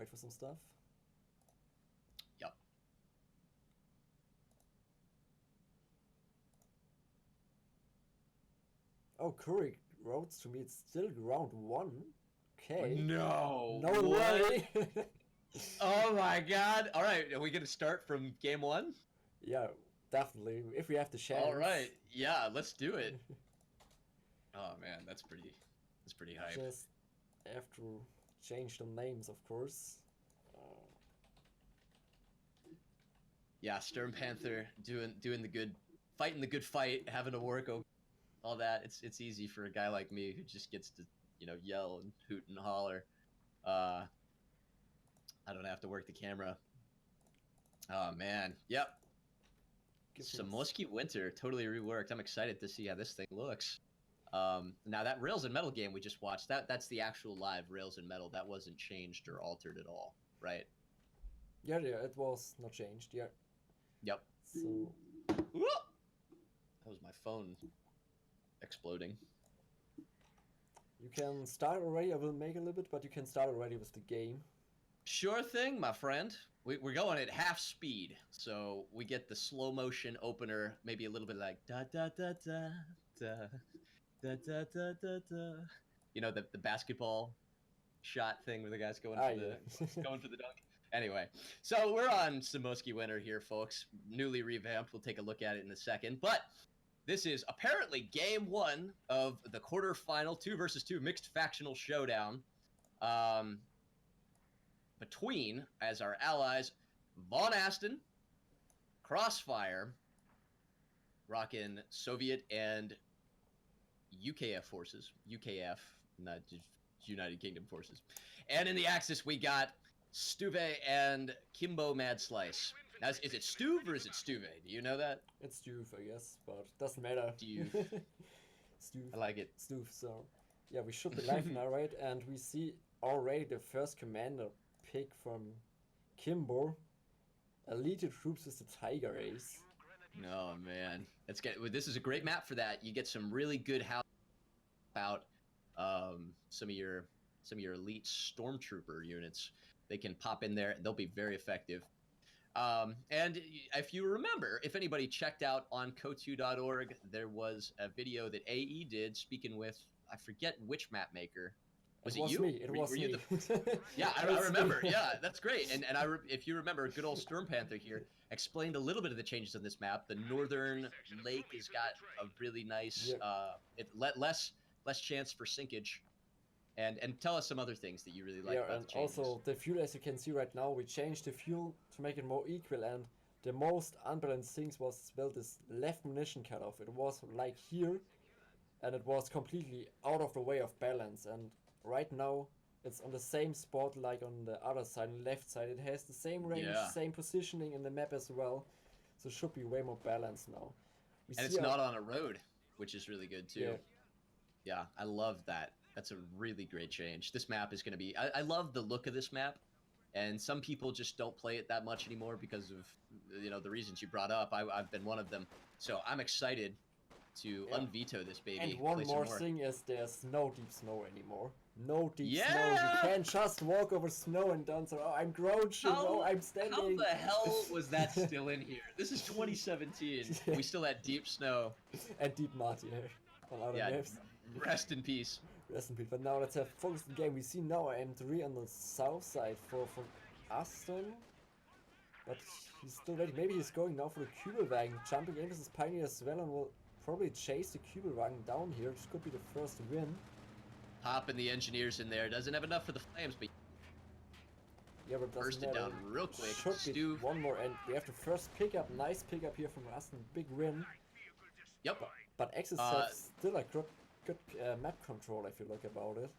Wait for some stuff. Yep. Oh, Curry wrote to me. It's still round 1. Okay. No. No what? way. Oh my god. All right. Are we going to start from game 1? Yeah, definitely. If we have the chance. All right. Yeah, let's do it. Oh man, that's pretty hype. Just have to change the names, of course. Yeah, Stern Panther doing the good, fighting the good fight, having to work, all that. It's easy for a guy like me who just gets to yell and hoot and holler. I don't have to work the camera. Oh man, yep. Samoski Winter totally reworked. I'm excited to see how this thing looks. Now that Rails and Metal game we just watched, that's the actual live Rails and Metal. That wasn't changed or altered at all, right? Yeah, it was not changed. Yeah. Yep. So. Whoop! That was my phone exploding. You can start already. I will make a little bit, but you can start already with the game. Sure thing, my friend. We're going at half speed, so we get the slow motion opener, maybe a little bit like da da da da da da da da da da. You know the basketball shot thing where the guy's going for the dunk. Anyway, so we're on Samoski Winter here, folks. Newly revamped. We'll take a look at it in a second, but this is apparently game 1 of the quarterfinal 2 versus 2 mixed factional showdown. Between, as our allies, VonAsten, CrossFire, rocking Soviet and UKF forces. UKF, not just United Kingdom forces. And in the Axis, we got Stuve and Kimbo Mad Slice. Now, is it Stuve or is it Stuve? Do you know that? It's Stuve, I guess, but it doesn't matter. Stuve. Stuve. I like it. Stuve, so. Yeah, we should be live now, right? And we see already the first commander pick from Kimbo. Elite troops with the Tiger Ace. Oh man, that's good. This is a great map for that. You get some really good house about some of your elite stormtrooper units. They can pop in there. They'll be very effective. And if you remember, if anybody checked out on Kotu.org, there was a video that AE did speaking with, I forget which map maker. Was it you? Me. It was me. Yeah, I remember. Yeah, that's great. And if you remember, good old Storm Panther here explained a little bit of the changes on this map. The northern lake has got a really nice, less chance for sinkage. And tell us some other things that you really like about the changes. Also the fuel, as you can see right now, we changed the fuel to make it more equal, and the most unbalanced things was as well this left munition cutoff. It was like here, and it was completely out of the way of balance, and right now it's on the same spot like on the other side, on the left side. It has the same range, same positioning in the map as well, so it should be way more balanced now. And it's not on a road, which is really good too. Yeah, I love that. That's a really great change. This map is going to be... I love the look of this map, and some people just don't play it that much anymore because of the reasons you brought up. I've been one of them. So I'm excited to unveto this baby. And one more thing is there's no deep snow anymore. No deep snow. You can't just walk over snow and dance. Oh, I'm crouching. I'm standing. How the hell was that still in here? This is 2017. We still had deep snow. And deep mud, on other maps. Rest in peace. Rest in peace. But now let's have focus the game. We see now M3 on the south side for Aston. But he's still ready. Maybe he's going now for the Kübelwagen. Jumping in with his Pioneer as well, and will probably chase the Kübelwagen down here. This could be the first win. Popping the engineers in there. Doesn't have enough for the flames, but but burst it down real quick. Should be one more, and we have the first pickup. Nice pickup here from Aston. Big win. Yep. But Axis have still a good map control if you look about it.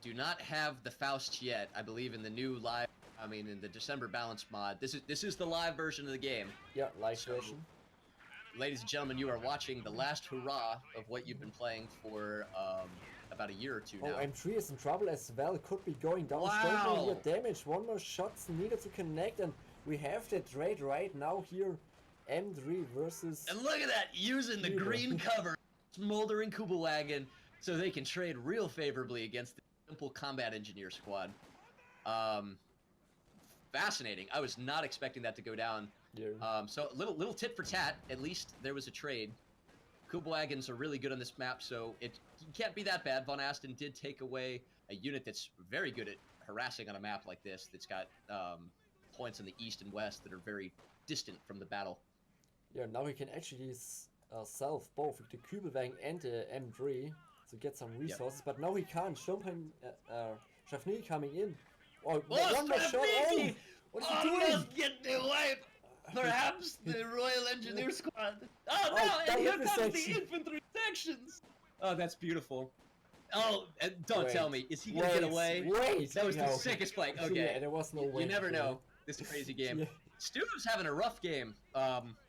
Do not have the Faust yet. I believe in the new live. I mean, in the December balance mod. This is the live version of the game. Yeah, live version. Ladies and gentlemen, you are watching the last hurrah of what you've been playing for about a year or two now. Oh, M3 is in trouble as well. Could be going down. Wow. Still here damage. One more shot's needed to connect, and we have that trade right now here. M3 versus... And look at that! Using the green cover, smoldering Kübelwagen, so they can trade real favorably against the simple combat engineer squad. fascinating. I was not expecting that to go down. Yeah. So little tit for tat. At least there was a trade. Kubelwagons are really good on this map, so it can't be that bad. VonAsten did take away a unit that's very good at harassing on a map like this. That's got points in the east and west that are very distant from the battle. Yeah, now he can actually sell both the Kübelwagen and the M3 to get some resources, but now he can't. Shafni coming in. Oh, one more shot! Oh, what's he doing? Getting away. Perhaps the Royal Engineer Squad. Oh no! Oh, And here infantry comes the section. infantry sections. Oh, that's beautiful. Oh, and don't tell me, is he gonna get away? Wait! That was the No. sickest flank. Yeah, Okay. there was no way. You never know. This crazy game. Yeah. Stuve's having a rough game.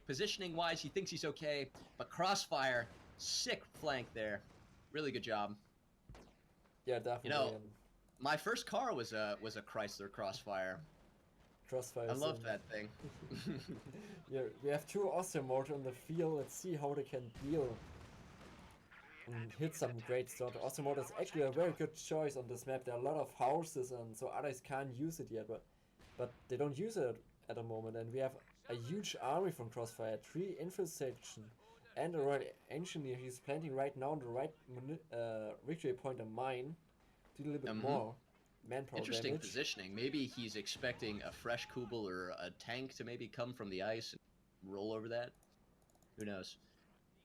Positioning wise, he thinks he's okay, but CrossFire, sick flank there. Really good job. Yeah, definitely. You know, my first car was a Chrysler Crossfire. CrossFire. I loved that thing. Yeah, we have two Ostermortar on the field. Let's see how they can deal and hit some great stuff. Ostermortar is actually a very good choice on this map. There are a lot of houses, and so others can't use it yet, but they don't use it at the moment. And we have a huge army from Crossfire, 3 infiltration and a Royal Engineer. He's planting right now on the right victory point of mine. Do a little bit more manpower Interesting damage. positioning. Maybe he's expecting a fresh Kubel or a tank to maybe come from the ice and roll over that. Who knows?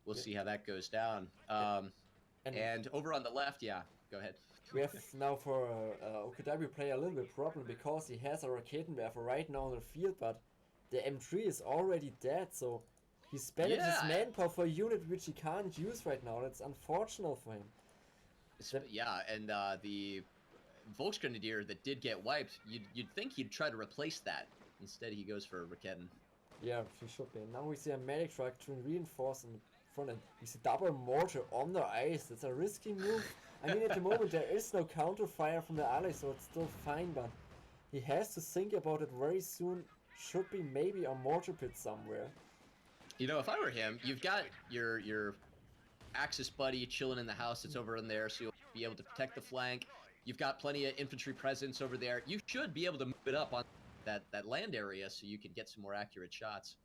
We'll see how that goes down. And over on the left, yeah, go ahead. We have now for OKW player a little bit problem because he has a Raketenwerfer right now on the field, but the M3 is already dead, so he spent his manpower for a unit which he can't use right now. That's unfortunate for him. Yeah, and the Volksgrenadier that did get wiped, you'd think he'd try to replace that. Instead, he goes for Raketen. Yeah, he should be. Now we see a medic truck to reinforce in front end. We see double mortar on the ice. That's a risky move. I mean, at the moment there is no counter fire from the allies, so it's still fine, but he has to think about it very soon. Should be maybe a mortar pit somewhere. You know, if I were him, you've got your Axis buddy chilling in the house that's over in there, so you'll be able to protect the flank. You've got plenty of infantry presence over there. You should be able to move it up on that land area so you can get some more accurate shots.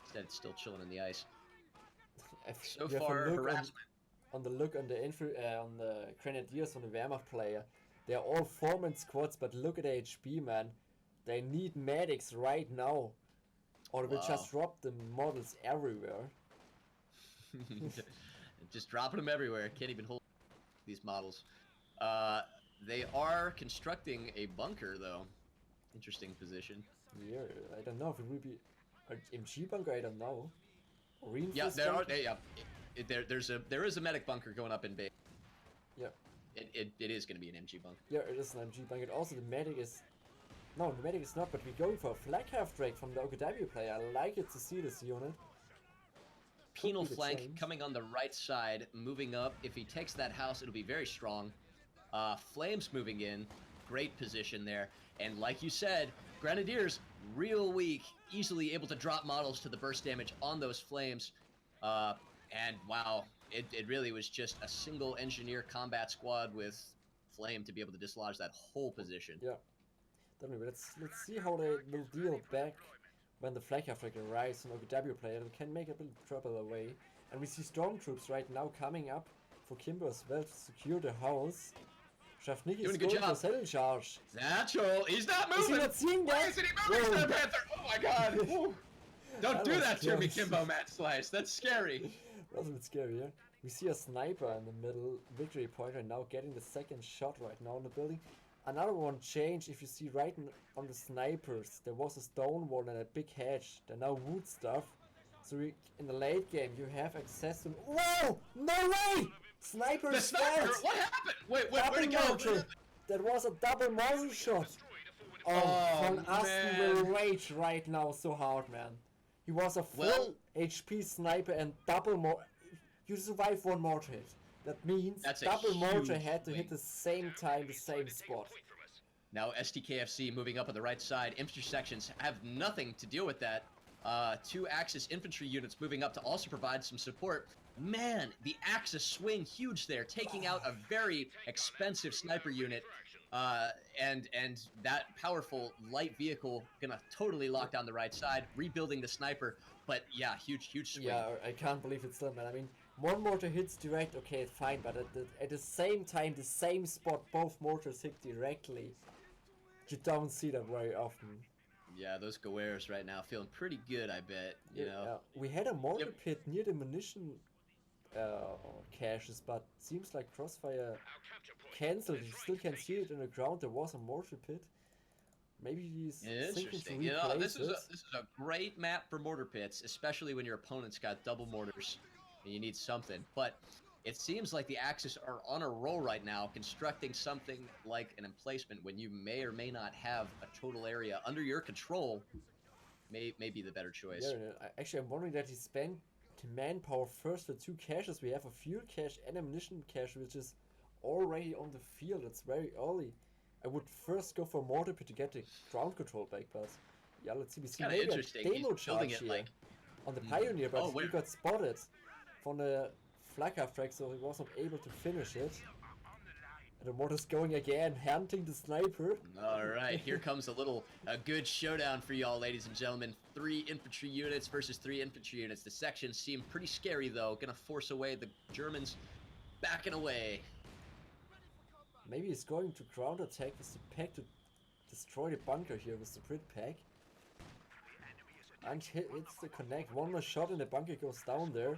Instead, it's still chilling in the ice. So far, harassment. On the look on the on the Grenadiers on the Wehrmacht player, they're all 4-man squads, but look at the HP, man. They need medics right now, or we'll just drop the models everywhere. Just dropping them everywhere. Can't even hold these models. They are constructing a bunker, though. Interesting position. Yeah, I don't know if it will be an MG bunker. I don't know. Yeah, there is a medic bunker going up in base. Yeah. It is going to be an MG bunker. Yeah, it is an MG bunker. Also, the medic is. No, the medic is not, but we're going for a flag half drake from the OKW player. I like it to see this unit. Penal flank coming on the right side, moving up. If he takes that house, it'll be very strong. Flames moving in. Great position there. And like you said, Grenadiers, real weak, easily able to drop models to the burst damage on those flames. And wow, it really was just a single engineer combat squad with flame to be able to dislodge that whole position. Yeah. Definitely. Let's see how they will deal back when the flag half arrives on OKW player. It can make a bit of trouble away. And we see stormtroops right now coming up for Kimbo as well to secure the house. Shavnik is going for saddle charge. Natural, he's not moving. Is he not seeing that? Why isn't he moving, Star Panther? Oh my god. Don't do that to me, Kimbo Matt Slice. That's scary. That was a bit scary, yeah? We see a sniper in the middle, victory point right now, getting the second shot right now in the building. Another one changed, if you see right on the snipers, there was a stone wall and a big hedge. They're now wood stuff. So in the late game, you have access to... Whoa! No way! Sniper the sniper! What happened? Wait, where'd it go? That was a double muzzle shot. Oh, VonAsten will rage right now so hard, man. He was a full HP sniper and double more. You survive one mortar hit. That means double mortar had to hit the same time, the same spot. Now STKFC moving up on the right side. Infantry sections have nothing to deal with that. 2 Axis infantry units moving up to also provide some support. Man, the Axis swing huge there, taking out a very expensive sniper unit. And that powerful light vehicle gonna totally lock down the right side, rebuilding the sniper. But yeah, huge swing. Yeah, I can't believe it's them, man. I mean, one mortar hits direct, okay, fine, but at the same time, the same spot, both mortars hit directly. You don't see that very often. Yeah, those Goers right now feeling pretty good, I bet. You know. We had a mortar Yep. pit near the munition caches, but seems like Crossfire cancelled. You still can see it in the ground. There was a mortar pit. Maybe he's thinking to Interesting. You know, replace this is a great map for mortar pits, especially when your opponent's got double mortars and you need something. But it seems like the Axis are on a roll right now, constructing something like an emplacement when you may or may not have a total area under your control. May be the better choice. Yeah, actually, I'm wondering that he spent the manpower first for 2 caches. We have a fuel cache and a munition cache, which is already on the field. It's very early. I would first go for mortar pit to get the ground control back, but yeah, let's see. We see maybe interesting. a demo He's building charge it here like on the Pioneer, but he where? got spotted from the flak half track, so he was not able to finish it. And the mortar's going again, hunting the sniper. All right, here comes a good showdown for y'all, ladies and gentlemen. 3 infantry units versus 3 infantry units. The sections seem pretty scary, though. Gonna force away the Germans, backing away. Maybe he's going to ground attack with the pack to destroy the bunker here with the Brit pack. And hits the connect. One more shot and the bunker goes down there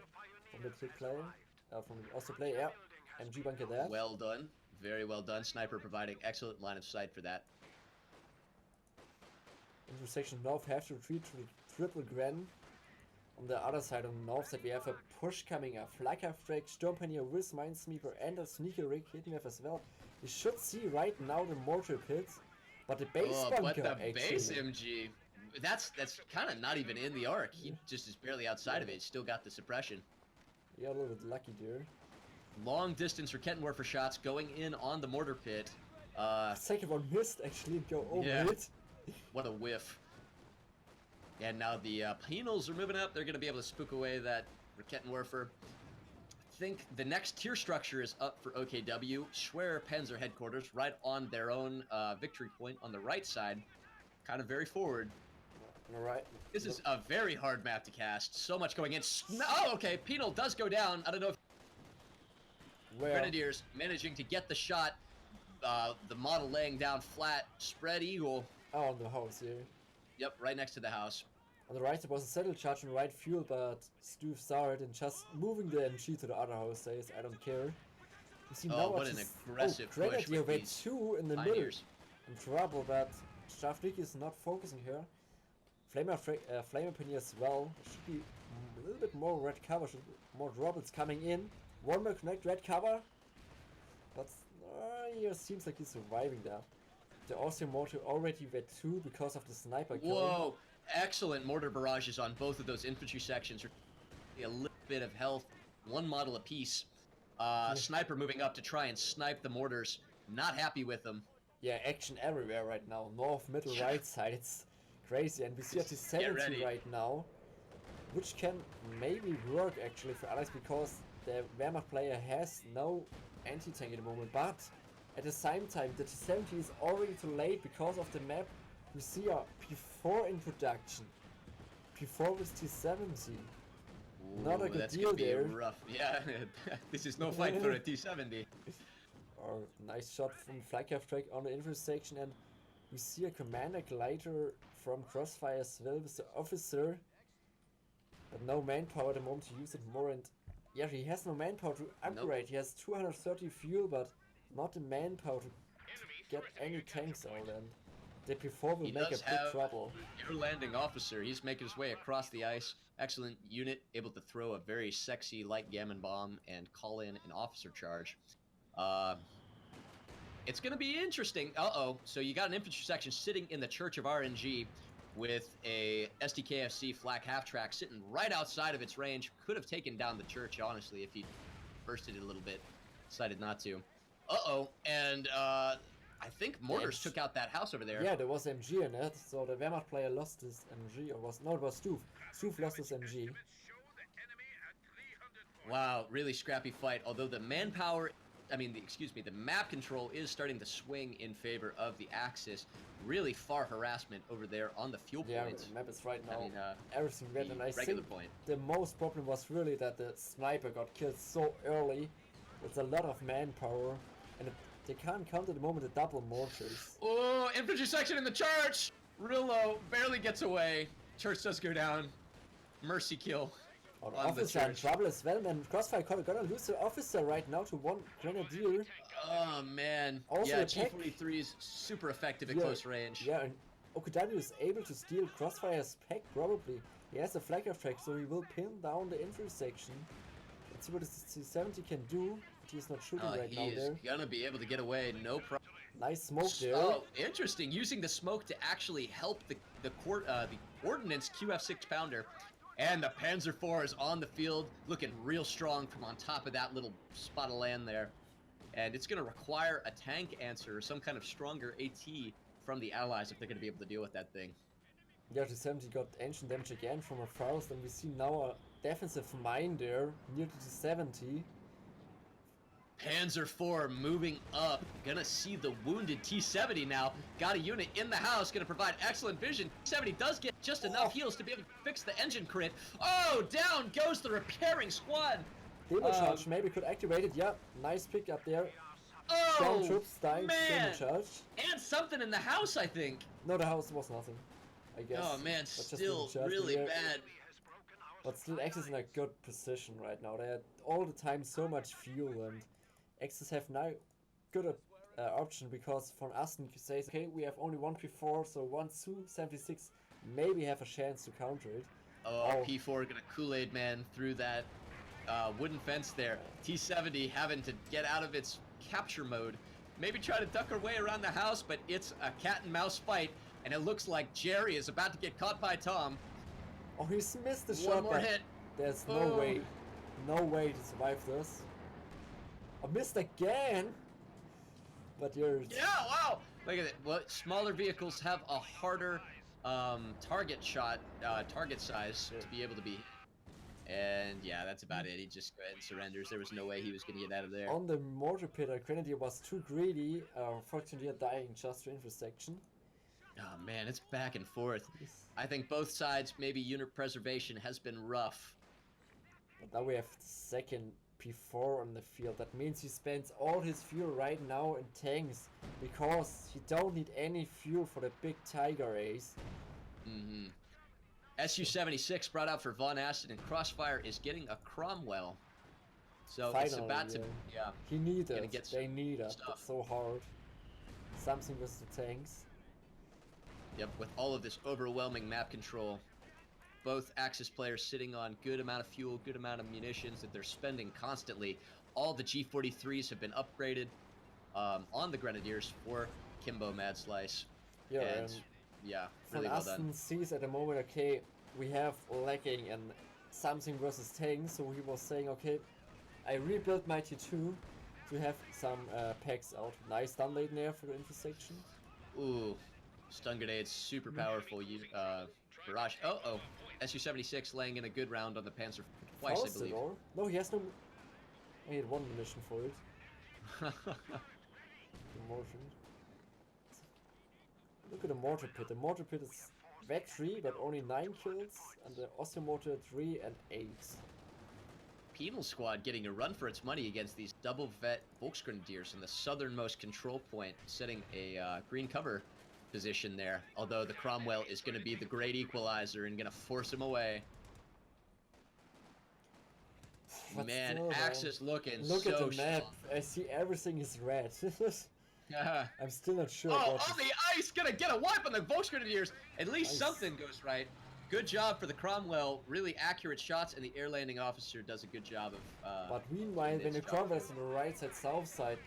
from the Brit player. From the Austro player, yeah. MG bunker there. Well done. Very well done. Sniper providing excellent line of sight for that. Intersection north have to retreat to the triple Gren. On the other side, on the north side, we have a push coming up. Flak half track, Sturmpanier with Minesweeper and a sneaker rig hitting us as well. You should see right now the mortar pits, but the base bunker but the actually. base MG, that's kind of not even in the arc. He just is barely outside of it. He's still got the suppression. Yeah, a little bit lucky there. Long distance Rakettenwerfer shots going in on the mortar pit. Second one missed actually and go over Yeah. it. What a whiff. And now the Penals are moving up. They're going to be able to spook away that Rakettenwerfer. I think the next tier structure is up for OKW. Schwer Panzer headquarters right on their own victory point on the right side. Kind of very forward. Alright. This is a very hard map to cast. So much going in. Oh, okay. Penal does go down. I don't know if Grenadiers managing to get the shot. The model laying down flat. Spread eagle. Oh, on the house here. Yep, right next to the house. On the right there was a settle charge on right fuel, but Stuve saw it and just moving the MG to the other house says, I don't care. You see now what an aggressive push Grenadier with with these 2 in the Pioneers. middle. In trouble, but Stavnik is not focusing here. Flamer Pioneer as well. Should be a little bit more red cover, more droplets coming in. One more connect, red cover. But he seems like he's surviving that. The Austrian mortar already were 2 because of the sniper kill. Whoa! Excellent mortar barrages on both of those infantry sections. A little bit of health, 1 model apiece. Sniper moving up to try and snipe the mortars. Not happy with them. Yeah, action everywhere right now. North, middle, right side. It's crazy. And we see at the 70 right now. Which can maybe work actually for Alex because the Wehrmacht player has no anti-tank at the moment. But at the same time, the T70 is already too late because of the map. We see a P4 introduction. P4 with T70. Not a good that's deal gonna be there. rough. Yeah, this is no fight for a T70. Or nice shot from Flycraft track on the intersection, and we see a commander glider from Crossfire as well with the officer. But no manpower at the moment to use it more, and yeah, he has no manpower to upgrade. He has 230 fuel, but not the manpower to get any tanks out, and the P4 will make a big trouble. Air landing officer, he's making his way across the ice. Excellent unit, able to throw a very sexy light gammon bomb and call in an officer charge. It's going to be interesting. So you got an infantry section sitting in the Church of RNG with a SDKFC flak half-track sitting right outside of its range. Could have taken down the church, honestly, if he bursted it a little bit. Decided not to. And I think mortars took out that house over there. Yeah, there was MG in it, so the Wehrmacht player lost his MG, or was... No, it was Stuve. Stuve lost his MG. Wow, really scrappy fight. Although the manpower excuse me, the map control is starting to swing in favor of the Axis. Really far harassment over there on the fuel Yeah, points. the map is right now everything The red, and I regular think point. the most problem was really that the sniper got killed so early. It's a lot of manpower, and they can't count at the moment the double mortars. Oh, infantry section in the church! Real low, barely gets away. Church does go down. Mercy kill. Our on the officer in church. trouble as well, man. CrossFire gonna lose the officer right now to one grenadier. Oh man. Also yeah, attack. G43 is super effective at Yeah, close range. Yeah, and Okudabu is able to steal Crossfire's pack, probably. He has a flag track, so he will pin down the intersection. Let's see what the C70 can do, but he's not shooting right now He is there. gonna be able to get away, no problem. Nice smoke there. Oh, interesting. Using the smoke to actually help the ordnance QF6 pounder. And the Panzer IV is on the field, looking real strong from on top of that little spot of land there. And it's going to require a tank answer or some kind of stronger AT from the Allies if they're going to be able to deal with that thing. Yeah, the 70 got ancient damage again from a Faust, and we see now a defensive mine there, near to the 70. Panzer IV moving up, gonna see the wounded T-70 now. Got a unit in the house, gonna provide excellent vision. T-70 does get just enough heals to be able to fix the engine crit. Oh, down goes the repairing squad. Demo charge maybe could activate it. Yeah, nice pick up there. Oh, Strong troops dying to demo man. charge. And something in the house, I think. No, the house was nothing, I guess. Oh man, But just still demo charge really there. bad. But still, Axis in a good position right now. They had all the time so much fuel, and Axis have now good option because VonAsten says, okay, we have only one P4, so one Su-76 maybe have a chance to counter it. Oh, P4 gonna Kool-Aid man through that wooden fence there. T-70 having to get out of its capture mode. Maybe try to duck her way around the house, but it's a cat and mouse fight, and it looks like Jerry is about to get caught by Tom. Oh, he's missed the One shot, more but hit. there's no Oh. way to survive this. I missed again! But you're... Yeah, wow! Look at it. Well, smaller vehicles have a harder target size to be able to be. And yeah, that's about it. He just go ahead and surrenders. There was no way he was going to get out of there. On the mortar pit, our Grenadier was too greedy. Fortunately, dying just to intersection. Oh man, it's back and forth. I think both sides, maybe unit preservation has been rough. But now we have the second P4 on the field. That means he spends all his fuel right now in tanks, because he don't need any fuel for the big Tiger Ace. Mm-hmm. Su-76 brought out for VonAsten, and CrossFire is getting a Cromwell. So Finally, it's about to, yeah. He need Gonna it. get They need it. stuff. It's so hard. Something with the tanks. Yep, with all of this overwhelming map control, both Axis players sitting on good amount of fuel, good amount of munitions that they're spending constantly. All the G43s have been upgraded on the Grenadiers for Kimbo Mad Slice. Yeah, and yeah, really well done. VonAsten sees at the moment, okay, we have lacking in something versus tanks, so he was saying, okay, I rebuilt my T2 to have some packs out. Nice stun lane there for the intersection. Ooh, stun grenades, super powerful. Barrage. Oh, Su-76 laying in a good round on the Panzer twice, I believe. Or? No, he has no... He had one munition for it. Promotion. Look at the mortar pit. The mortar pit is VAC 3, but only 9 kills, and the Osteomortar 3 and 8. Penal Squad getting a run for its money against these double vet Volksgrenadiers in the southernmost control point, setting a green cover position there. Although the Cromwell is going to be the great equalizer and going to force him away. But Man, still, Axis looking look so at the map. strong. I see everything is red. I'm still not sure. Oh, about on this. the ice, gonna get a wipe on the Volksgrenadiers. At least Nice. something goes right. Good job for the Cromwell. Really accurate shots, and the air landing officer does a good job of. But meanwhile, doing when the his job. Cromwell is on the right side, south side,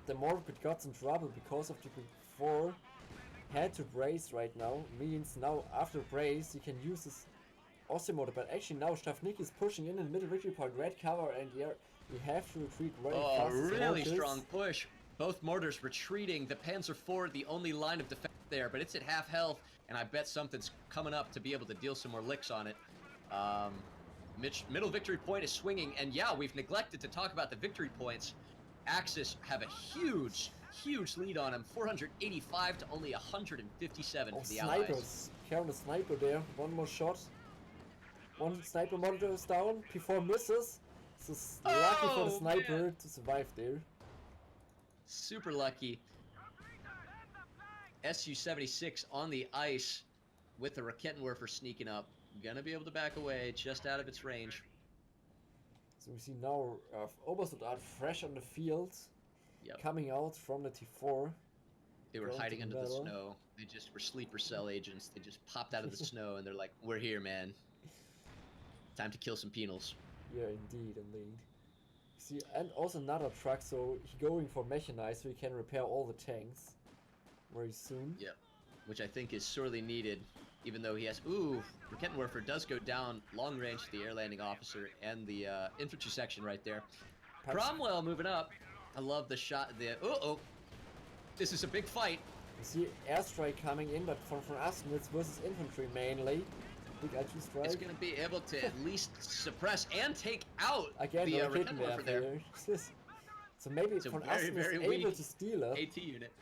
the mortar pit got in trouble because of the P4 had to brace right now. Means now after brace, he can use his Osteomortar. But actually now Stavnik is pushing in the middle victory point, red cover, and yeah, we have to retreat very Oh, fast. as really mortars. strong push. Both mortars retreating. The Panzer IV, the only line of defense there, but it's at half health, and I bet something's coming up to be able to deal some more licks on it. Middle victory point is swinging, and yeah, we've neglected to talk about the victory points. Axis have a huge lead on him. 485 to only 157 Oh, for the Allies. snipers. Count a sniper there. One more shot. One sniper monitor is down. P4 misses. So lucky for the sniper to survive there. Super lucky. Su-76 on the ice with the Raketenwerfer sneaking up. Gonna be able to back away just out of its range. So we see now almost without fresh on the field. Yep. Coming out from the T4. They were hiding under the snow. They just were sleeper cell agents. They just popped out of the snow and they're like, we're here, man. Time to kill some penals. Yeah, indeed. See, and also another truck, so he going for mechanized, so he can repair all the tanks very soon. Yep. Which I think is sorely needed, even though he has... Ooh, Raketenwerfer does go down long range to the air landing officer and the infantry section right there. Cromwell moving up. I love the shot. This is a big fight. You see airstrike coming in, but from VonAsten it's versus infantry mainly. Big I2 strike. It's going to be able to at least suppress and take out again, the Raketenwerfer there. So maybe VonAsten is able to steal it. AT unit.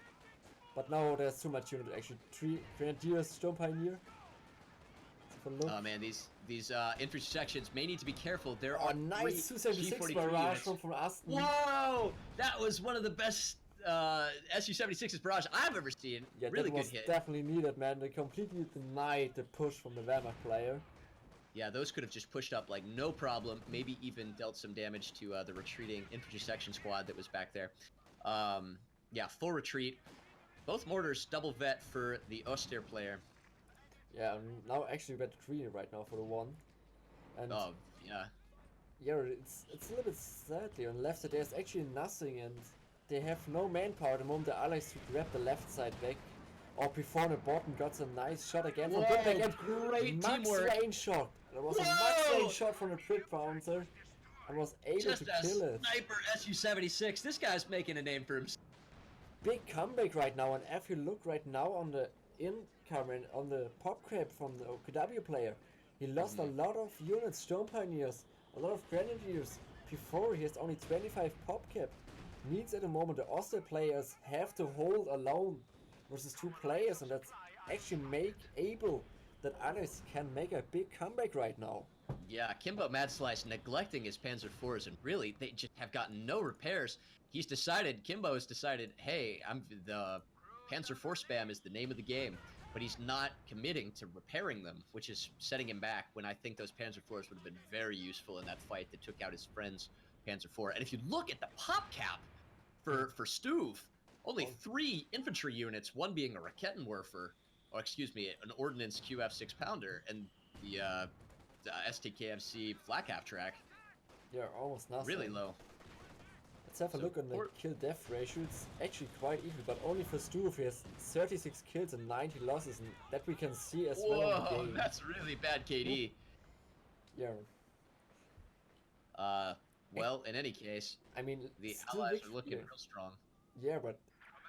But now there's too much unit actually. 3 Grenadiers, Storm Pioneer. Oh man, these infantry sections may need to be careful. There are nice 276 barrage from VonAsten. Whoa! That was one of the best Su-76's barrage I've ever seen. Yeah, really that was good hit. Definitely needed, man. They completely denied the push from the Wehrmacht player. Yeah, those could have just pushed up like no problem. Maybe even dealt some damage to the retreating infantry section squad that was back there. Yeah, full retreat. Both mortars double vet for the Oster player. Yeah, now actually we're green right now for the one. And yeah. Yeah, it's a little bit sadly on the left side there's actually nothing, and they have no manpower at the moment. The allies to grab the left side back. Or before the bottom got a nice shot again from Brit back, and great max teamwork. range shot. There was a max range shot from the Brit bouncer and was able just to kill it. Sniper Su-76. This guy's making a name for himself. Big comeback right now, and if you look right now on the incoming on the pop crab from the OKW player, he lost a lot of units, Storm Pioneers, a lot of Grenadiers. Before he has only 25 pop cap. Means at the moment the Oster players have to hold alone versus 2 players, and that's actually able that others can make a big comeback right now. Yeah, Kimbo Mad Slice neglecting his Panzer IVs, and really they just have gotten no repairs. Kimbo has decided, hey, the Panzer IV spam is the name of the game, but he's not committing to repairing them, which is setting him back when I think those Panzer IVs would have been very useful in that fight that took out his friend's Panzer IV. And if you look at the pop cap for Stuve, only 3 infantry units, one being a Raketenwerfer, or excuse me, an Ordnance QF 6-pounder, and the STKFC flak half track. Yeah, almost nothing. Really low. Let's have a look on the kill-death ratio. It's actually quite even, but only for Stuve he has 36 kills and 90 losses, and that we can see as well in the game. That's really bad KD. Yeah. Well, in any case, I mean, the Allies are looking real strong. Yeah, but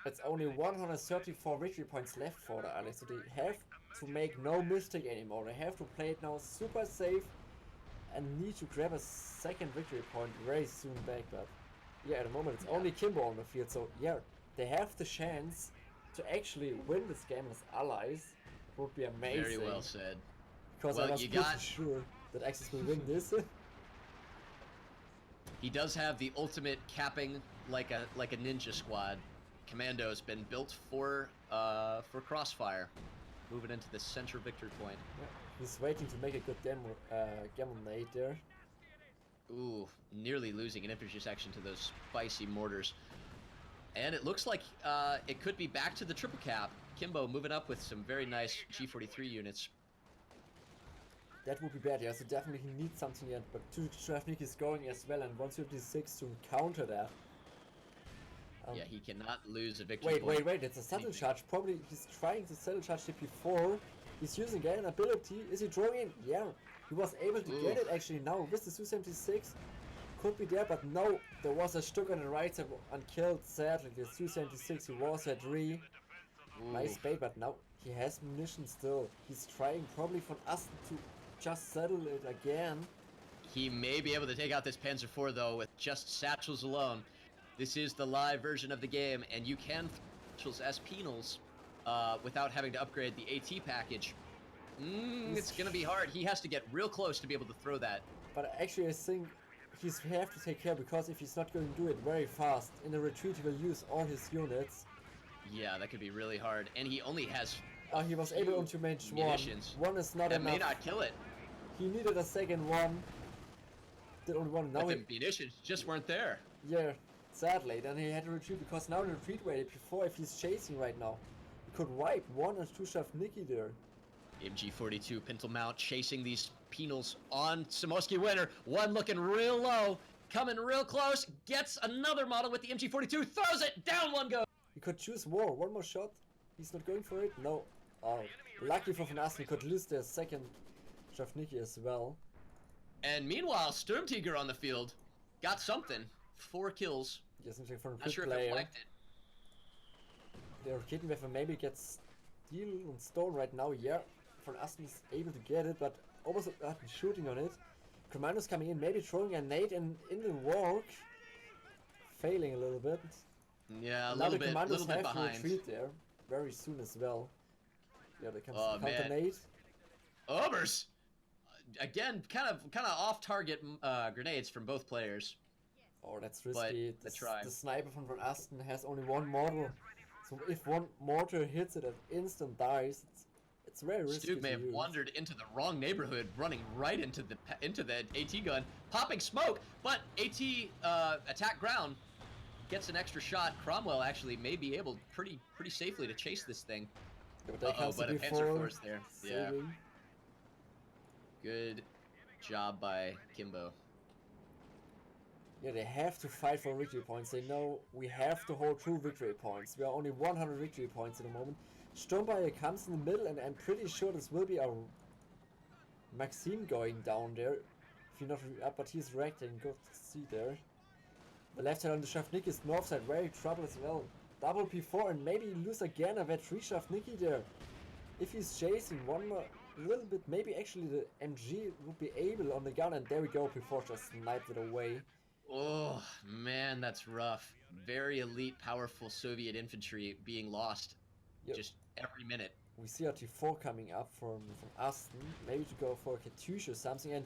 it's only 134 victory points left for the Allies, so they have to make no mistake anymore. They have to play it now super safe and need to grab a second victory point very soon back. But yeah, at the moment it's only Kimbo on the field, so yeah, they have the chance to actually win this game as Allies. It would be amazing. Very well said. Because I was pretty sure that Axis will win this. He does have the ultimate capping like a ninja squad. Commando has been built for Crossfire. Moving into the center victory point. Yeah, he's waiting to make a good gamma nade there. Ooh, nearly losing an infantry section to those spicy mortars. And it looks like it could be back to the triple cap. Kimbo moving up with some very nice G43 units. That would be bad, yeah, so definitely he needs something yet, but Travnik is going as well, and 156 to counter that. Yeah, he cannot lose a victory point. Wait, it's a subtle charge. Probably he's trying to subtle charge it before. He's using an ability. Is he drawing in? Yeah, he was able to get it actually now with the Su-76. Could be there, but no, there was a Stuck on the right side and killed sadly the Su-76. He was at 3. Nice bait, but now he has munition still. He's trying probably VonAsten to just settle it again. He may be able to take out this Panzer IV though with just satchels alone. This is the live version of the game, and you can specials as penals without having to upgrade the AT package. It's gonna be hard. He has to get real close to be able to throw that. But actually I think he's have to take care, because if he's not going to do it very fast, in the retreat he will use all his units. Yeah, that could be really hard. And he only has He was able to manage munitions. one. One is not That enough. may not kill it. He needed a second one. Did only one. Now But he, the munitions just weren't there. yeah, sadly. Then he had to retreat, because now the retreat waited before. If he's chasing right now, he could wipe 1 or 2 Shavniki there. MG42 Pintle Mount chasing these penals on Samoski Winner. One looking real low, coming real close, gets another model with the MG42, throws it, down one goes. He could choose more. One more shot. He's not going for it. No. Oh, lucky for VonAsten, he could lose their second Shavniki as well. And meanwhile, Sturmtiger on the field got something. 4 kills. Yeah, seems like from a Not good sure if player. it reflected. The Raketenwerfer maybe gets steel and stone right now. Yeah, VonAsten is able to get it, but almost shooting on it. Commando's coming in, maybe throwing a nade in the walk. Failing a little bit. Yeah, a Now little the bit Commandos have to behind. retreat there very soon as well. Yeah, there comes Oh, the counter man. nade. Obers! Again, kind of off-target grenades from both players. Oh, that's But risky. the try. The sniper from VonAsten has only one mortar. So if one mortar hits it, it instant dies. It's very risky. Stuve may to have use. wandered into the wrong neighborhood, running right into the AT gun, popping smoke, but AT attack ground gets an extra shot. Cromwell actually may be able pretty safely to chase this thing. Yeah, but there comes But the a Panzer before Force there. Yeah, saving. good job by Kimbo. Yeah, they have to fight for victory points. They know we have to hold true victory points. We are only 100 victory points at the moment. Sturmbayer comes in the middle, and I'm pretty sure this will be a Maxime going down there. If you're not up, but he's reacting. Good to see there. The left side on the Shavniki is north side, very trouble as well. Double P4 and maybe lose again. I've had 3 Shavniki there. If he's chasing one more, a little bit, maybe actually the MG would be able on the gun, and there we go. P4 just sniped it away. Oh man, that's rough. Very elite, powerful Soviet infantry being lost Yep. just every minute. We see our T4 coming up from Aston, maybe to go for a Katyusha or something, and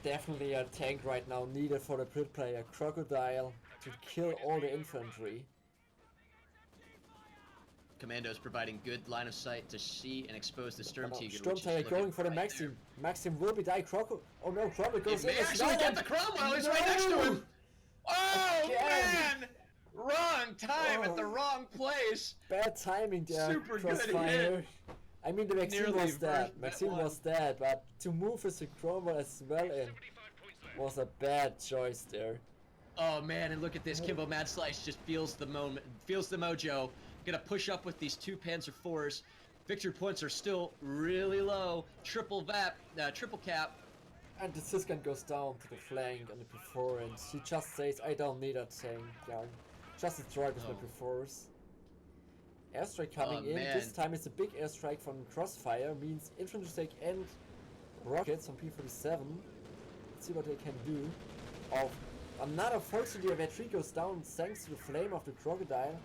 definitely a tank right now needed for the Brit player, Crocodile, to kill all the infantry. Commandos providing good line of sight to see and expose the Sturmtiger. Sturmtiger going for the Maxim. Maxim will be die. Croco. Oh no, Cromwell goes He in may as actually well. get the Cromwell. He's right next to him. Oh Again. man! Wrong time at the Oh. wrong place. Bad timing there. Super good Crossfire. hit. I mean, the Maxim Nearly was dead. burnt that Maxim one. was dead, but to move with the Cromwell as well in was a bad choice there. Oh man, and look at this. Kimbo Mad Slice just feels the moment, feels the mojo. Gonna push up with these 2 Panzer IVs. Victory points are still really low. Triple cap. And the Siskan goes down to the flank on the P4, and she just says, I don't need a tank. Yeah, just destroy with my P4s. Airstrike coming in. man. This time it's a big airstrike from CrossFire, means infantry take and rockets on P47. Let's see what they can do. Oh, another Volkslinie Battery goes down thanks to the flame of the Crocodile.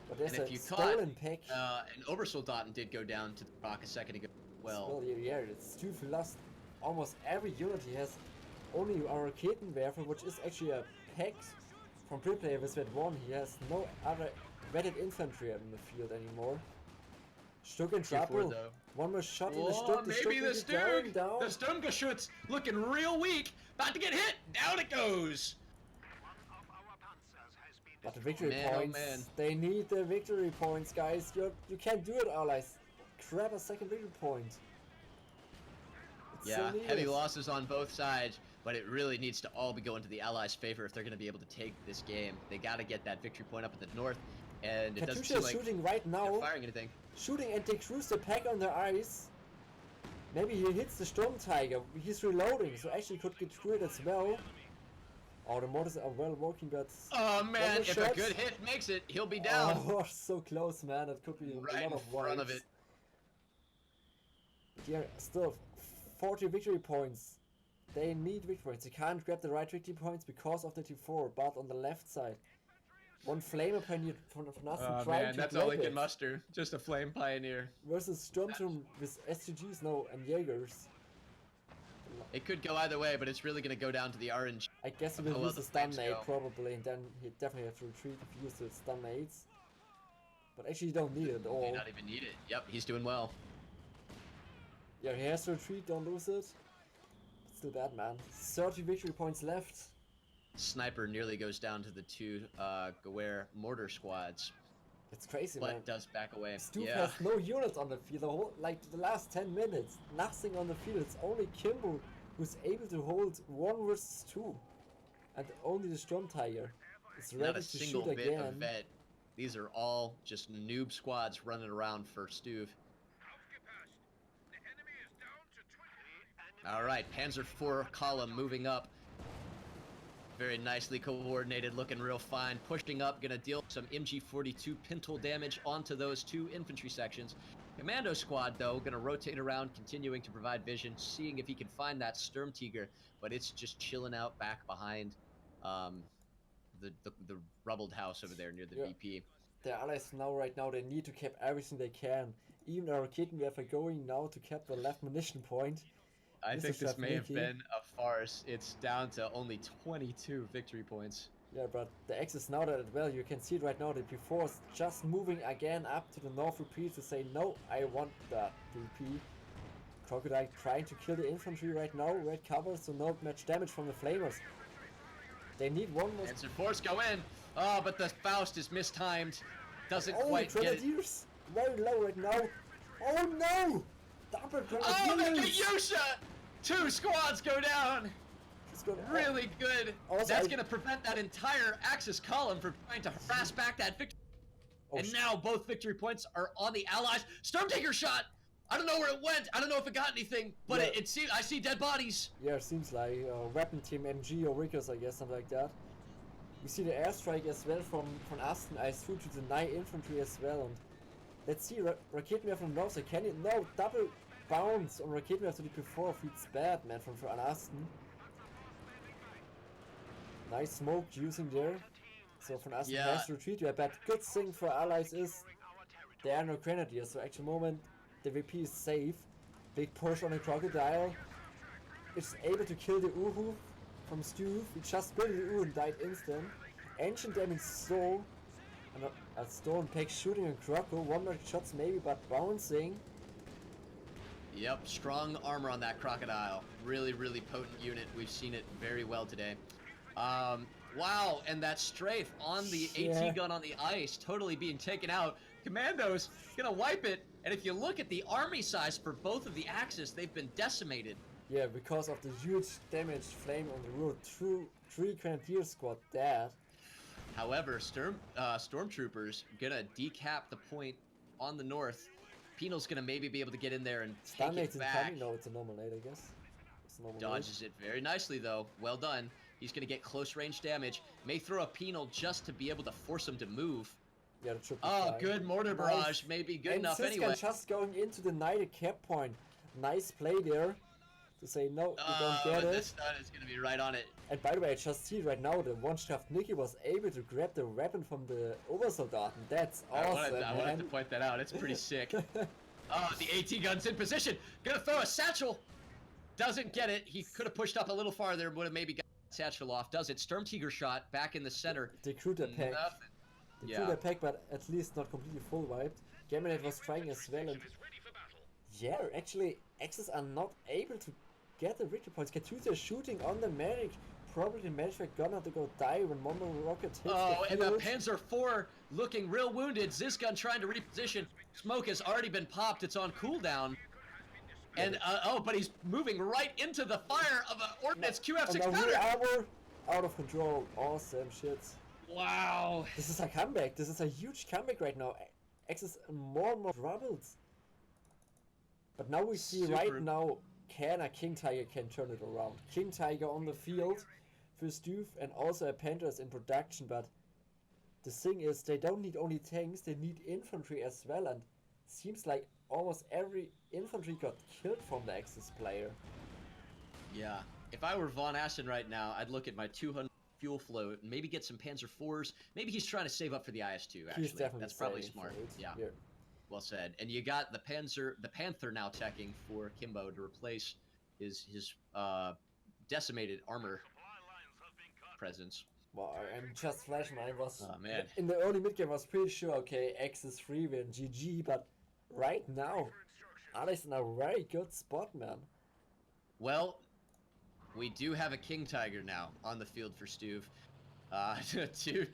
But there's And if a you stolen pack. An Obersoldaten did go down to the rock a second ago. Well, Yeah, it's Stuve lost almost every unit. He has only a Raketenwerfer, which is actually a pack from pre-player with that one. He has no other vetted infantry in the field anymore. Stuck in trouble. though. One more shot in the oh, Stuck. maybe the Stuck is Stug. down. The Sturmgeschütz looking real weak. About to get hit. Down it goes. But the victory Man, oh points, man. they need the victory points, guys. You can't do it, allies. Grab a second victory point. It's so Yeah, needed. heavy losses on both sides, but it really needs to all be going to the Allies' favor if they're going to be able to take this game. They got to get that victory point up in the north, and it doesn't Katyusha seem is like shooting right they're now. firing anything. Shooting, and they cruise the pack on their eyes. Maybe he hits the Sturmtiger. He's reloading, so actually could get through it as well. Oh, the mortars are well working, but... Oh man, Double if shots. a good hit makes it, he'll be down. Oh, so close, man. That could be Right a lot in of front of wipes. it. Yeah, still 40 victory points. They need victory points. They can't grab the right victory points because of the T4, but on the left side, one Flamer Pioneer from VonAsten Oh trying man, to that's grab all he it can muster. Just a flame pioneer. versus Stormtrooper with STGs now and Jaegers. It could go either way, but it's really going to go down to the RNG. I guess he How will well use the the stun flames nade go. probably, and then he definitely have to retreat if he uses the stun nades. But actually, you don't need it at May all. not even need it. Yep, he's doing well. Yeah, he has to retreat, don't lose it. But still bad, man. 30 victory points left. Sniper nearly goes down to the two Gaware mortar squads, It's crazy, but man. does back away. Stuve Yeah. has no units on the field. The whole, like the last 10 minutes, nothing on the field. It's only Kimbo who's able to hold 1 versus 2. And only the Storm Tiger is ready Not a to single shoot bit again. of vet. These are all just noob squads running around for Stuve. All right, Panzer IV column moving up. Very nicely coordinated, looking real fine. Pushing up, gonna deal some MG42 pintle damage onto those 2 infantry sections. Commando squad, though, gonna rotate around, continuing to provide vision, seeing if he can find that Sturmtiger, but it's just chilling out back behind the rubbled house over there near the Yeah. VP. The allies right now, they need to cap everything they can. Even our Raketenwerfer are going now to cap the left munition point. I Mr. think this may have Shavniki. been a farce. It's down to only 22 victory points. Yeah, but the X is now that as well. You can see it right now that before is just moving again up to the north repeat to say, no, I want that repeat. Crocodile trying to kill the infantry right now. Red cover, so no much damage from the flamers. They need one more. Panzer Force go in. Oh, but the Faust is mistimed. Doesn't Oh, quite get it. Grenadiers! Very low right now. Oh no! Double Oh, the Grenadiers! Kyusha! 2 squads go down. He's gonna- Really good. Also, That's I- going to prevent that entire Axis column from trying to harass back that victory. Oh, And now both victory points are on the Allies. Stormtaker shot. I don't know where it went. I don't know if it got anything, but Yeah. it seems I see dead bodies. Yeah, it seems like weapon team MG or Rickers, I guess, something like that. We see the airstrike as well from VonAsten. I threw to the night infantry as well. And let's see, Raketenwerfer from north side. Can it? No, double bounce on Raketenwerfer to the P4 feels bad, man, from VonAsten. Nice smoke using there. So VonAsten Yeah. has to retreat. Yeah, but good thing for allies is there are no grenadiers. So actual moment the VP is safe. Big push on the crocodile. It's able to kill the Uhu from Stuve. He just built the Uhu and died instant. Ancient damage so. And a stone pack shooting a croco. 1 more shots maybe, but bouncing. Yep, strong armor on that crocodile. Really, really potent unit. We've seen it very well today. Wow, and that strafe on the Yeah. AT gun on the ice, totally being taken out. Commandos gonna wipe it. And if you look at the army size for both of the Axis, they've been decimated. Yeah, because of the huge damage flame on the road. 3 grenadier squad dead. However, stormtroopers gonna decap the point on the north. Penal's gonna maybe be able to get in there and take Stun it is back. coming. No, it's a normal nade, I guess. It's a normal nade. Dodges it very nicely though. Well done. He's gonna get close range damage. May throw a penal just to be able to force him to move. Yeah, the triple Oh, fly. good mortar Nice. barrage. Maybe good And enough Siskan anyway. just going into the knighted cap point. Nice play there to say no, you don't get But it. this stun is gonna be right on it. And by the way, I just see right now the one shaft Nikki was able to grab the weapon from the Obersoldaten. That's I awesome, wanted to man. point that out. It's pretty sick. Oh, the AT gun's in position. Gonna throw a satchel. Doesn't get it. He could have pushed up a little farther. Would have maybe got the satchel off. Does it? Sturmtiger shot back in the center. They crew the pack. Nothing. They Yeah. crew the pack, but at least not completely full wiped. Gaminate was trying as well, and yeah, actually, Axis are not able to get the victory points. Katusa shooting on the medic. Probably the medic gonna have to go die when one more rocket hits Oh, the and the field. Panzer IV looking real wounded. Zisgun trying to reposition. Smoke has already been popped. It's on cooldown. And, but he's moving right into the fire of an Ordnance And now QF6 we powder. are out of control. Awesome shit. Wow. This is a comeback. This is a huge comeback right now. Axis more and more troubles. But now we see Super. right now, can a King Tiger can turn it around. King Tiger on the field for Stuve, and also a Panthers in production. But the thing is, they don't need only tanks, they need infantry as well. And seems like almost every infantry got killed from the Axis player. Yeah, if I were VonAsten right now, I'd look at my 200 fuel float and maybe get some Panzer IVs. Maybe he's trying to save up for the IS-2. Actually, He's definitely that's probably saving smart. for it. Yeah. Well said. And you got the Panther now teching for Kimbo to replace his decimated armor presence. Well, I'm just flashing. I was man. in the early mid game. I was pretty sure. Okay, X is free win, GG. But right now, Alex in a very good spot, man. Well, we do have a King Tiger now on the field for Stuve.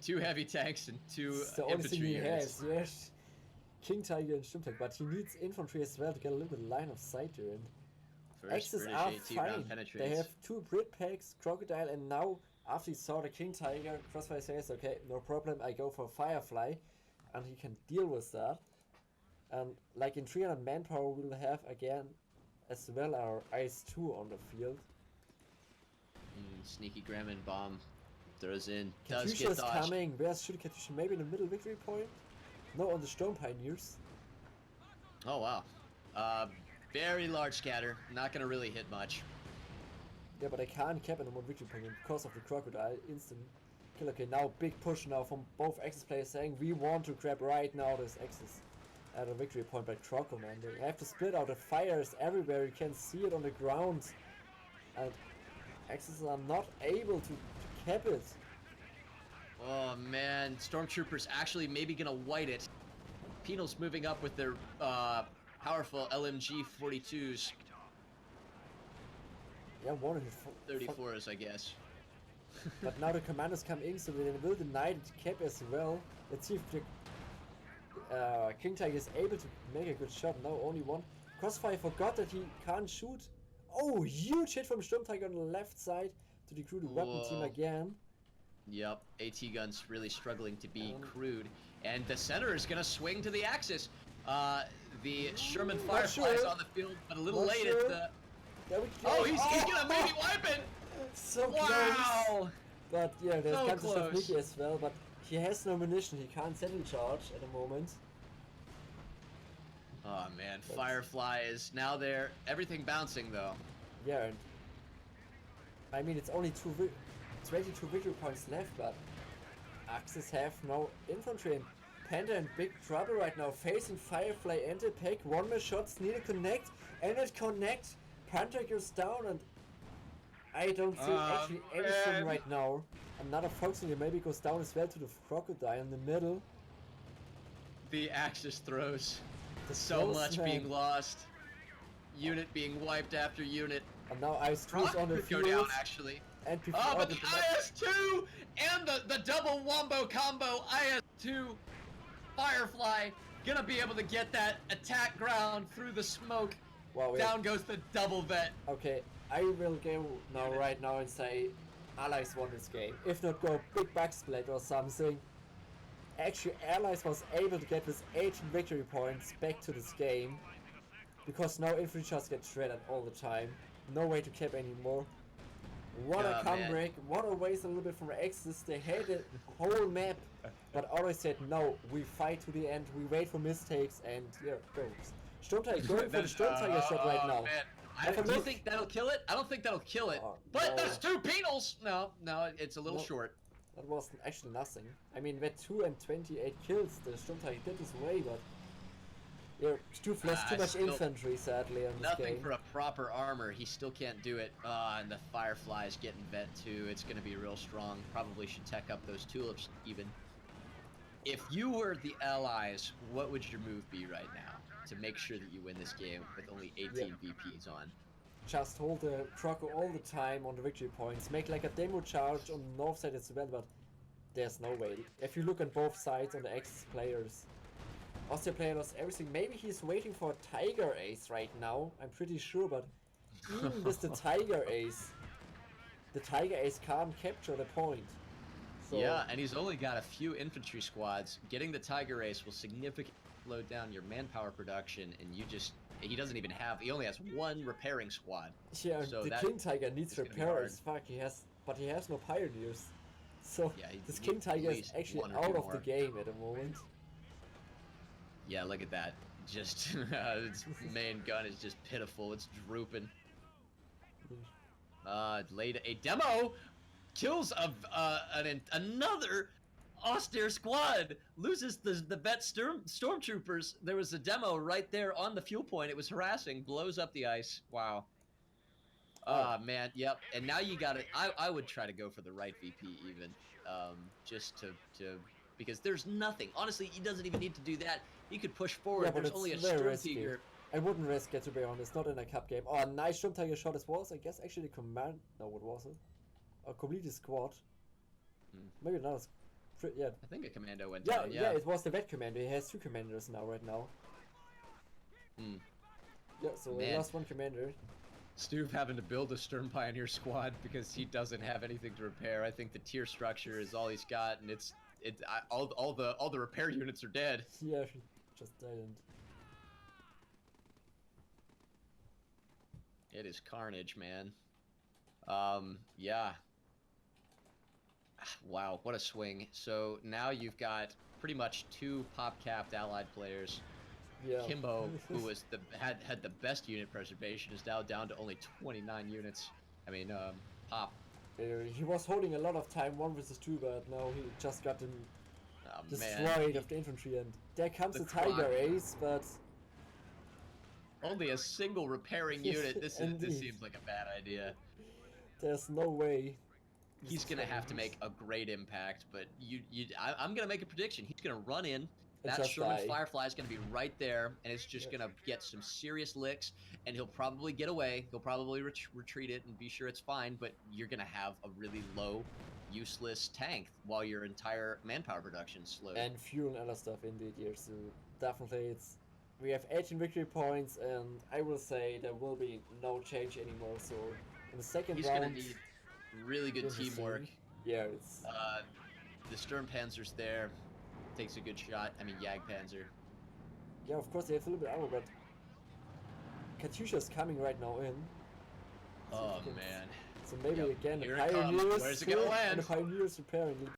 Two heavy tanks and two It's the only thing infantry he units. has. Yes, King Tiger and Stimmtag, but he needs infantry as well to get a little bit line of sight there. And First X's British are AT fine. round They penetrates. have 2 Brit packs, Crocodile, and now after he saw the King Tiger, CrossFire says, okay, no problem, I go for Firefly, and he can deal with that. And like in 300 manpower, we'll have again as well our IS-2 on the field. Sneaky Gremlin bomb throws in. Does Katusha get is dodged. coming. Where's should Katusha? Maybe in the middle victory point? No, on the Storm Pioneers. Oh wow. Very large scatter. Not gonna really hit much. Yeah, but I can't cap in the one victory point because of the Crocodile. Instant kill. Okay, now big push now from both Axis players saying we want to grab right now this Axis at a victory point by Croco, man. They have to split out. The fire is everywhere. You can see it on the ground. And Axis are not able to cap it. Oh man, Stormtroopers actually maybe gonna white it. Penal's moving up with their powerful LMG 42s. Yeah, one of his 34s, I guess. But now the commanders come in, so they will deny the cap as well. Let's see if the King Tiger is able to make a good shot. No, only one. CrossFire forgot that he can't shoot. Oh, huge hit from Sturm Tiger on the left side to decrew the weapon team again. Yep, AT guns really struggling to be crewed. And the center is going to swing to the Axis. The Sherman Firefly is on the field, but a little late at the... There we go. Oh, he's going to maybe wipe it! So Wow! close. But yeah, there's So comes close. Mickey as well, but he has no munition. He can't set in charge at the moment. Oh man, Firefly is now there. Everything bouncing though. Yeah, and I mean it's only 22 victory points left, but Axis have no infantry. And Panda in big trouble right now, facing Firefly and the pack. One more shots need to connect, and it connects. Panda goes down, and I don't see actually anything man. right now. Another Foxy maybe goes down as well to the Crocodile in the middle. The Axis throws. The So throws, much man. being lost. Unit being wiped after unit. And now IS-2 is on the Could go field. down actually. And before Oh, but the IS-2 and the double wombo combo IS-2 Firefly gonna be able to get that attack ground through the smoke. wow, yeah. Down goes the double vet. Okay, I will go now right now and say Allies won this game. If not go big backsplit or something. Actually, Allies was able to get with 18 victory points back to this game. Because now infantry shots get shredded all the time. No way to cap anymore. What a Yeah, comeback, man. what a waste a little bit from Axis. They had the whole map, but always said no, we fight to the end, we wait for mistakes, and yeah, go. Sturmtiger going for the Sturmtiger shot right now. Man. Have a Do you look. think that'll kill it? I don't think that'll kill it. Oh, But no. there's 2 penals! No, it's a little No. short. That was actually nothing. I mean, with 2 and 28 kills, the Sturmtiger did his way, but yeah, Stuve lost too much Still infantry, sadly, on this Nothing game. for a proper armor. He still can't do it. And the Firefly's getting vet too. It's going to be real strong. Probably should tech up those tulips even. If you were the Allies, what would your move be right now to make sure that you win this game with only 18 VPs on? Just hold the Croco all the time on the victory points. Make like a demo charge on the north side as well, but there's no way. If you look on both sides on the Axis players, Austria player lost everything. Maybe he's waiting for a Tiger Ace right now. I'm pretty sure, but even with the Tiger Ace can't capture the point. So, Yeah, and he's only got a few infantry squads. Getting the Tiger Ace will significantly slow down your manpower production, and he doesn't even have, he only has 1 repairing squad. yeah, So the that King Tiger needs is gonna be repair hard. as fuck. But he has no pioneers. So Yeah, he this needs King at Tiger is least actually 1 or out 2 of the more. game at the moment. Yeah, look at that. Just its main gun is just pitiful. It's drooping. Laid a demo, kills another austere squad, loses the vet stormtroopers. There was a demo right there on the fuel point. It was harassing, blows up the ice. Wow. Man, yep. And now you got it. I would try to go for the right VP even, just to because there's nothing. Honestly, he doesn't even need to do that. He could push forward. Yeah, but There's it's only a very Sturm risky. Tiger. I wouldn't risk it, to be honest, not in a cup game. Oh, nice Sturm Tiger shot as well. I guess actually the command. No, what was it? A complete squad. Maybe not. Yeah. I think a commando went Yeah, down. yeah, it was the vet commander. He has 2 commanders now, right now. Yeah, so he lost 1 commander. Stuve having to build a Sturm Pioneer squad because he doesn't have anything to repair. I think the tier structure is all he's got, and all the repair units are dead. Yeah, she just didn't. It is carnage, man. Yeah. Wow, what a swing. So now you've got pretty much 2 pop-capped allied players. Yeah. Kimbo, who was had the best unit preservation, is now down to only 29 units. I mean, pop. He was holding a lot of time 1 versus 2, but now he just got them destroyed of the infantry, and there comes the Tiger Ace, but only a single repairing unit. This seems like a bad idea. There's no way. He's gonna have to make a great impact, but I'm gonna make a prediction. He's gonna run in. That Sherman Firefly is going to be right there, and it's just going to get some serious licks, and he'll probably get away. He'll probably retreat it and be sure it's fine, but you're going to have a really low, useless tank while your entire manpower production is slow. And fuel and other stuff, indeed, here. So definitely, we have 18 victory points, and I will say there will be no change anymore. So in the second he's round, going to need really good teamwork. Yeah, it's the Sturm Panzer's there. Takes a good shot. I mean, Jagdpanzer. Yeah, of course they have a little bit armor, but Katyusha's coming right now in. So man. So maybe again Here the Pioneers. Where's it gonna land? And the Pioneers repairing.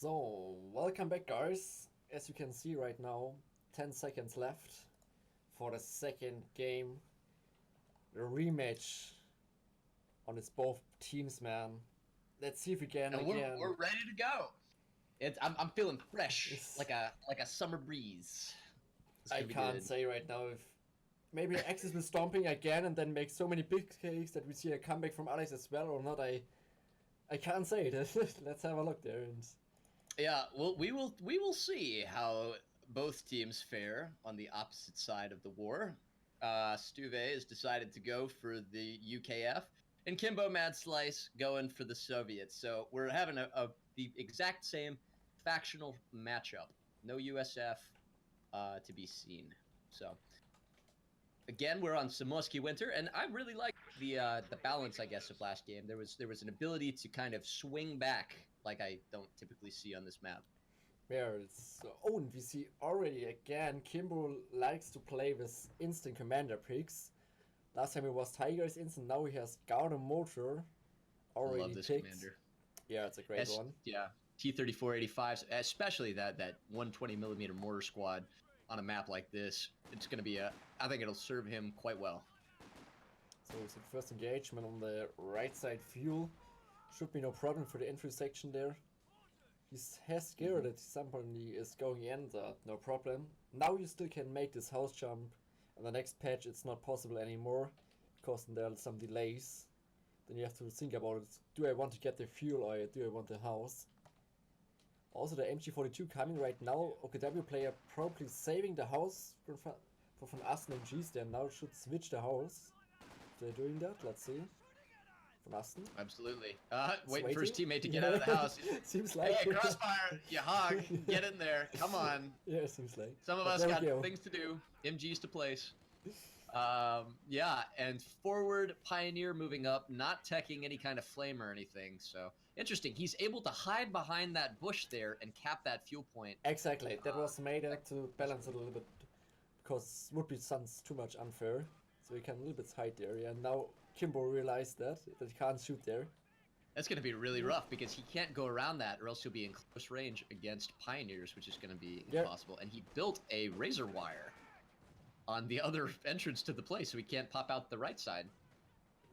So, welcome back, guys. As you can see right now, 10 seconds left for the second game. The rematch on its both teams, man. Let's see if we can And again. we're ready to go. I'm feeling fresh, like a summer breeze. I can't say right now if maybe Axis will stomping again and then make so many big cakes that we see a comeback from Alex as well or not. I can't say it. Let's have a look there. And yeah, well, we will see how both teams fare on the opposite side of the war. Stuve has decided to go for the UKF, and Kimbo Mad Slice going for the Soviets. So we're having the exact same factional matchup. No USF to be seen. So again, we're on Samoski Winter, and I really like the balance, I guess, of last game. There was an ability to kind of swing back like I don't typically see on this map. there it's and we see already again Kimbo likes to play with instant commander picks. Last time it was Tiger's instant, now he has Garden Motor already I love this picked. commander. Yeah, it's a great one. Yeah, T-3485s, especially that 120mm mortar squad on a map like this. It's going to be I think it'll serve him quite well. So it's the first engagement on the right side fuel. Should be no problem for the entry section there. He has scared that somebody is going in, no problem. Now you still can make this house jump. On the next patch it's not possible anymore, because there are some delays. Then you have to think about it. Do I want to get the fuel or do I want the house? Also the MG42 coming right now. OKW player probably saving the house for VonAsten MGs. They now should switch the house. If they're doing that, let's see. VonAsten. Absolutely. Waiting for his teammate to get out of the house. Seems like. Hey, CrossFire, you hog, get in there. Come on. Yeah, it seems like. Some of us got things to do, MGs to place. Yeah, and forward Pioneer moving up, not teching any kind of flame or anything. So interesting. He's able to hide behind that bush there and cap that fuel point. Exactly. That was made to balance it a little bit, because would be sounds too much unfair. So he can a little bit hide there. Yeah. Now Kimbo realized that he can't shoot there. That's going to be really rough because he can't go around that, or else he'll be in close range against Pioneers, which is going to be impossible. And he built a razor wire on the other entrance to the place, so he can't pop out the right side.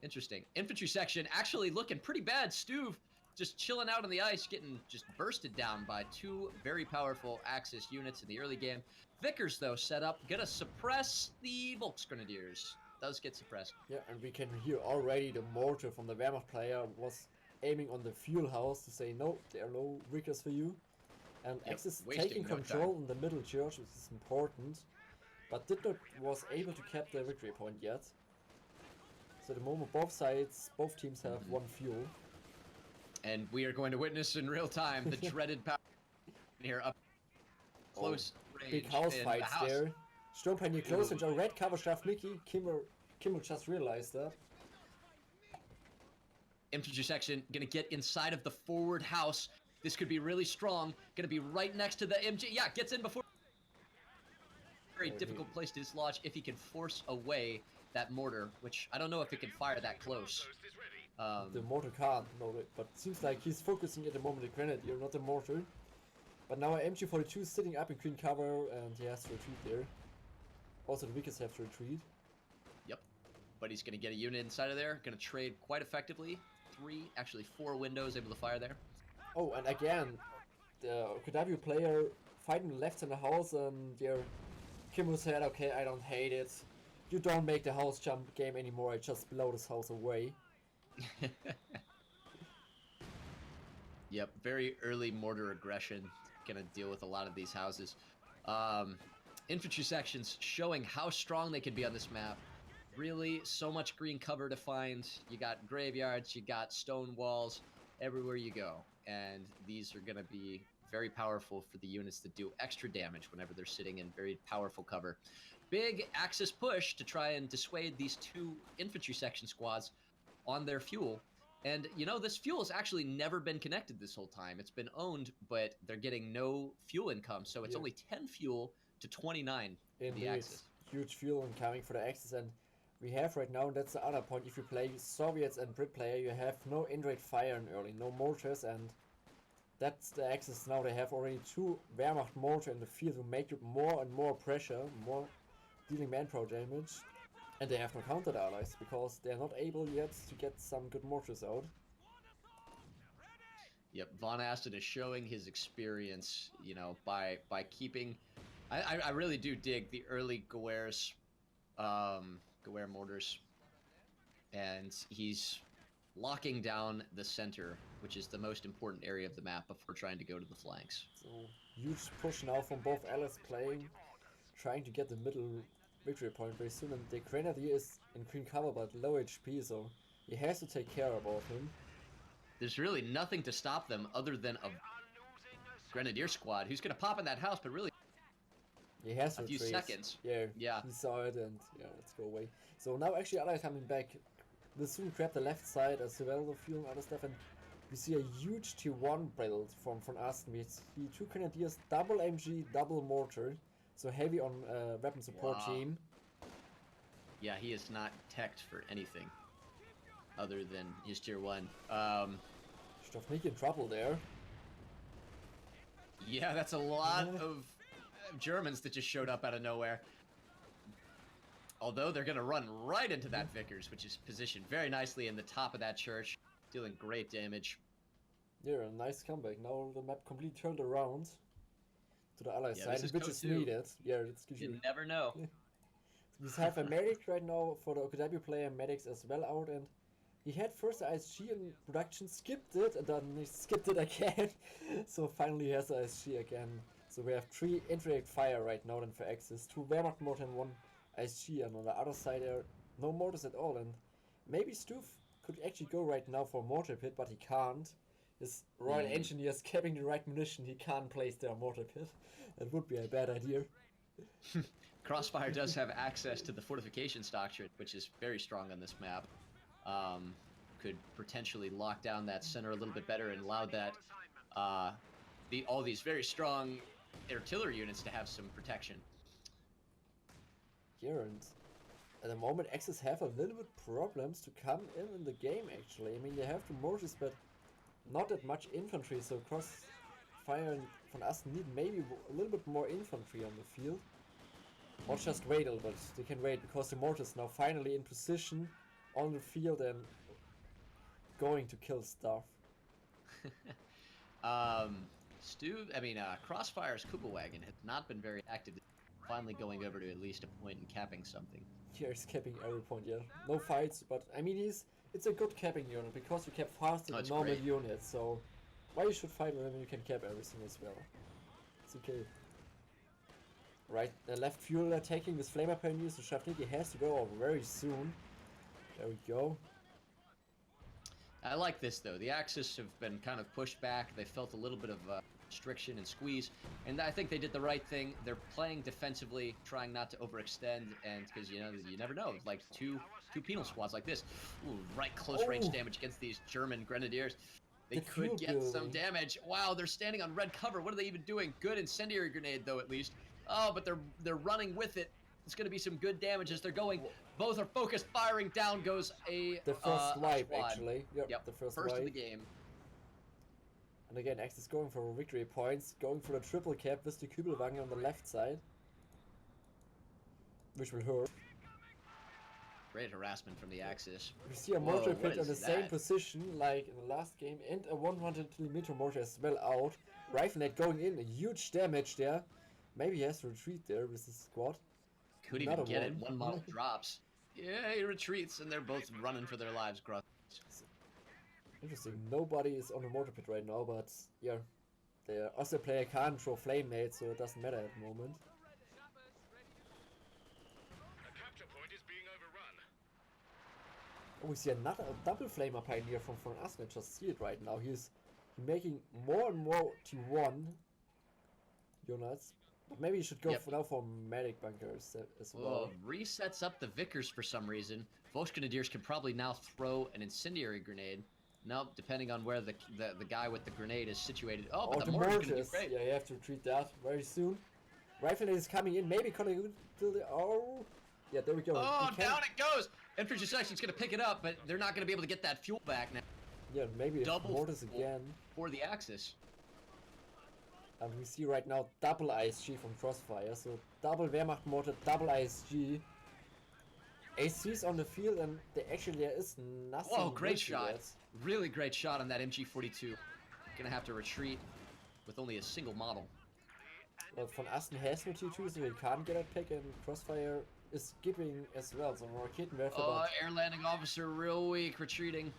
Interesting. Infantry section actually looking pretty bad. Stuve just chilling out on the ice, getting just bursted down by two very powerful Axis units in the early game. Vickers, though, set up, gonna suppress the Volksgrenadiers. Does get suppressed. Yeah, and we can hear already the mortar from the Wehrmacht player was aiming on the fuel house to say, no, there are no Vickers for you. And Axis taking control in the middle church, which is important, but did not was able to cap the victory point yet. So at the moment both teams have one fuel. And we are going to witness in real time the dreaded power here up close range. Big house fights there. Sturmpanier close and a red cover shaft Mickey. Kimbo just realized that. Infantry section gonna get inside of the forward house. This could be really strong. Gonna be right next to the MG. Yeah, gets in before. Very difficult place to dislodge if he can force away that mortar, which I don't know if it can fire that close. The mortar can't, no, but it seems like he's focusing at the moment the grenadier, not the mortar. But now MG42 is sitting up in green cover and he has to retreat there. Also the Vickers have to retreat. Yep, but he's going to get a unit inside of there, going to trade quite effectively. 4 windows able to fire there. Oh, and again, the OKW player fighting left in the house and Kimbo said, okay, I don't hate it. You don't make the house jump game anymore, I just blow this house away. Yep, very early mortar aggression. Gonna deal with a lot of these houses. Infantry sections showing how strong they can be on this map. Really, so much green cover to find. You got graveyards, you got stone walls, everywhere you go. And these are gonna be very powerful for the units that do extra damage whenever they're sitting in very powerful cover. Big Axis push to try and dissuade these two infantry section squads on their fuel. And, you know, this fuel has actually never been connected this whole time. It's been owned, but they're getting no fuel income. So it's only 10 fuel to 29 in the Axis. Huge fuel incoming for the Axis. And we have right now, and that's the other point, if you play Soviets and Brit player, you have no indirect fire in early, no mortars, and that's the Axis now. They have already 2 Wehrmacht mortar in the field to make more and more pressure, more dealing manpower damage. And they have no countered allies because they're not able yet to get some good mortars out. Yep, VonAsten is showing his experience, you know, by keeping. I really do dig the early Guerres mortars, and he's locking down the center, which is the most important area of the map before trying to go to the flanks. So huge push now from both allies playing, trying to get the middle victory point very soon. And the Grenadier is in green cover but low HP, so he has to take care about him. There's really nothing to stop them other than a Grenadier squad who's going to pop in that house, but really he has a few seconds. Yeah, he saw it and yeah, let's go away. So now actually allies coming back. We'll soon grab the left side as well, the fuel and other stuff, and we see a huge T1 build from VonAsten. We see 2 Grenadiers, double MG, double mortar, so heavy on weapon support team. Yeah, he is not teched for anything other than his tier 1. Stuve in trouble there. Yeah, that's a lot of Germans that just showed up out of nowhere. Although they're going to run right into that Vickers, which is positioned very nicely in the top of that church, dealing great damage. Yeah, a nice comeback. Now the map completely turned around to the ally side, which is #2. needed. Yeah, it's good. You never know. We have a medic right now for the OKW player, medics as well out, and he had first the ISG in production, skipped it, and then he skipped it again. So finally he has the ISG again. So we have 3 indirect fire right now then for Axis, 2 Wehrmacht mortar and 1 ISG, and on the other side there are no mortars at all. And maybe Stuve could actually go right now for a mortar pit, but he can't. His Royal Engineers capping the right munition, he can't place their mortar pit. That would be a bad idea. CrossFire does have access to the fortification doctrine, which is very strong on this map. Could potentially lock down that center a little bit better and allow that all these very strong artillery units to have some protection. Here, and at the moment Axis have a little bit problems to come in the game actually. I mean, they have 2 mortars but not that much infantry, so CrossFire and VonAsten need maybe a little bit more infantry on the field. Or just wait a little bit. They can wait because the mortars now finally in position on the field and going to kill stuff. CrossFire's Kugelwagen has not been very active. Finally going over to at least a point and capping something. Yeah, he's capping every point, yeah. No fights, but I mean it's a good capping unit because you cap faster than normal units, so why you should fight with him when you can cap everything as well. It's okay. Right, the left fuel taking this flamer pioneer, so Stuve has to go off very soon. There we go. I like this though. The Axis have been kind of pushed back. They felt a little bit of restriction and squeeze, and I think they did the right thing. They're playing defensively, trying not to overextend, and because you never know, like two penal squads like this, ooh, right close range damage against these German grenadiers. They could get some damage. Wow, they're standing on red cover. What are they even doing? Good incendiary grenade though, at least. Oh, but they're running with it. It's going to be some good damage as they're going. Both are focused. Firing down goes the first wipe, actually. Yep, the first of the game. And again, Axis going for victory points, going for the triple cap with the Kübelwagen on the left side, which will hurt. Great harassment from the Axis. We see a mortar pit on the same position like in the last game, and a 100mm mortar as well out. Riflenet going in, a huge damage there. Maybe he has to retreat there with his squad. Couldn't even get it. One model drops. Yeah, he retreats, and they're both running for their lives. Interesting. Nobody is on the mortar pit right now, but yeah, the Austria player can't throw flame mates, so it doesn't matter at the moment. Oh, we see another double flamer pioneer from VonAsten. Just see it right now. He's making more and more T1 units. Maybe you should go now for medic bunkers as well. Resets up the Vickers for some reason. Volksgrenadiers can probably now throw an incendiary grenade. Nope, depending on where the guy with the grenade is situated. Oh, but the mortar's gonna do great. Yeah, you have to retreat that very soon. Riflenet is coming in, maybe coming to the... Oh! Yeah, there we go. Oh, down it goes! Infantry section's gonna pick it up, but they're not gonna be able to get that fuel back now. Yeah, maybe double mortars again. For the Axis. And we see right now double ISG from CrossFire. So double Wehrmacht-Mortar, double ISG. AC's on the field, and there is nothing. Whoa, great shot. Yet. Really great shot on that MG42. Gonna have to retreat with only a single model. Well, VonAsten has no T2, so he can't get a pick, and CrossFire is skipping as well. So Raketenwerfer. Oh, air landing officer, real weak, retreating.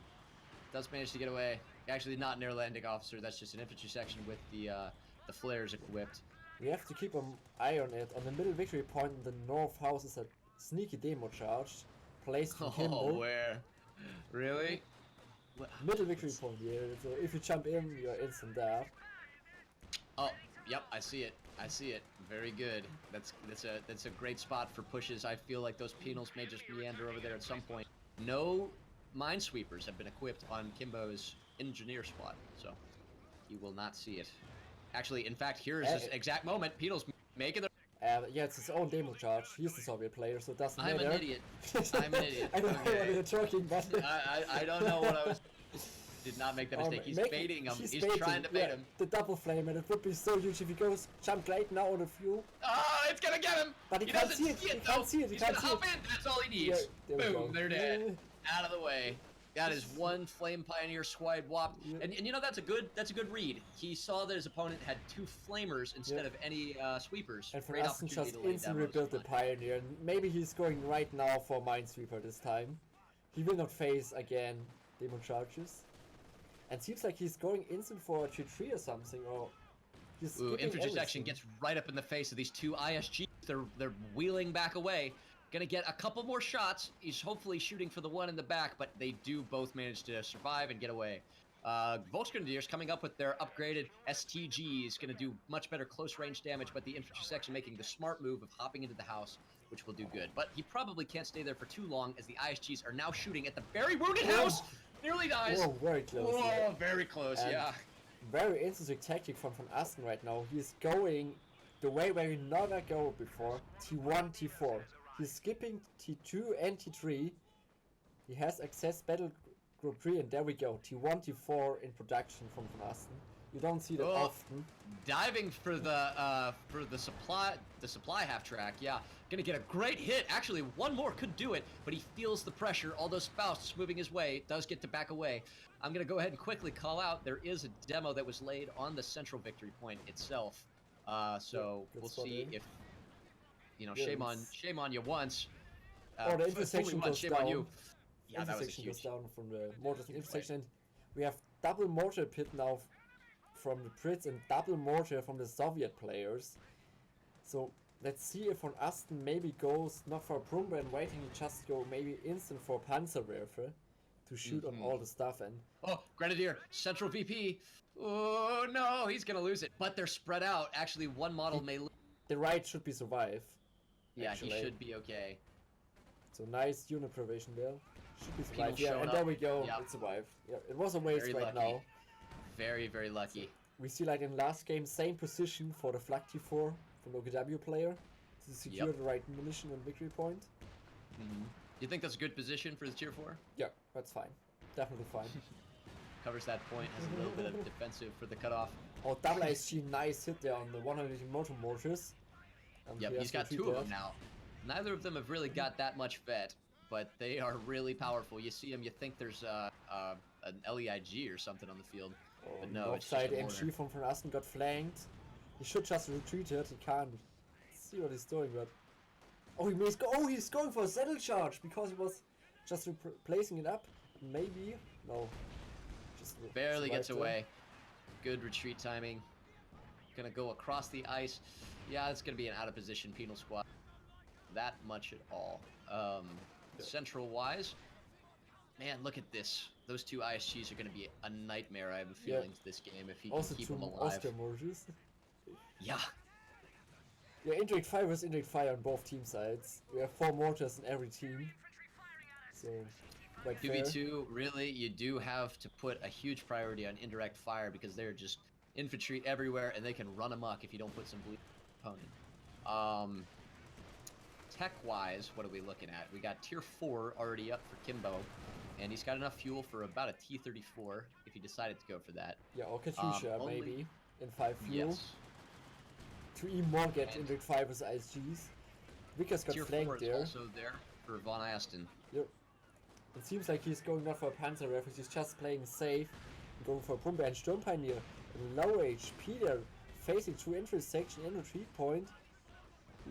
Does manage to get away. Actually, not an air landing officer. That's just an infantry section with the flares equipped. We have to keep an eye on it. On the middle victory point in the north house is a sneaky demo charge placed in Kimbo. Oh, where? Really? Middle victory point here. So if you jump in, you're instant there. Oh, yep, I see it. I see it. Very good. That's a great spot for pushes. I feel like those penals may just meander over there at some point. No minesweepers have been equipped on Kimbo's engineer squad, so he will not see it. Actually, in fact, here's this exact moment. Penals making the. Yeah, it's his own demo charge. He's the Soviet player, so it doesn't matter. I'm an idiot. I'm an idiot. I don't know what you're talking about. I don't know what I was. Did not make that mistake. He's baiting him. He's trying to bait him. The double flame, and it would be so huge if he goes jump right now on the fuel. Oh, it's gonna get him! But he can't see it. He can't see it. He's gonna hop in. That's all he needs. Yeah, Boom, they're dead. Out of the way. That is one Flame Pioneer squad whopped. Yeah. And you know that's a good read. He saw that his opponent had 2 flamers instead of any sweepers. And VonAsten just instantly rebuilt the Pioneer, and maybe he's going right now for Minesweeper this time. He will not face again demo charges. And seems like he's going instant for a 2-3 or something, or he's infantry section gets right up in the face of these 2 ISGs. They're wheeling back away. Gonna get a couple more shots. He's hopefully shooting for the one in the back, but they do both manage to survive and get away. Volksgrenadiers coming up with their upgraded STGs, gonna do much better close range damage, but the infantry section making the smart move of hopping into the house, which will do good. But he probably can't stay there for too long, as the ISGs are now shooting at the very wounded house. Nearly dies. Whoa, very close. Whoa, yeah. Very close, And yeah. Very interesting tactic from VonAsten right now. He's going the way where he never go before, T1, T4. He's skipping T2 and T3. He has access battle group 3, and there we go. T1, T4 in production from VonAsten. You don't see that often. Diving for the supply half track, yeah. Gonna get a great hit. Actually, one more could do it, but he feels the pressure. All those spouts moving his way, does get to back away. I'm gonna go ahead and quickly call out. There is a demo that was laid on the central victory point itself. So we'll see if shame on you once. The intersection goes shame down. on you. Yeah, that was a intersection huge. goes down from the mortars and intersection. We have double mortar pit now from the Brits and double mortar from the Soviet players. So let's see if VonAsten maybe goes not for Brumba and waiting, just go maybe instant for Panzerwerfer to shoot on all the stuff. And oh, Grenadier, central VP. Oh no, he's gonna lose it. But they're spread out. Actually, one model may lose. The right should be survive. Yeah, actually. He should be okay. So nice unit preservation there. Should be survived. People Yeah, and showed there up. we go. Yep. It survived. Yeah, it was a waste Very right lucky. now. Very, very lucky. We see like in last game, same position for the Flak T4 from OKW player to secure the right munition and victory point. You think that's a good position for the tier 4? Yeah, that's fine. Definitely fine. Covers that point, has a little bit of defensive for the cutoff. Oh, double ISG, nice hit there on the 100 motor mortars. Yep, he's got 2 of them now. Neither of them have really got that much vet, but they are really powerful. You see them, you think there's an LEIG or something on the field. Oh, But no, it's just side a MG from VonAsten got flanked. He should just retreat it. He can't see what he's doing, but he's going for a saddle charge because he was just replacing it up. Maybe no, just barely gets away. Good retreat timing. Gonna go across the ice. Yeah, it's gonna be an out of position penal squad. That much at all. Central wise, man, look at this. Those 2 ISGs are gonna be a nightmare. I have a feeling this game if he can keep them alive. Yeah. Yeah, Indirect Fire versus Indirect Fire on both team sides. We have 4 mortars in every team. So, quite fair. 2v2, really, you do have to put a huge priority on indirect fire because they're just infantry everywhere and they can run amok if you don't put some bleed on the opponent. Tech-wise, what are we looking at? We got tier 4 already up for Kimbo, and he's got enough fuel for about a T-34 if he decided to go for that. Yeah, or Katyusha maybe in 5 fuel. Yes. to even more get And into 5 with ISGs. Vickers got Tier 4 flanked is there. also there for VonAsten. Yep. It seems like he's going not for a Panzer Rifle, he's just playing safe, going for a Brummbär and Sturm Pioneer. Low HP there, facing through intersection and retreat point.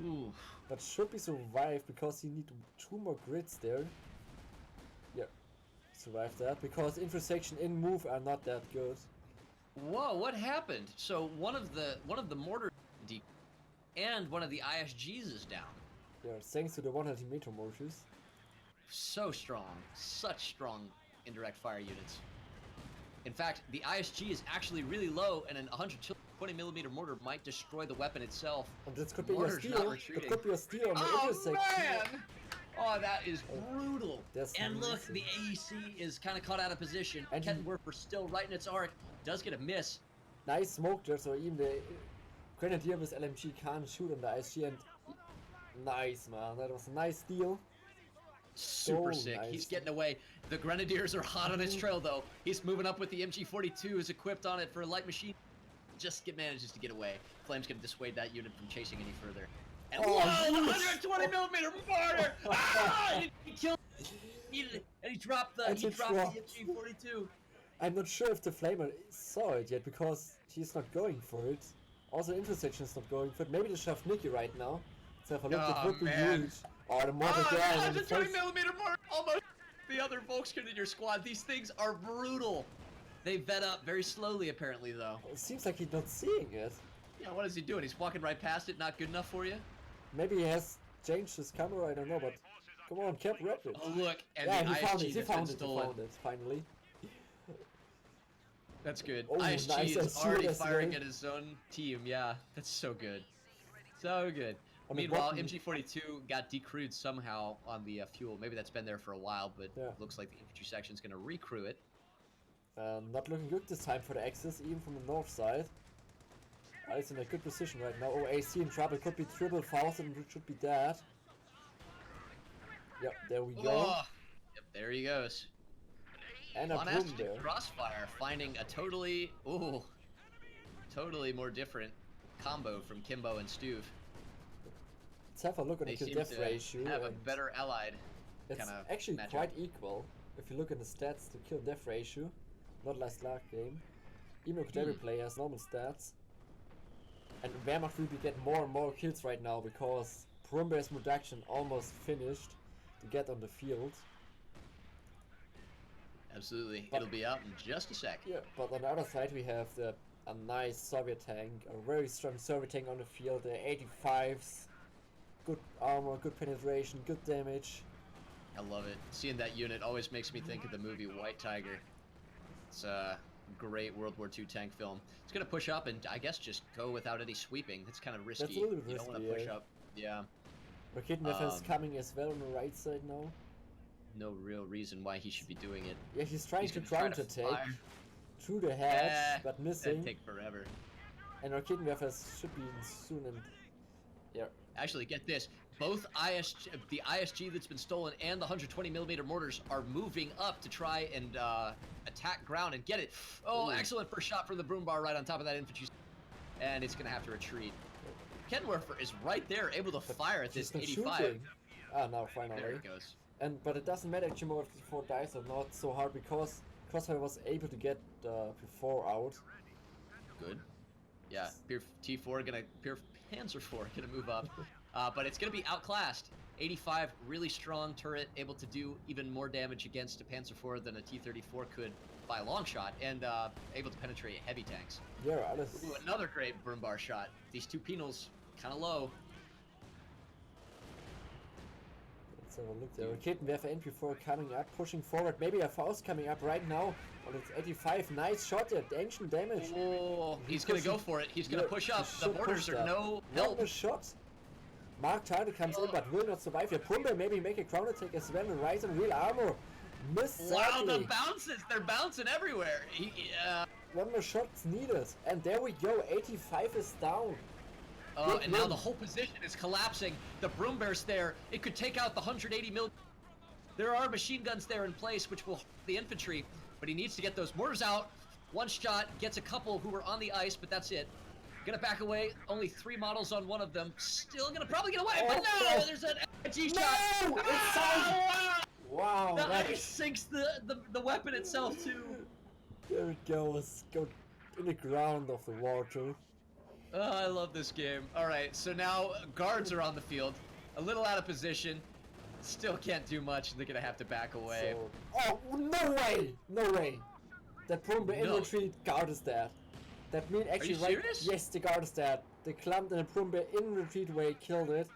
Ooh. But should be survived because he need 2 more grids there. Yeah, survive that because intersection in move are not that good. Whoa, what happened? So one of the mortar and one of the ISGs is down. Yeah, thanks to the 100 meter mortars. So strong, such strong indirect fire units. In fact, the ISG is actually really low, and an 120mm mortar might destroy the weapon itself. And this could be a Mortar's not steal. retreating. It could be a steal on the Oh intersection. man! Oh, that is brutal. That's And look, amazing. the AEC is kind of caught out of position. And Kettenwerfer still right in its arc. Does get a miss. Nice smoke there, so even the Grenadier with LMG can't shoot on the ISG. And nice, man. That was a nice steal. Super So sick. nice. He's getting away. The Grenadiers are hot on his trail, though. He's moving up with the MG42, is equipped on it for a light machine. Just manages to get away. Flame's gonna dissuade that unit from chasing any further. And Oh, whoa, the yes. 120mm mortar! Ah! He killed. And he dropped the And he dropped. MG42. I'm not sure if the Flamer saw it yet because he's not going for it. Also, intersection is not going for it. Maybe the Shavnicki right now. Let's have a look. Oh, It would be man. huge. Oh, the mortar Oh, there. the and the first- 120mm mortar almost the other Volksgren in your squad. These things are brutal. They vet up very slowly, apparently, though. It seems like he's not seeing it. Yeah, what is he doing? He's walking right past it. Not good enough for you? Maybe he has changed his camera. I don't know, but come on, keep rapid. Oh, look, and Yeah, the he found ISG it. He that's been found it. He stolen. found it. Finally. That's good. Oh, ISG nice, is I see already this, firing man. at his own team. Yeah, that's so good. So good. I mean, Meanwhile, what- MG42 got decrewed somehow on the fuel. Maybe that's been there for a while, but Yeah. looks like the infantry section's going to recrew it. Not looking good this time for the Axis, even from the north side. It's in a good position right now. Oh, AC in trouble. Could be triple Faust and it should be dead. Yep, there we go. Oh, yep, there he goes. And a VonAsten boom there. CrossFire finding a totally more different combo from Kimbo and Stuve. Let's have a look at They the kill seem death to ratio. have a and better allied. it's kinda actually matchup. quite equal. If you look at the stats, the kill death ratio. Not like last game. Even though every player has normal stats. And Wehrmacht will be getting more and more kills right now because Brummbär's production almost finished to get on the field. Absolutely. But- It'll be out in just a sec. Yeah, but on the other side we have a nice Soviet tank, a very strong Soviet tank on the field, the 85s, good armor, good penetration, good damage. I love it. Seeing that unit always makes me think of the movie White Tiger. It's a great World War II tank film. It's going to push up and I guess just go without any sweeping. That's kind of risky. That's a little bit You don't want to risky, push yeah. up. Yeah. Raketwerfer is coming as well on the right side now. No real reason why he should be doing it. Yeah, he's trying to gonna try to counter-take fire. through the hedge, Eh, but That'd missing. take forever. And Raketwerfer should be in soon and... Yeah, Actually, get this. Both the ISG that's been stolen and the 120mm mortars are moving up to try and attack ground and get it. Oh, Ooh. excellent first shot from the broom bar right on top of that infantry. And it's going to have to retreat. Kettenwerfer is right there, able to fire at she's this not 85. shooting. Ah, now finally. There it goes. But it doesn't matter actually more if the 4 dice or not so hard because CrossFire was able to get P4 out. Good. Yeah, Pier T4 gonna Pier Panzer IV gonna move up, but it's gonna be outclassed. 85, really strong turret, able to do even more damage against a Panzer IV than a T-34 could by a long shot, and able to penetrate heavy tanks. Yeah, alles. Ooh, another great broom bar shot. These two penals kind of low. Let's have a look there. Raketenwerfer NP4 coming up, pushing forward. Maybe a Faust coming up right now. Well, it's 85. Nice shot there. Ancient damage. Oh, he's gonna go for it. He's gonna Yeah, push he up. The should mortars push are that. no One help. more shot. Mark Target comes in but will not survive. Here, Brummbär maybe make a ground attack as well and rise on real armor. Miss Wow, the sadly. bounces! They're bouncing everywhere. One more shot's needed. And there we go. 85 is down. Big And now win. the whole position is collapsing. The broom bear's there. It could take out the 180 mil. There are machine guns there in place, which will hold the infantry, but he needs to get those mortars out. One shot gets a couple who were on the ice, but that's it. Gonna back away. Only 3 models on one of them. Still gonna probably get away, but no! Oh. There's an G shot. No! It's Ah! Wow! The that- ice sinks the weapon itself too. There it goes. Go in the ground of the water. Oh, I love this game. All right, so now guards are on the field, a little out of position. Still can't do much. They're gonna have to back away. So, oh no way! No way! That Brumbe in No. retreat guard is dead. That means actually you right. serious? Yes, the guard is dead. The clump and the Brumbe in retreat way killed it.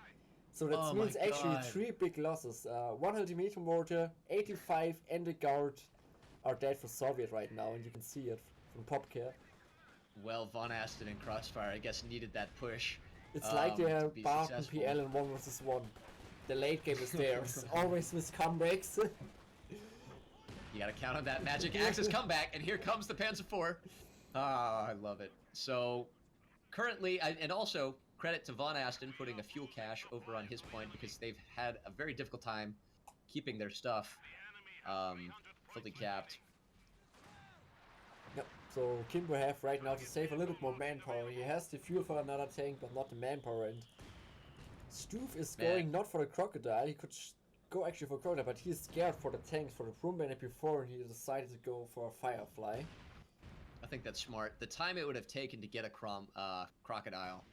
So that Oh my means actually God. 3 big losses. 1 altimeter mortar, 85, and the guard are dead for Soviet right now, and you can see it from PopCare. Well, VonAsten and CrossFire, I guess, needed that push. It's like to the be Barton successful. PL in 1 vs 1. The late game is theirs, always with comebacks. You gotta count on that magic Axis comeback, and here comes the Panzer IV. Ah, I love it. So, currently, and also credit to VonAsten putting a fuel cache over on his point because they've had a very difficult time keeping their stuff fully capped. Yep. So Kimbo have right now to save a little bit more manpower. He has the fuel for another tank, but not the manpower. And Stuve is going not for the crocodile. He could go actually for crocodile, but he's scared for the tanks, for the Brumbe before, and he decided to go for a firefly. I think that's smart. The time it would have taken to get a crocodile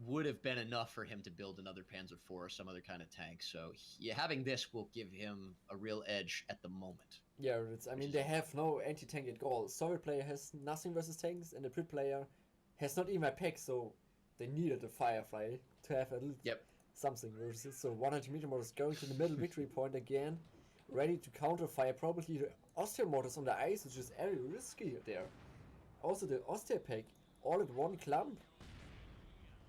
would have been enough for him to build another Panzer IV or some other kind of tank. So having this will give him a real edge at the moment. Yeah, I mean, they have no anti-tank at all. Soviet player has nothing versus tanks, and the Brit player has not even a pack, so they needed a firefly to have a little something versus. So 100 meter mortar is going to the middle victory point again, ready to counter fire. Probably the Austria mortars on the ice, which is very risky there. Also the Austria pack, all at one clump.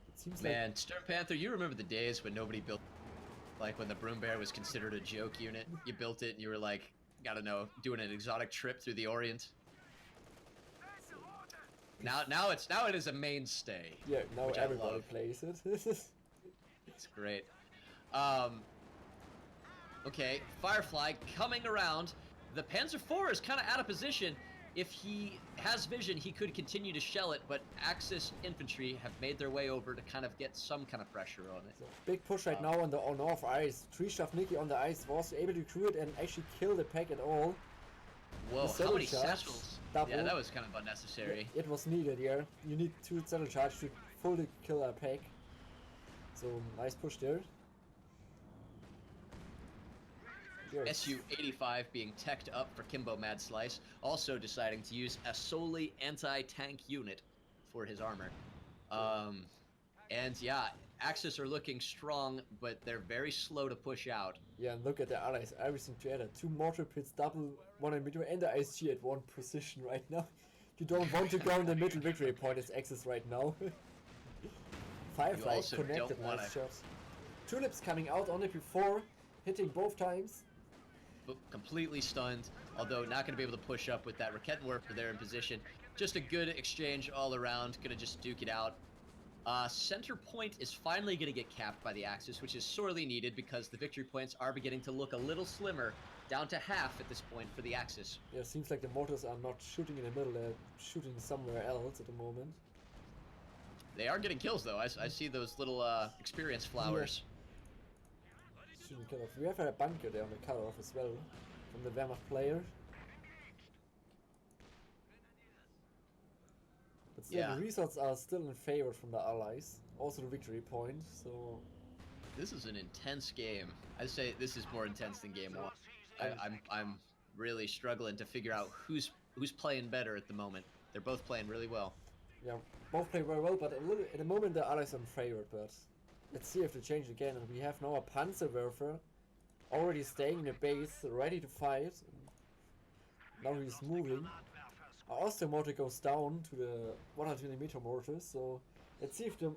It seems Man, Stern Panther, you remember the days when nobody built, like when the Broom Bear was considered a joke unit? You built it and you were like, gotta know, doing an exotic trip through the Orient. Now it is a mainstay. Yeah, now which I everybody love. plays it. It's great. Okay, Firefly coming around. The Panzer IV is kind of out of position. If he has vision, he could continue to shell it, but Axis infantry have made their way over to kind of get some kind of pressure on it. So big push right now on the off ice. Nikki on the ice was able to crew it and actually kill the pack at all. Whoa, The how many saddle charge, satchels? double. Yeah, that was kind of unnecessary. It was needed, yeah. You need 2 saddle charge to fully kill a pack. So nice push there. Yes. SU-85 being teched up for Kimbo Mad Slice, also deciding to use a solely anti-tank unit for his armor. And yeah, Axis are looking strong, but they're very slow to push out. Yeah, and look at the allies, everything together. 2 mortar pits, double 100 meter, and the ISG at 1 position right now. You don't want to go in the middle victory point as Axis right now. Firefly also connected, don't wanna- nice shots. Tulips coming out on it before, hitting both times. Completely stunned, although not going to be able to push up with that Rakettenwerfer there in position. Just a good exchange all around, going to just duke it out. Center point is finally going to get capped by the Axis, which is sorely needed because the victory points are beginning to look a little slimmer, down to half at this point for the Axis. Yeah, it seems like the mortars are not shooting in the middle, they're shooting somewhere else at the moment. They are getting kills though, I see those little experience flowers. Shooting cutoff. We have a bunker there on the cutoff as well, from the Wehrmacht player. But still, the results are still in favor from the allies. Also the victory point, so... This is an intense game. I'd say this is more intense than game 1. I'm really struggling to figure out who's playing better at the moment. They're both playing really well. Yeah, both play very well, but at the moment the allies are in favor, but... Let's see if they change again, and we have now a Panzerwerfer already staying in the base, ready to fight. Now he's moving. Our Austrian mortar goes down to the 120 meter mortar, so let's see if the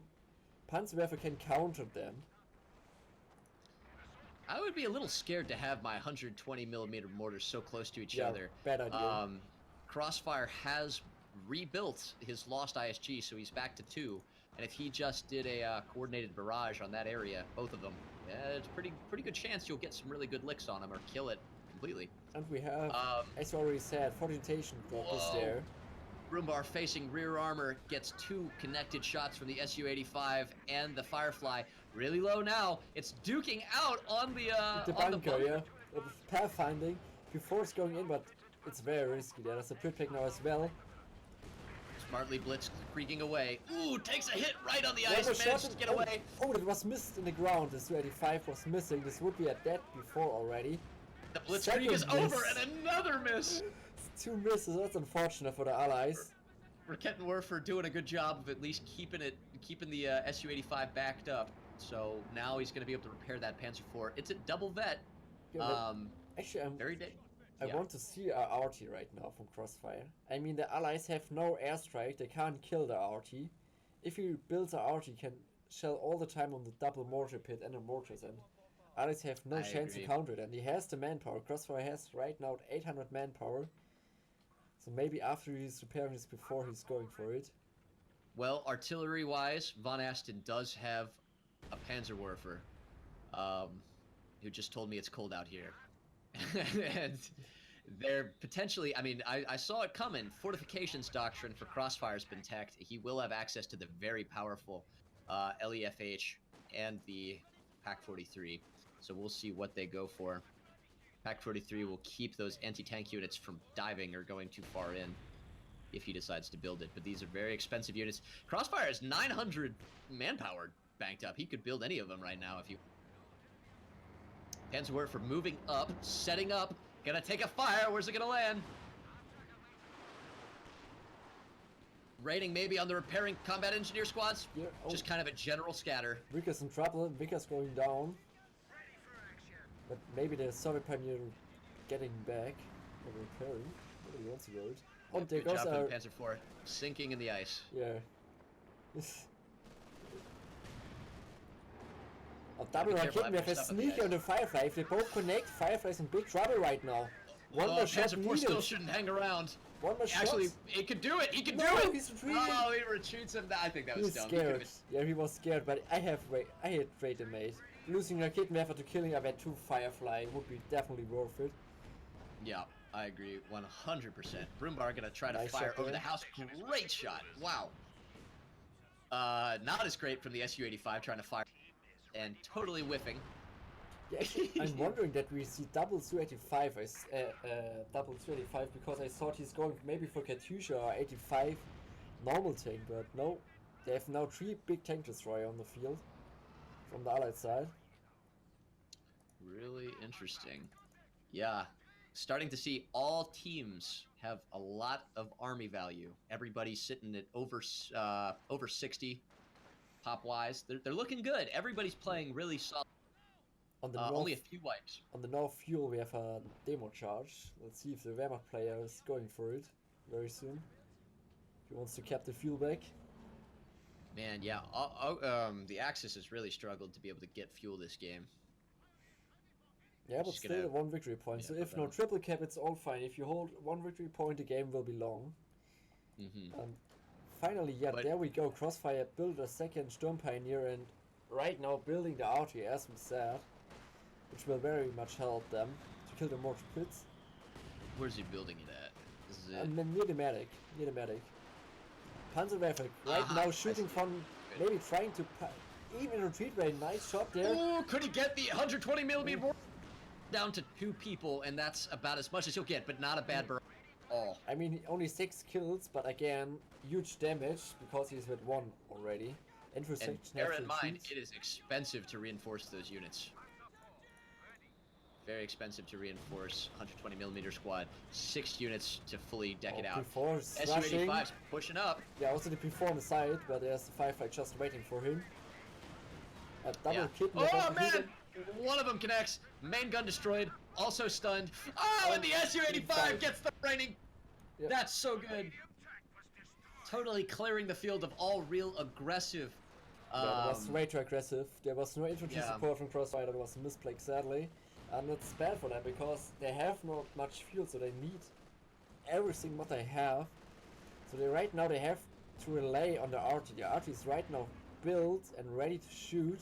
Panzerwerfer can counter them. I would be a little scared to have my 120mm mortars so close to each other. Bad idea. Crossfire has rebuilt his lost ISG, so he's back to 2. And if he just did a coordinated barrage on that area, both of them, yeah, it's pretty good chance you'll get some really good licks on him or kill it completely. And we have, as you already said, fortification is there. Broombar facing rear armor gets 2 connected shots from the Su-85 and the Firefly. Really low now. It's duking out on the bunker, yeah. With pathfinding. Before going in, but it's very risky. There's a pit pick now as well. Smartly blitz creaking away. Ooh, takes a hit right on the ice. Manages to get away. Oh, that was missed in the ground. The Su-85 was missing. This would be a dead before already. The blitzkrieg is over and another miss. 2 misses. That's unfortunate for the Allies. Rakettenwerfer doing a good job of at least keeping the Su-85 backed up. So now he's going to be able to repair that Panzer IV. It's a double vet. Yeah, actually, I want to see our RT right now from CrossFire. I mean, the Allies have no airstrike. They can't kill the RT. If you build the RT, you can shell all the time on the double mortar pit and the mortars, and Allies have no chance to counter it. And he has the manpower. CrossFire has right now 800 manpower. So maybe after he's repairing this before he's going for it. Well, artillery-wise, VonAsten does have a Panzerwerfer, who just told me it's cold out here. And they're potentially, I mean, I saw it coming. Fortifications doctrine for Crossfire's been teched. He will have access to the very powerful LEFH and the PaK-43. So we'll see what they go for. PaK-43 will keep those anti-tank units from diving or going too far in if he decides to build it. But these are very expensive units. Crossfire has 900 manpower banked up. He could build any of them right now if you... Panzerwerfer moving up, setting up, gonna take a fire. Where's it gonna land? Raiding maybe on the repairing combat engineer squads. Yeah, just kind of a general scatter. Vickers in trouble. Vickers going down. But maybe the Soviet pioneer getting back or repairing. Nobody wants to do it. Oh, Yep, there good goes job our... from Panzer IV, sinking in the ice. Yeah. A double Rakettenwerfer sneaky on the Firefly. If they both connect, Firefly's in big trouble right now. One more shot Panzer IV still shouldn't hang around. One more shot. Actually, he could do it. He could do it. He's retreating. Oh, he retreats him. I think that was dumb. Scared. Yeah, he was scared, but I had Raiden made. Losing Rakettenwerfer to killing a Vet 2 Firefly would be definitely worth it. Yeah, I agree 100%. Broombar gonna try to Nice fire shot over there. the house. Great shot. Wow. Not as great from the Su-85 trying to fire and totally whiffing. Yeah, actually, I'm wondering that we see double Su-85 as double Su-85 because I thought he's going maybe for Katyusha or 85 normal tank, but no. They have now 3 big tank destroyer on the field from the Allied side. Really interesting. Yeah, starting to see all teams have a lot of army value. Everybody's sitting at over 60 pop wise. They're looking good. Everybody's playing really solid. On the only a few wipes. On the North Fuel we have a demo charge. Let's see if the Wehrmacht player is going for it very soon. He wants to cap the fuel back. Man, yeah. The Axis has really struggled to be able to get fuel this game. Yeah, but Just still gonna- 1 victory point. yeah, So put if that no on. triple cap, it's all fine. If you hold 1 victory point, the game will be long. Finally, yeah, But- there we go. Crossfire built a second Storm Pioneer and right now building the RT as we said, which will very much help them to kill the mortar pits. Where's he building it at? This is it. And then near the medic. Panzerwerfer right Aha, now I shooting see. from maybe trying to even retreat very nice shot there. Ooh, could he get the 120 millimeter more? Down to 2 people, and that's about as much as he'll get, but not a bad burn at all. I mean, only 6 kills, but again, huge damage because he's with 1 already. And Intersection bear has in to mind, retreat. it is expensive to reinforce those units. Very expensive to reinforce 120 millimeter squad. 6 units to fully deck it out. Before rushing. Su-85's pushing up. Yeah, also the P4 on the side, but there's the Firefly just waiting for him. A double Yeah. kit. Oh man! One of them connects. Main gun destroyed. Also stunned. Oh, and the Su-85 gets the raining. Yep. That's so good. Totally clearing the field of all real aggressive. Yeah, that was way too aggressive. There was no infantry Yeah. support from Crossfire. That was a misplay, sadly. And it's bad for them because they have not much fuel, so they need everything what they have. So right now they have to rely on the RT. The RT is right now built and ready to shoot.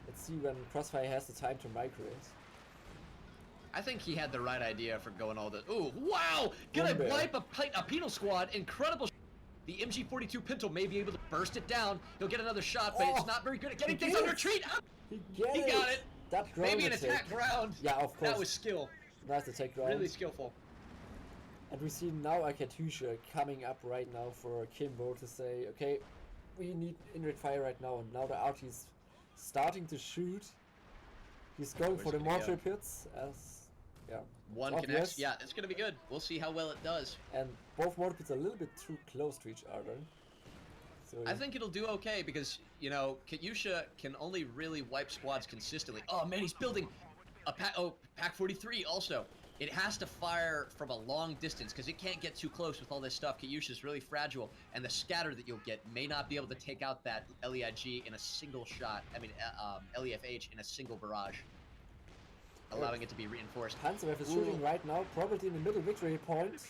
Let's see when Crossfire has the time to migrate. I think he had the right idea for going all the. Ooh, wow! Gonna wipe a penal squad. Incredible. The MG42 Pinto may be able to burst it down. He'll get another shot, but it's not very good at getting things on retreat. He got it. That maybe an attack round. Yeah, of course. That was skill. Nice attack round. Really skillful. And we see now a Katyusha coming up right now for Kimbo to say, okay, we need indirect fire right now. And now the arty is starting to shoot. He's going for the mortar pits as, yeah. One connects. Yeah, it's going to be good. We'll see how well it does. And both mortar pits are a little bit too close to each other. So I think it'll do okay because, you know, Katyusha can only really wipe squads consistently. Oh, man, he's building a Pack 43 also. It has to fire from a long distance because it can't get too close with all this stuff. Katyusha's really fragile, and the scatter that you'll get may not be able to take out that LEIG in a single shot. I mean, LEFH in a single barrage, allowing it to be reinforced. Panzerwef is shooting right now, probably in the middle victory point.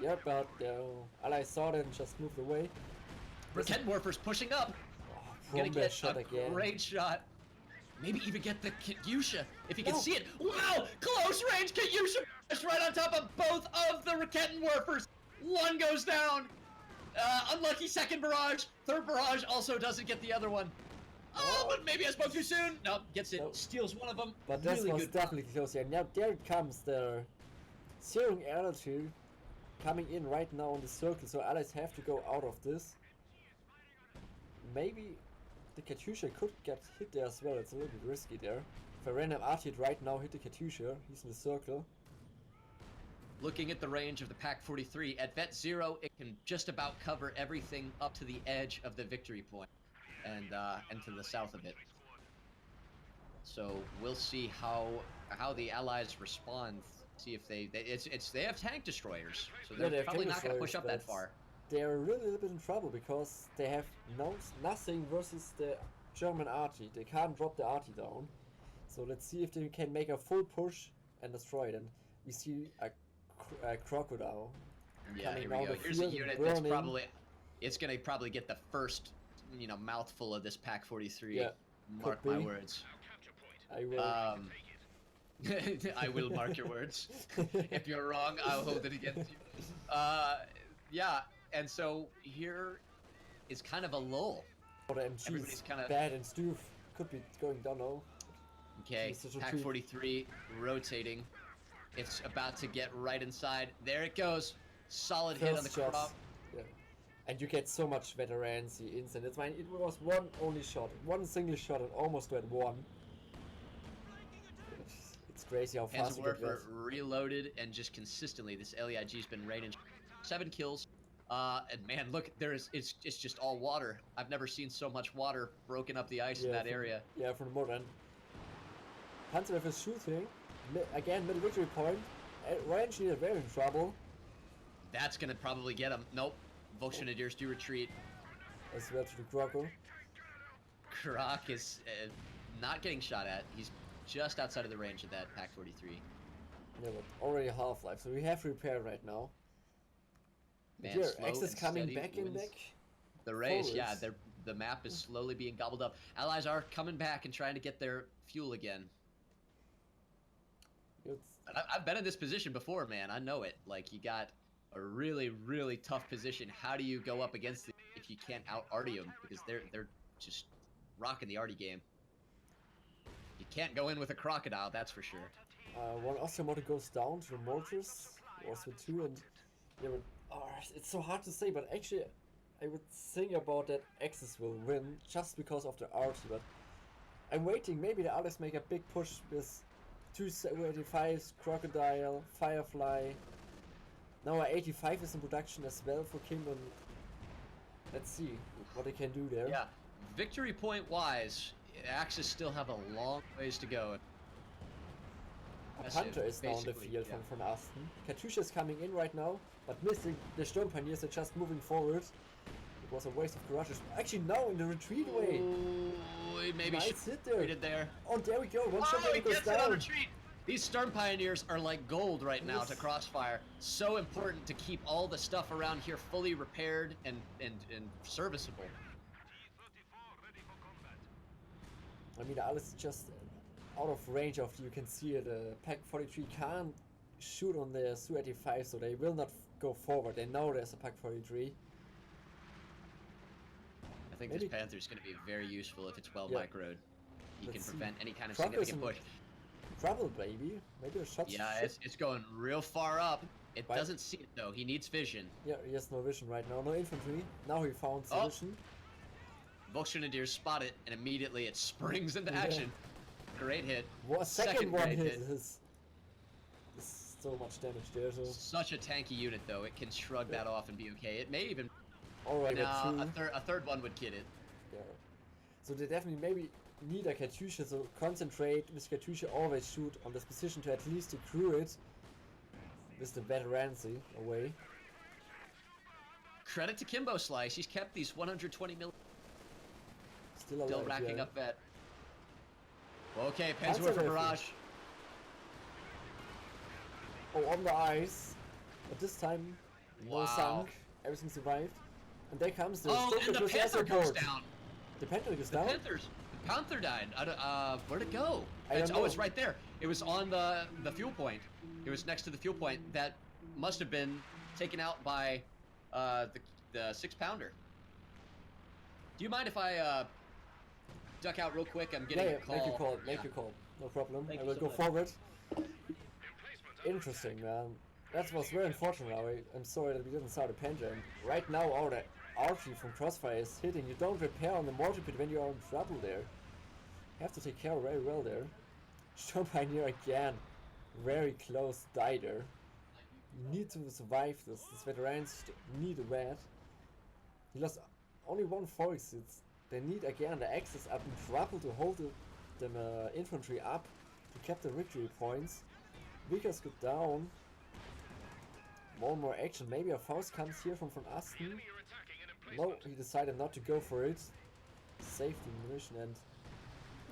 Yeah, but Ally saw it and just moved away. Rakettenwerfer's pushing up. Oh, gonna get shot a again. Great shot. Maybe even get the Katyusha if he can see it. Wow! Close range Katyusha right on top of both of the Rakettenwerfers. One goes down. Unlucky second barrage. Third barrage also doesn't get the other one. Oh, but maybe I spoke too soon. Nope, gets it. Nope. Steals one of them. But this was definitely close here. Now there comes the Searing L2 coming in right now in the circle, so allies have to go out of this. Maybe the Katyusha could get hit there as well. It's a little bit risky there. If a random arty right now hit the Katyusha, he's in the circle. Looking at the range of the Pack 43, at Vet 0, it can just about cover everything up to the edge of the victory point and to the south of it. So we'll see how the allies respond. See if they have tank destroyers, so they're probably not going to push up that far. They're really a little bit in trouble because they have nothing versus the German arty. They can't drop the arty down. So let's see if they can make a full push and destroy it. And we see a crocodile. Yeah, here we go. Here's a unit that's it's gonna probably get the first, you know, mouthful of this Pack 43. Yeah, mark my words. I will. I will mark your words. If you're wrong, I'll hold it against you. Yeah. And so here is kind of a lull. Everybody's kind of bad, and Stuve could be going down now. Okay, Pack 43 rotating. It's about to get right inside. There it goes. Solid hit on the crop. Yeah. And you get so much veterancy instant. It's fine. It was one only shot, one single shot, and almost went one. It's crazy how fast you get that. Reloaded and just consistently. This LEIG's been raining 7 kills. And man, look, it's just all water. I've never seen so much water broken up the ice in that area. Yeah, from the modern. Panzerwef is shooting. Again, middle victory point. Range is very in trouble. That's gonna probably get him. Nope. Volksgrenadiers do retreat. As well to the Croco. Croc is not getting shot at. He's just outside of the range of that Pack 43. Yeah, but already half-life, so we have to repair right now. Man, here, X is coming back in back. The race, yeah, the map is slowly being gobbled up. Allies are coming back and trying to get their fuel again. I've been in this position before, man. I know it. Like, you got a really, really tough position. How do you go up against it if you can't out-arty them? Because they're just rocking the arty game. You can't go in with a crocodile, that's for sure. One Austrian motor goes down to the mortars. Was with 2, and yeah, but, it's so hard to say. But actually, I would think about that Axis will win just because of the arty. But I'm waiting. Maybe the others make a big push with 285s, Crocodile, Firefly. Now our 85 is in production as well for Kimbo. Let's see what they can do there. Yeah, victory point wise, Axis still have a long ways to go. Hunter is now on the field from VonAsten. Katyusha is coming in right now, but missing. The Sturmpioneers are just moving forward. It was a waste of garages. Actually, now in the retreat way. Ooh, maybe nice hit there. There. Oh, there we go. One shot he goes gets down. It on retreat. These Sturmpioneers are like gold right now to CrossFire. So important to keep all the stuff around here fully repaired and serviceable. I mean, Alice just out of range of, you can see it, Pack 43 can't shoot on the Su-85, so they will not go forward. They know there's a Pack 43. I think Maybe- this Panther's going to be very useful if it's well Yeah. microed. You can Let's see. prevent any kind of Truck is significant in push. trouble, baby. Maybe a shot. Yeah, it's going real far up. It Right. doesn't see it though. He needs vision. Yeah, he has no vision right now. No infantry. Now he found the Oh. vision. Volksgrenadiers spot it, and immediately it springs into Yeah. action. Great hit. What, second one great hit is so much damage there. So Such a tanky unit though. It can shrug Yeah. that off and be okay. It may even. alright, Now got two. a third one would kid it. Yeah. So they definitely maybe need a Katyusha, so concentrate with Katyusha, always shoot on this position to at least accrue it with the veterancy away. Credit to Kimbo Slice. He's kept these 120 mil. Still alive, Still racking yeah. up vet. Okay, Panzer Panzer for rifle. barrage. Oh, on the ice. But this time, no Wow. sunk. Everything survived. And there comes the Oh, and the Stuve air Panther goes support. down. The Panther goes The down? The Panther died. Where'd it go? I don't It's know. right there. It was on the fuel point. It was next to the fuel point. That must have been taken out by the 6-pounder. Do you mind if I duck out real quick? I'm getting Yeah, a call. make your call, Yeah. make your call. No problem. Thank I you will so go much. forward. Interesting, man. That was very unfortunate. I'm sorry that we didn't saw the Panther. And right now, all the archery from CrossFire is hitting. You don't repair on the mortar pit when you are in trouble there. You have to take care very well there. Storm Pioneer again. Very close die there. You need to survive this. These veterans need a vet. He lost only one force. They need again the axis up in trouble to hold the infantry up to keep the victory points. Vickers go down. More and more action. Maybe a Faust comes here from VonAsten. No, he decided not to go for it. Save the munition, and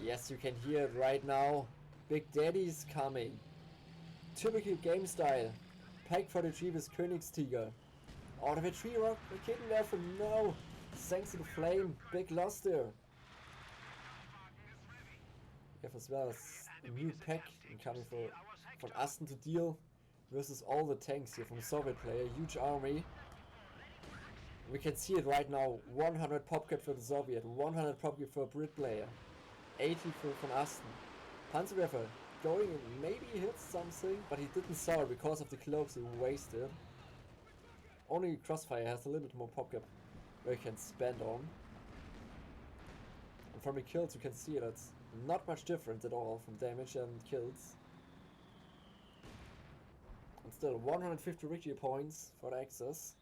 yes, you can hear it right now. Big Daddy's coming. Typical game style. Pack 43 with Königstiger. Oh, the tree rock, the kitten there for no. Thanks to the flame. Big loss there. We have as well as a new pack incoming for VonAsten to deal versus all the tanks here from the Soviet player. Huge army. We can see it right now. 100 popcat for the Soviet, 100 popcat for a Brit player, 80 for VonAsten. Panzerwerfer going and maybe hits something, but he didn't saw it because of the cloaks he wasted. Only CrossFire has a little bit more popcat where he can spend on. And from the kills you can see that's not much difference at all from damage and kills. And still 150 victory points for the access.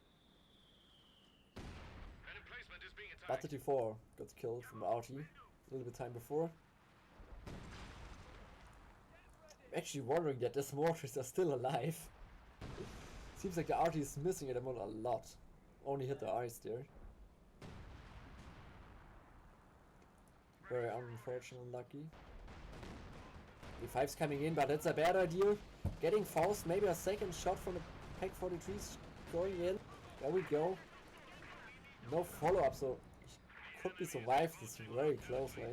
But 34 got killed from the RT a little bit time before. I'm actually wondering that these mortars are still alive. Seems like the RT is missing at the moment a lot. Only hit the ice there. Very unfortunate and lucky. E5's coming in, but that's a bad idea. Getting Faust, maybe a second shot from the Pack 43's going in. There we go. No follow-up, so could be survived this very closely. I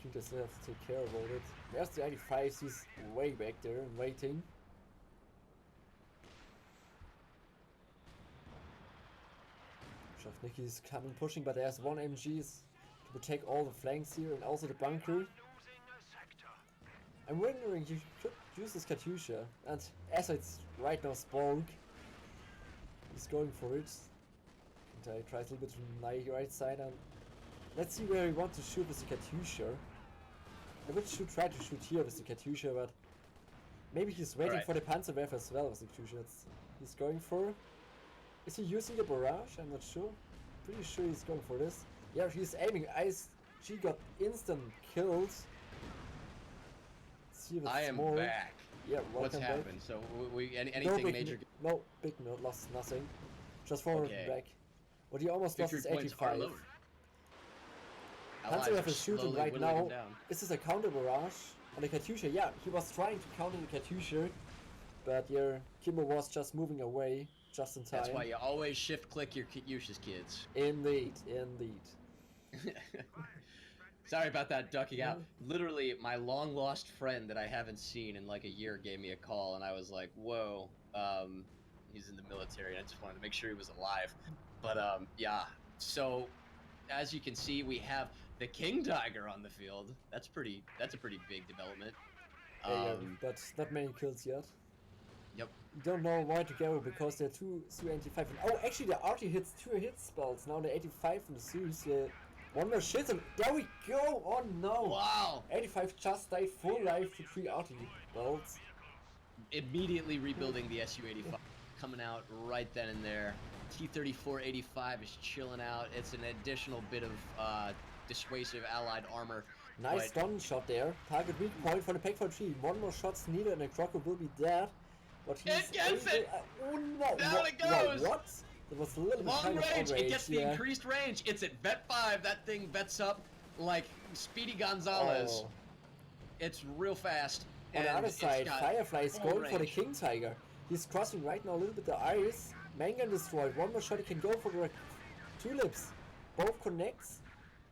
think they still have to take care about it. There's the 85, he's way back there and waiting. Shavnicki's coming, pushing, but there's one MGs to protect all the flanks here and also the bunker. I'm wondering, you could use this Katyusha, and as it's right now Spolk, he's going for it. And I tried a little bit from my right side, and let's see where he wants to shoot with the Katyusha. I would try to shoot here with the Katyusha, but maybe he's waiting for the Panzerwerfer as well with the Katyusha. That's he's going for. Is he using the barrage? I'm not sure. Pretty sure he's going for this. Yeah, he's aiming. She got instant kills. See if it's I am more. back. Yeah, What's welcome back. happened? So anything No big major? no, big no, lost nothing. Just forward Okay. and back. What he almost lost Victory is points are 85. lowered. Allies Panzerwerfer are is shooting slowly right whittling now. him down. Is this a counter barrage on the Katyusha? Yeah, he was trying to counter the Katyusha, but yeah, Kimbo was just moving away just in time. That's why you always shift click your Katyushas, kids. Indeed, indeed. Sorry about that ducking out. Literally, my long lost friend that I haven't seen in like a year gave me a call, and I was like, "Whoa, he's in the military." And I just wanted to make sure he was alive. But yeah. So, as you can see, we have the King Tiger on the field. That's a pretty big development. Yeah, but not many kills yet. Yep. You don't know where to go because they're two Su-85. And, oh, actually, the RT hits 2 hit spells. Now the 85 and the Su's. One more shit, and there we go! Oh no! Wow! 85 just died full life to 3 RT bolts. Immediately rebuilding the Su-85. Coming out right then and there. T-34-85 is chilling out. It's an additional bit of dissuasive allied armor. Nice stun shot there. Target weak point for the Pack 43. One more shot's needed and the Croco will be dead. But he's it gets it! Oh no! Down it goes! What? It was a little long bit range. Of it gets the increased range. It's at vet 5. That thing vets up like Speedy Gonzalez. Oh. It's real fast. On the other side, Firefly is going for the range. King Tiger. He's crossing right now a little bit the ice. Mangan destroyed. One more shot, he can go for the tulips. Both connects.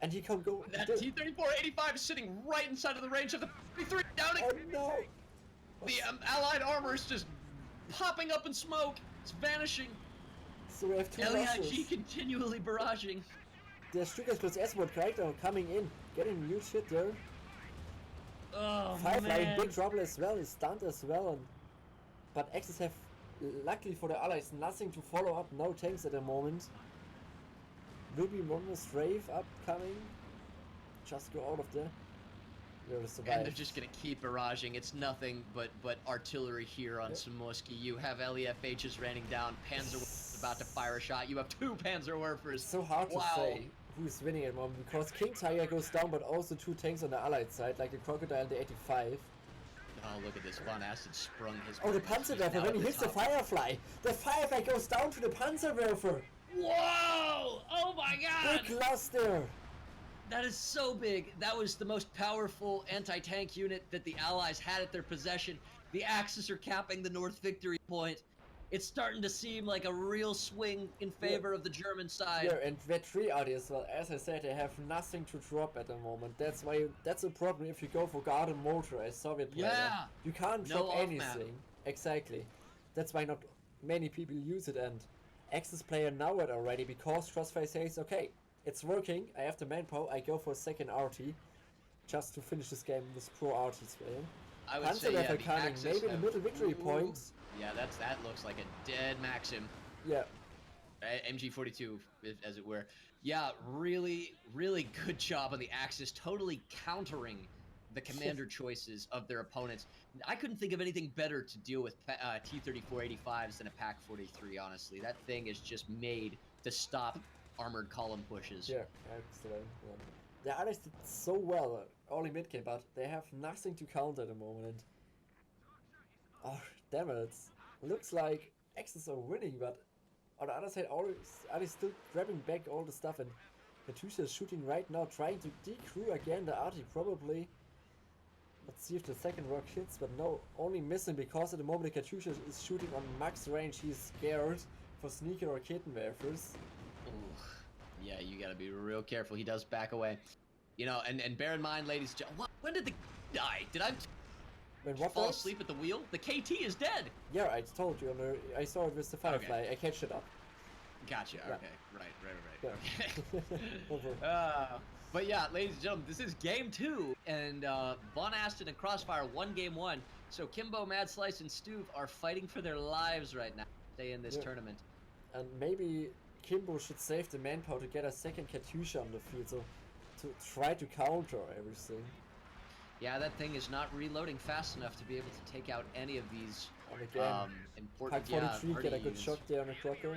And he can go. That T-34-85 is sitting right inside of the range of the 33. Downing. Oh no! The allied armor is just popping up in smoke. It's vanishing. So we have 2 LEIG losses. continually barraging. There's Strickers plus S-Word right now coming in. Getting huge hit there. Oh, Firefly in man. big trouble as well. Is stunned as well. But Axis have, luckily for the allies, nothing to follow up. No tanks at the moment. Will be one more strafe upcoming. Just go out of there. And they're just gonna keep barraging. It's nothing but artillery here on Samoski. You have LEFHs raining down. Panzerwerfer's about to fire a shot. You have 2 Panzerwerfers. It's so hard to say who's winning at the moment because King Tiger goes down, but also 2 tanks on the allied side, like the Crocodile and the 85. Oh, look at this. VonAsten sprung his... Oh, the Panzerwerfer, when he hits the Firefly, the Firefly goes down to the Panzerwerfer. Whoa! Oh my god! Big loss there. That is so big. That was the most powerful anti-tank unit that the Allies had at their possession. The Axis are capping the North Victory Point. It's starting to seem like a real swing in favor of the German side. Yeah, and Vet 3 RT as well. As I said, they have nothing to drop at the moment. That's why that's a problem if you go for Garden Motor as Soviet player. Yeah. You can't No drop off-map. anything. Exactly. That's why not many people use it, and Axis player know it already because CrossFire says, okay, it's working, I have the manpower, I go for a second RT just to finish this game with pro RTs. I would say, yeah, the coming, Axis maybe the have- middle victory Ooh. points. Yeah, that looks like a dead Maxim. Yeah. MG42, as it were. Yeah, really, really good job on the Axis, totally countering the commander choices of their opponents. I couldn't think of anything better to deal with T-34-85s than a Pak-43, honestly. That thing is just made to stop armored column pushes. Yeah, excellent. Yeah. The others did so well early mid game, but they have nothing to counter at the moment. Oh, damn it. Looks like Axis are winning, but on the other side, are still grabbing back all the stuff, and Katusha is shooting right now, trying to decrew again the RT probably. Let's see if the second rock hits, but no, only missing because at the moment the Katusha is shooting on max range. He's scared for sneaker or Kettenwerfers. Ooh. Yeah, you gotta be real careful. He does back away. You know, and bear in mind, ladies and gentlemen, when did the die? Did I When what fall died? asleep at the wheel? The KT is dead! Yeah, I told you, I saw it with the Firefly, Okay. I catch it up. Gotcha, Yeah. okay. Right. Yeah. Okay. Over. But yeah, ladies and gentlemen, this is game 2, and VonAsten and CrossFire won game 1. So Kimbo, Mad Slice, and Stuve are fighting for their lives right now to stay in this tournament. And maybe Kimbo should save the manpower to get a second Katusha on the field, so to try to counter everything. Yeah, that thing is not reloading fast enough to be able to take out any of these And again, important Pack 43 get a good RDUs. shot there on the Croco.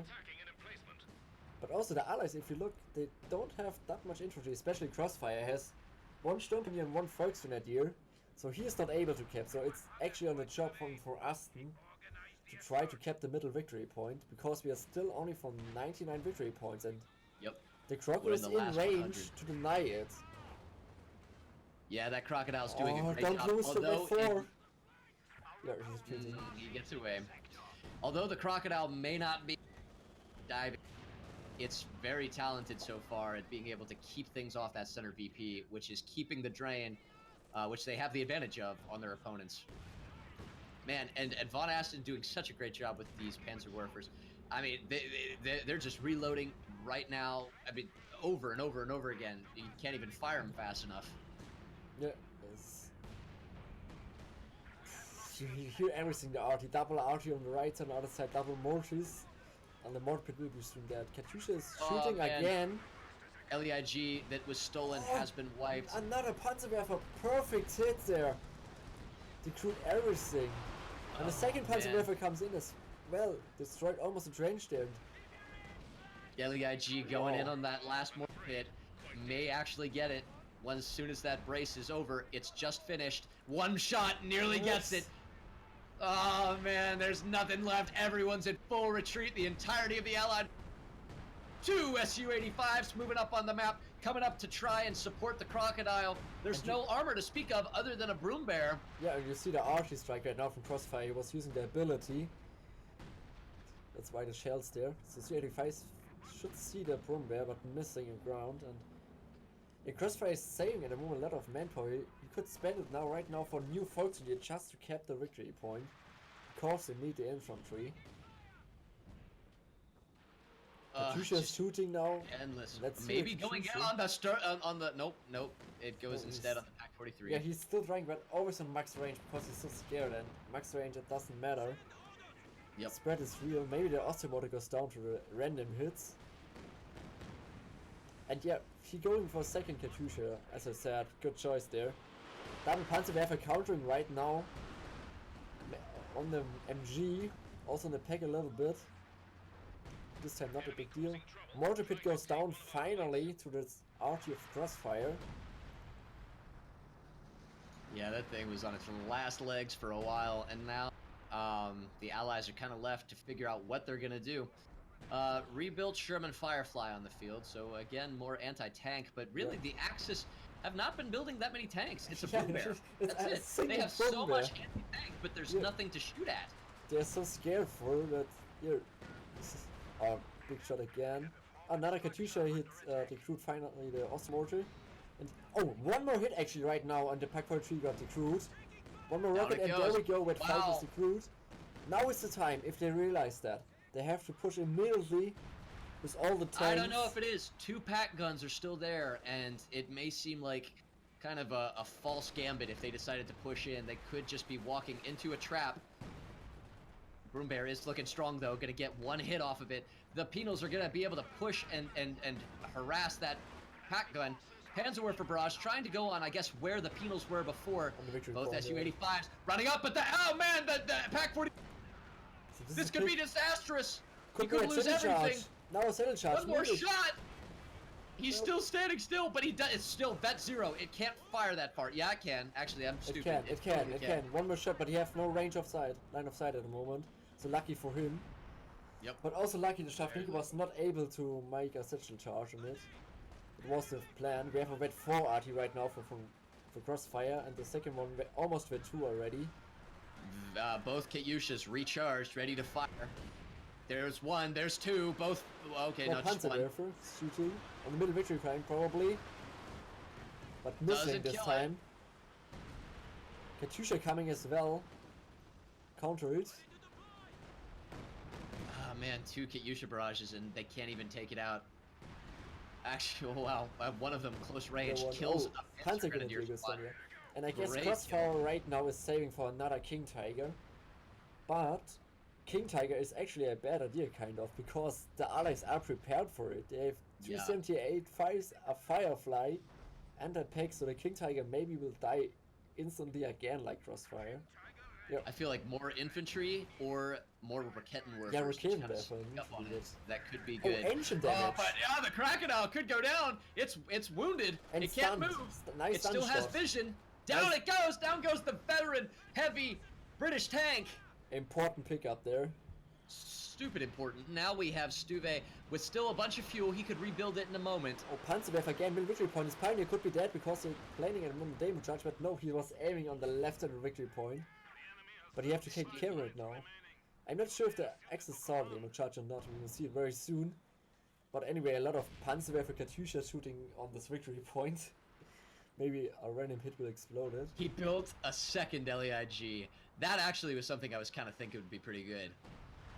But also the allies, if you look, they don't have that much infantry, especially CrossFire has 1 Sturmpanzer and 1 Volksgrenadier, so he is not able to cap, so it's actually on the job for Aston to try to cap the middle victory point, because we are still only for 99 victory points, and Yep. the Croco We're in is the in last range 100. to deny it. Yeah, that Crocodile's doing a great don't job. lose to Although before. Yeah, he's cheating. he gets away. Although the Crocodile may not be diving it's very talented so far at being able to keep things off that center VP, which is keeping the drain, which they have the advantage of on their opponents. Man, and VonAsten doing such a great job with these Panzerwerfers. I mean, they're just reloading right now. I mean, over and over and over again. You can't even fire them fast enough. Yeah, you hear everything. The RT, double RT on the right side, on the other side, double mortars. And the mortar pit will be soon dead. Katyusha is shooting again. LEIG that was stolen has been wiped. Another Panzerwerfer, perfect hit there. Decrewed everything. And the second Panzerwerfer comes in as well. Destroyed almost a trench there. LEIG going in on that last mortar pit. May actually get it. As soon as that brace is over, it's just finished. One shot, nearly gets it. Oh man, there's nothing left. Everyone's in full retreat. The entirety of the Allied. 2 Su-85s moving up on the map, coming up to try and support the Crocodile. There's no armor to speak of other than a Broom Bear. Yeah, and you see the RT strike right now from CrossFire. He was using the ability. That's why the shell's there. So Su-85s should see the Broom Bear, but missing the ground. And yeah, CrossFire is saving at the moment a lot of manpower. You could spend it right now for new Volkslinie just to cap the victory point. Because they need the infantry. Katyusha is shooting now. Endless. Let's maybe going in on the nope. It goes instead on the Pack 43. Yeah, he's still trying, but always on max range because he's so scared. And max range, it doesn't matter. Yep. Spread is real. Maybe the Osteomotor goes down to the random hits. And yeah, he going for second Katyusha, as I said. Good choice there. Double Panzerwerfer countering right now on the MG, also in the pack a little bit. This time not a big deal. Mortar pit goes down finally to this RT of Crossfire. Yeah, that thing was on its last legs for a while, and now the Allies are kind of left to figure out what they're gonna do. Rebuilt Sherman Firefly on the field, so again more anti-tank, but really the Axis have not been building that many tanks. It's a Broom Bear. That's it. They have so much anti-tank, but there's nothing to shoot at. They're so scared for that. Here, this is big shot again. Another Katyusha hit Decrewed finally the Osteomotor. And one more hit actually right now, and the Pack 43 got Decrewed. One more rocket, and there we go with 5 is Decrewed. Now is the time, if they realize that. They have to push immediately with all the tanks. I don't know if it is. 2 pack guns are still there, and it may seem like kind of a false gambit if they decided to push in. They could just be walking into a trap. Broom Bear is looking strong, though. Going to get one hit off of it. The Penals are going to be able to push and harass that pack gun. Panzerwerfer barrage trying to go on, I guess, where the Penals were before. Both Su-85s running up, but oh man, the Pack 40. So this could be disastrous. He could lose everything. Now a center charge. One more shot. He's still standing still, but it's still vet 0. It can't fire that far. Yeah, it can. Actually, I'm stupid. It can. One more shot, but he has no line of sight at the moment. So lucky for him. Yep. But also lucky the Shavnik was not able to make a satchel charge on it. It was the plan. We have a vet 4 RT right now for Crossfire, and the second one almost vet 2 already. Both Katyushas recharged, ready to fire. There's one, there's 2, both. Okay, not just one. Shooting on the middle victory point probably, but missing this time. Katyusha coming as well. Counter it. Oh man, 2 Katyusha barrages and they can't even take it out. Actually, wow, one of them close range kills a Panzer Grenadier squad. And I guess Crossfire right now is saving for another King Tiger, but King Tiger is actually a bad idea, kind of, because the allies are prepared for it. They have 278 fires, a Firefly, and a pack, so the King Tiger maybe will die instantly again like Crossfire. I feel like more infantry or more Rakettenwerfers. Yeah, Rakettenwerfer. That could be good. Oh, ancient damage. But the Crocodile could go down. It's wounded. And it can't move. Nice it still has vision. Down it goes. Down goes the veteran, heavy British tank. Important pickup there. Stupid important. Now we have Stuve with still a bunch of fuel. He could rebuild it in a moment. Oh, Panzerwerfer again. Middle victory point. His Pioneer could be dead because they're planning a moment demo charge, but no, he was aiming on the left of the victory point. But you have to take care right now. I'm not sure if the Axis saw the demo charge or not. We will see it very soon. But anyway, a lot of Panzerwerfer Katyusha shooting on this victory point. Maybe a random hit will explode it. He built a second LEIG. That actually was something I was kind of thinking would be pretty good.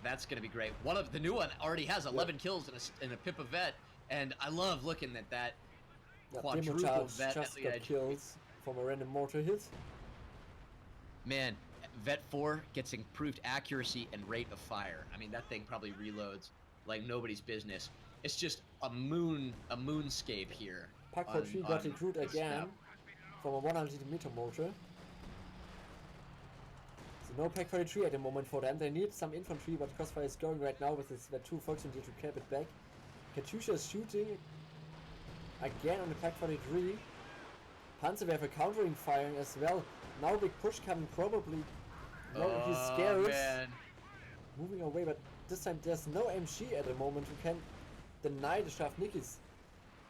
That's going to be great. One of the new one already has 11 kills in a Pippa Vet, and I love looking at that quadruple Vet just got LEIG. kills from a random mortar hit. Man, Vet 4 gets improved accuracy and rate of fire. I mean, that thing probably reloads like nobody's business. It's just a moonscape here. Pack 43 got recruit again from a 100-meter mortar. So no Pack 43 at the moment for them. They need some infantry, but CrossFire is going right now with his Vet 2 fortunately to cap it back. Katyusha is shooting again on the Pack 43. Panzerwerfer countering firing as well. Now big push coming probably. No, he's scared. Man. Moving away, but this time there's no MG at the moment who can deny the Shavnikis.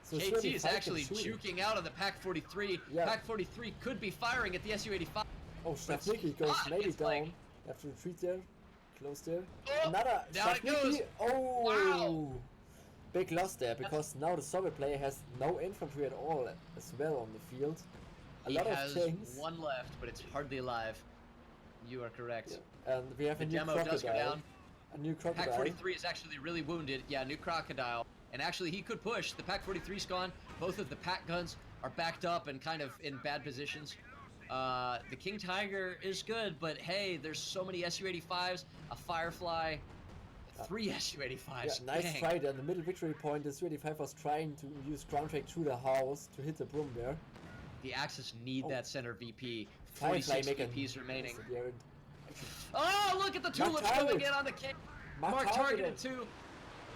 So KT is actually juking out of the Pack 43. Yeah. Pack 43 could be firing at the Su-85. Oh, Shavniki goes maybe down. Like... Have to retreat there. Close there. Oh, another down it goes. Shavniki. Oh! Wow. Big loss there because now the Soviet player has no infantry at all as well on the field. A lot of things. He has one left, but it's hardly alive. You are correct. Yeah. And we have a new demo does go down. A new crocodile. Pack 43 is actually really wounded. Yeah, new crocodile. And actually, he could push. The Pack 43's gone. Both of the Pack guns are backed up and kind of in bad positions. The King Tiger is good, but hey, there's so many Su-85s, a Firefly, 3 Su-85s. Yeah, nice Dang. fight at the middle victory point. The Su-85 was trying to use ground strike through the house to hit the broom there. The Axis need that center VP. Firefly 46 VPs remaining. Yes, Oh, look at the tulips coming in on the King. Mark targeted too.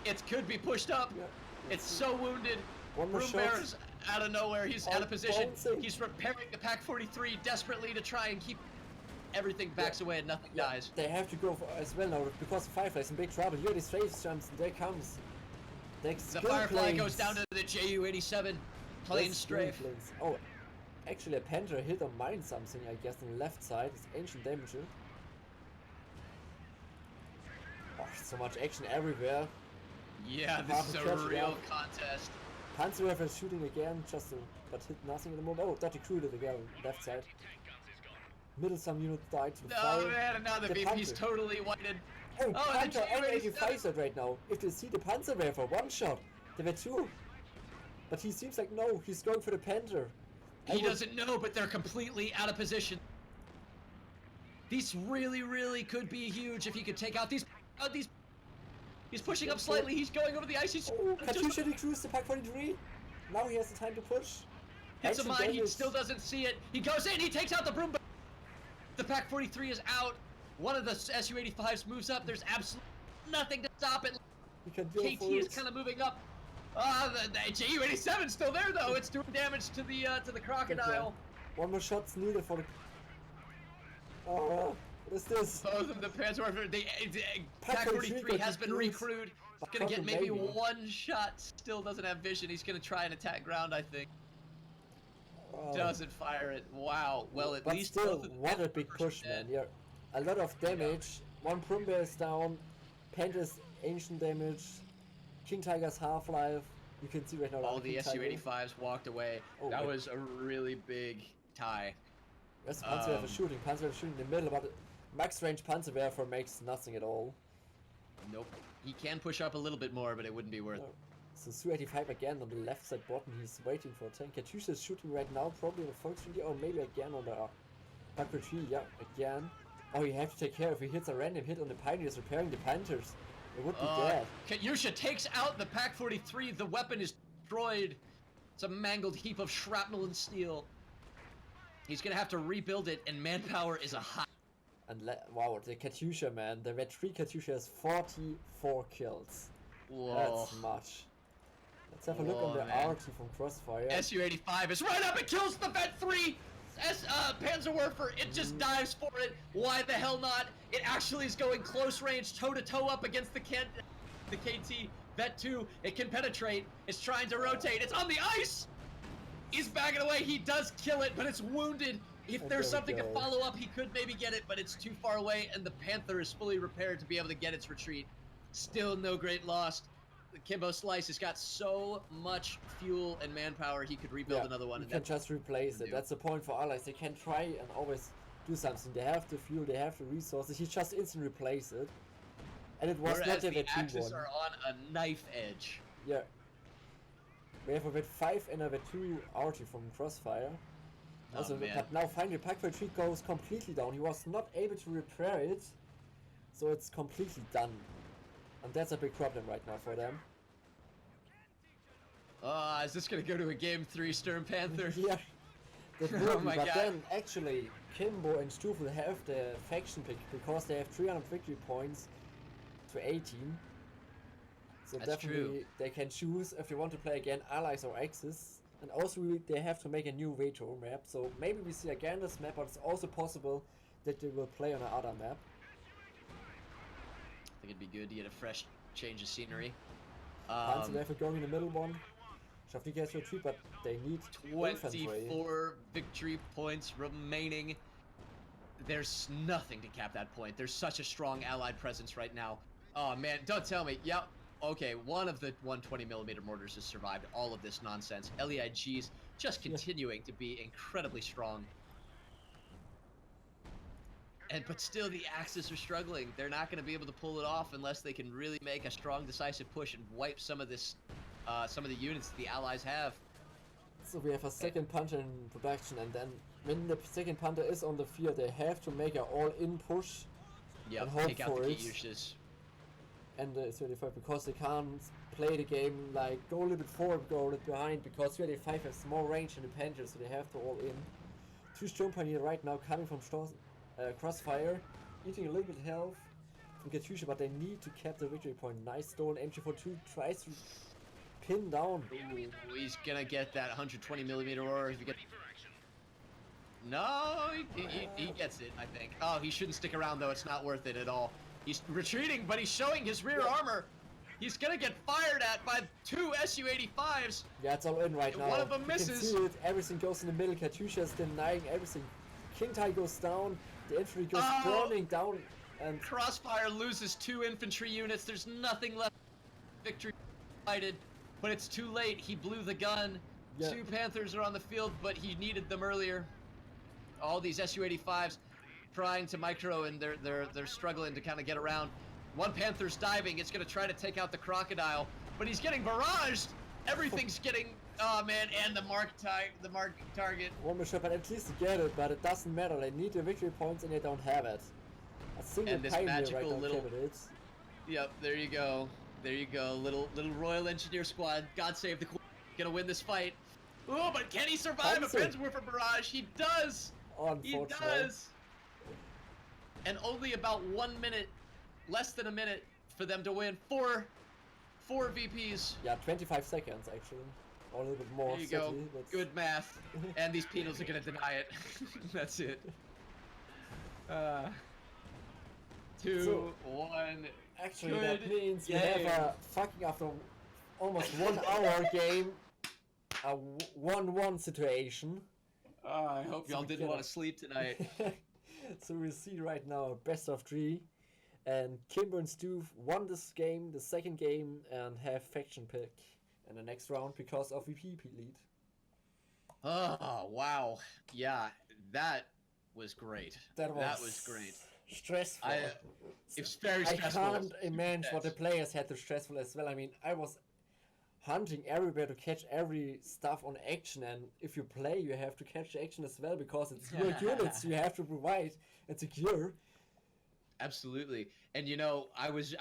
It could be pushed up. Yeah. It's so wounded. One more Broom shot. Bear's out of nowhere. He's out of position. bouncing. He's repairing the Pack 43 desperately to try and keep everything backs away and nothing dies. They have to go for as well now because Firefly's in big trouble. Here the strafe jumps and there comes The Firefly goes down to the Ju-87 plane strafe. Oh, actually a Panther hit or mine something, I guess, on the left side. It's ancient damage. Oh, so much action everywhere. Yeah, this is a real contest. Panzerwerfer is shooting again, but hit nothing at the moment. Oh, that recruited again, left side. Middle some unit died to the fire. Man, and now the VP's Panther. totally whited. Oh, Oh, Panther the and Ju-87. 85 right now. If they see the Panzerwerfer, one shot. There were two. But he seems like no, he's going for the Panther. He doesn't know, but they're completely out of position. These really, really could be huge if he could take out these. He's pushing up slightly. He's going over the ICC. Oh, Katyusha decreased the Pack 43. Now he has the time to push. Hits a Action mine. He damage. still doesn't see it. He goes in. He takes out the broom. The Pack 43 is out. One of the Su-85s moves up. There's absolutely nothing to stop it. He can go KT for is it. kind of moving up. The Ju-87's still there though. It's doing damage to the crocodile. One more shot's needed for the. Oh, what is this? Both of the Panzerwerfer, the Pack Pack 43 has been recruits. recruited. But Gonna get maybe maybe. one shot. Still doesn't have vision. He's gonna try and attack ground, I think. Oh. Doesn't fire it. Wow. Well, at But least still, both of the what a big Panzerwerfers push, are man. dead. Yeah, a lot of damage. One Prumbear is down. Panther's ancient damage. King Tiger's half-life. You can see right now. All the King Tiger. Su-85s walked away. Oh, That wait. was a really big tie. Yes, Panzerwerfer shooting. Panzerwerfer shooting in the middle, but max range Panzerwerfer makes nothing at all. Nope. He can push up a little bit more, but it wouldn't be worth it. No. So Su-85 again on the left side bottom. He's waiting for a tank. Katyusha is shooting right now, probably on the Volksfront or maybe again on the Pack 43. Yeah, again. Oh, you have to take care. If he hits a random hit on the Pioneers repairing the Panthers, it would be dead. Katyusha takes out the Pack 43. The weapon is destroyed. It's a mangled heap of shrapnel and steel. He's gonna have to rebuild it, and manpower is a high. And wow, the Katyusha, man. The Vet 3 Katyusha has 44 kills. Whoa. That's much. Let's have a look on the man. RT from Crossfire. Su-85 is right up. It kills the Vet 3. Panzerwerfer, it just dives for it. Why the hell not? It actually is going close range, toe-to-toe up against the KT. Vet 2, it can penetrate. It's trying to rotate. It's on the ice! He's backing away. He does kill it, but it's wounded. If there's something to follow up, he could maybe get it, but it's too far away, and the Panther is fully repaired to be able to get its retreat. Still no great loss. Kimbo Slice has got so much fuel and manpower, he could rebuild another one. You And can just replace it. That's the point for allies. They can try and always do something. They have the fuel, they have the resources. He just instantly replace it. And it was whereas not a the V2 Axis one. are on a knife edge. Yeah. We have a V5 and a V2 arty from Crossfire. Also, man. but now finally Pack 3 goes completely down. He was not able to repair it. So it's completely done. And that's a big problem right now for them. Is this gonna go to a game 3 Stern Panther? Yeah. That Oh will be, my but God. then actually Kimbo and Stuve will have the faction pick because they have 300 victory points to 18. So That's definitely true. they can choose if they want to play again Allies or Axis. And also they have to make a new veto map. So maybe we see again this map, but it's also possible that they will play on another map. I think it'd be good to get a fresh change of scenery. Panzer Rifle going in the middle one. Shavnik has retreat, but they need infantry. 24 victory points remaining. There's nothing to cap that point. There's such a strong allied presence right now. Oh man, don't tell me. Yep. Okay, one of the 120mm mortars has survived all of this nonsense. LEIG's just continuing to be incredibly strong. But still, the Axis are struggling. They're not going to be able to pull it off unless they can really make a strong, decisive push and wipe some of this, some of the units the Allies have. So we have a second punter in production, and then when the second punter is on the field, they have to make an all-in push. Yeah, and hope take out for the it. Kyushis. And it's 35 because they can't play the game like go a little bit forward, go a little bit behind, because 35 has more range in the Panther, so they have to all in. Two Sturmpioneer right now coming from Crossfire, eating a little bit health from Katusha, but they need to cap the victory point. Nice stolen MG42 tries to pin down. Ooh, he's gonna get that 120mm aurora if you get. No, he gets it, I think. Oh, he shouldn't stick around though. It's not worth it at all. He's retreating, but he's showing his rear armor. He's gonna get fired at by two Su-85s. Yeah, it's all in right now. One of them You misses. can see it. Everything goes in the middle. Katusha is denying everything. King Tai goes down. The infantry goes burning down. And Crossfire loses 2 infantry units. There's nothing left. Victory fighted, but it's too late. He blew the gun. Yeah. 2 Panthers are on the field, but he needed them earlier. All these Su-85s trying to micro, and they're struggling to kind of get around. 1 Panther's diving. It's going to try to take out the crocodile, but he's getting barraged. Everything's getting. Oh man, and the mark target. one more shot, but at least they get it. But it doesn't matter. They need the victory points, and they don't have it. A single And this pioneer magical right now little- killed it. Yep, there you go. There you go. Little Royal Engineer squad. God save the Queen. Gonna win this fight. Oh, but can he survive a Panzer. Penzworth barrage? He does. He Unfortunately. does. And only about 1 minute, less than a minute, for them to win. Four VPs. Yeah, 25 seconds actually. Or a little bit more. There you go. certainly, but- Good math. And these penals are gonna deny it. That's it. 2, So- 1. Actually, that Good means we game. have a fucking after almost 1 hour game, a 1-1 situation. I hope So y'all we didn't get want a- to sleep tonight. So we see right now a best of 3, and Kimbo and Stuve won this game, the second game, and have faction pick in the next round because of VP lead. Oh, wow. Yeah, that was great. That was great. Stressful. It's very I stressful. can't imagine what the players had to stressful as well. I mean, I was hunting everywhere to catch every stuff on action, and if you play, you have to catch the action as well because it's your units you have to provide and secure. Absolutely. And you know, I was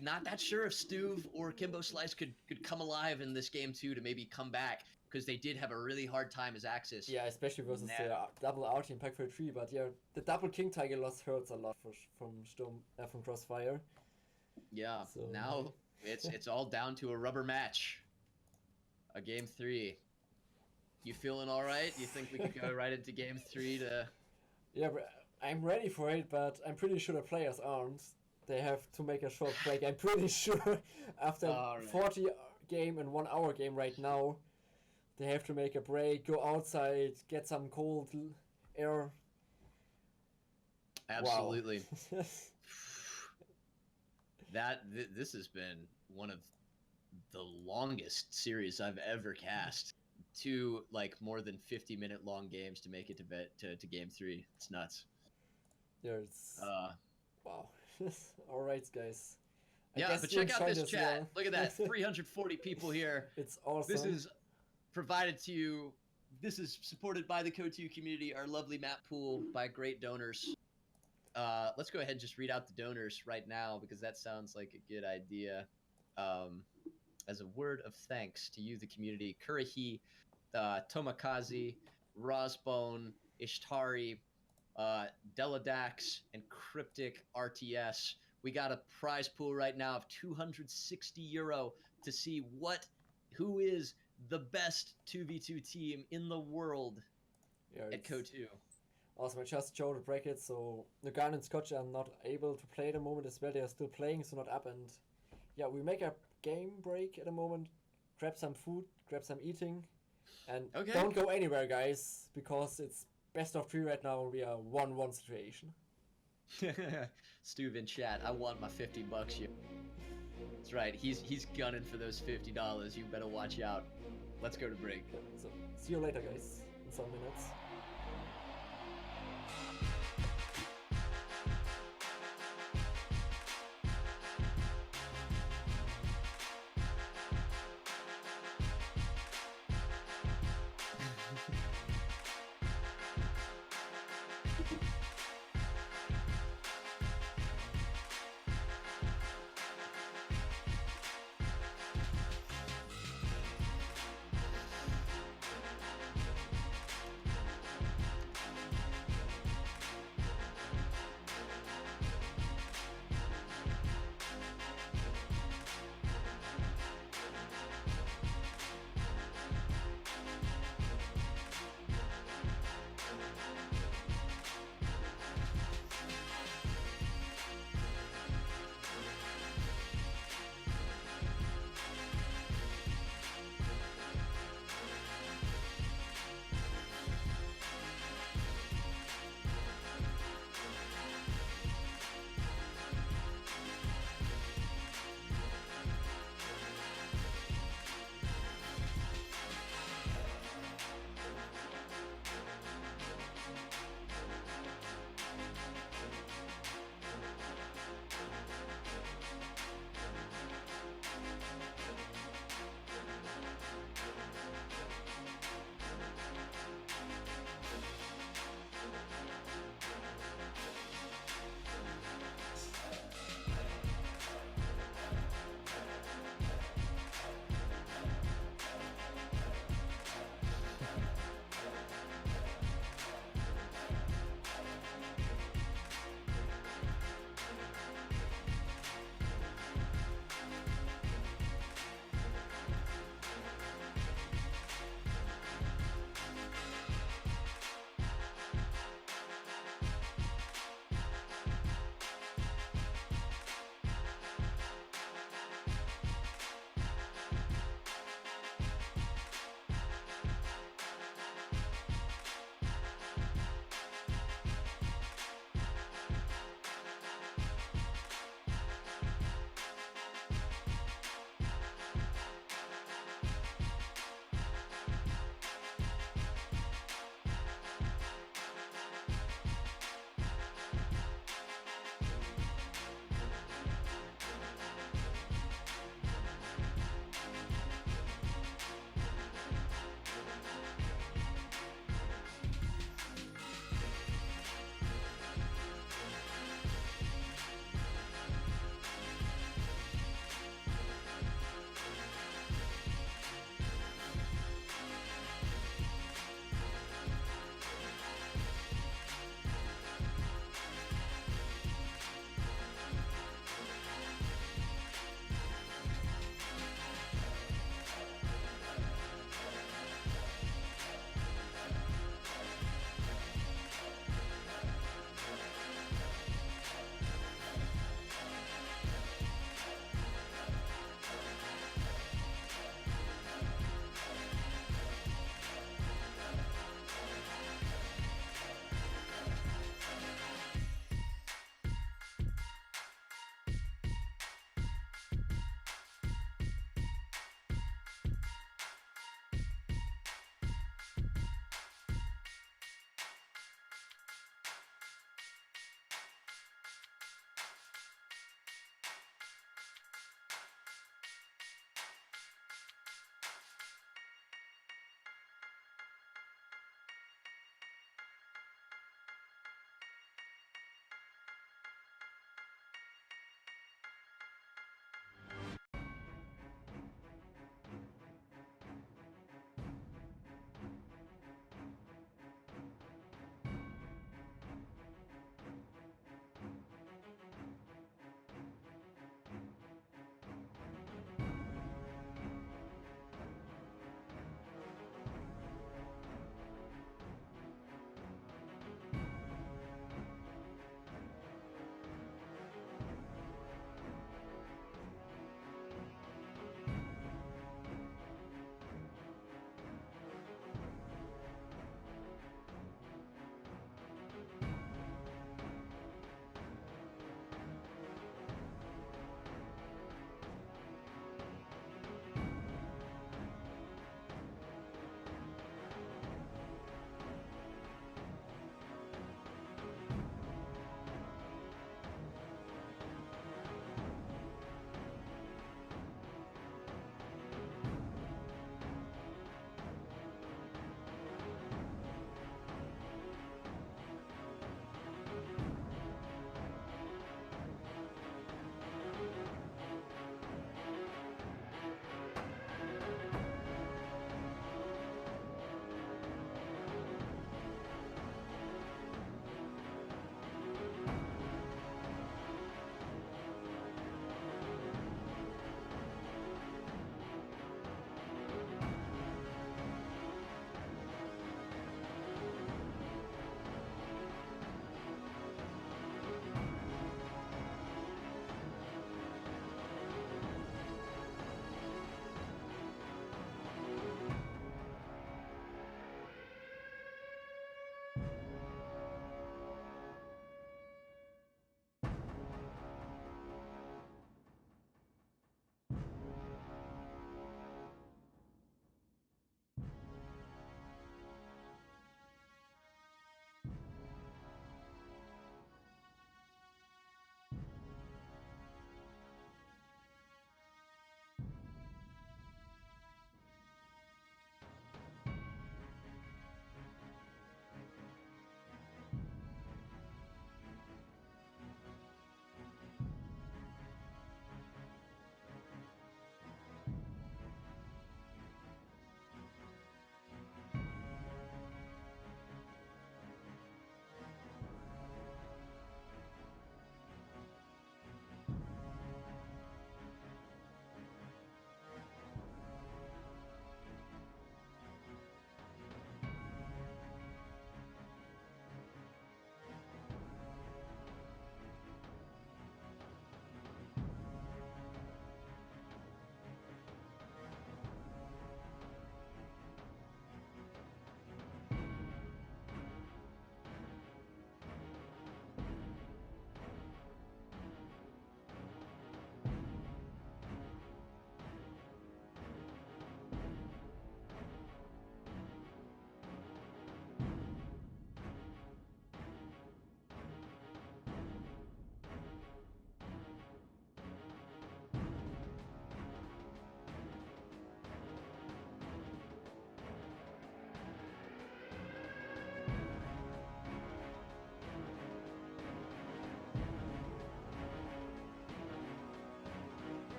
not that sure if Stuve or Kimbo Slice could come alive in this game too to maybe come back, because they did have a really hard time as Axis. Yeah, especially versus the double RT in Pack 3, but yeah, the double King Tiger loss hurts a lot from Crossfire. Yeah. So- Now it's all down to a rubber match. A game 3. You feeling all right? You think we could go right into game 3 to? Yeah, but I'm ready for it, but I'm pretty sure the players aren't. They have to make a short break. I'm pretty sure after Alright. 40 game and 1 hour game right now, they have to make a break, go outside, get some cold air. Absolutely. This has been one of the longest series I've ever cast. Two like more than 50-minute long games to make it to game 3. It's nuts. Yeah, it's Uh, wow. All right, guys. I yeah, guess but you check out enjoyed this as chat. well. Look at that, 340 people here. It's awesome. This is provided to you. This is supported by the Co2 community, our lovely map pool, by great donors. Let's go ahead and just read out the donors right now because that sounds like a good idea. As a word of thanks to you, the community, Kurihi, Tomakazi, Rosbone, Ishtari, Deladax, and Cryptic RTS. We got a prize pool right now of €260 to see who is the best 2v2 team in the world at Co2. Awesome, I just showed the bracket, so Nugan and Scotch are not able to play at the moment as well. They are still playing, so not up. And yeah, we make a game break at the moment, grab some food, grab some eating, and don't go anywhere, guys, because it's best of 3 right now. We are 1-1 situation. Stuve in chat, I want my $50 here. That's right, he's gunning for those $50. You better watch out. Let's go to break. So see you later, guys, in some minutes.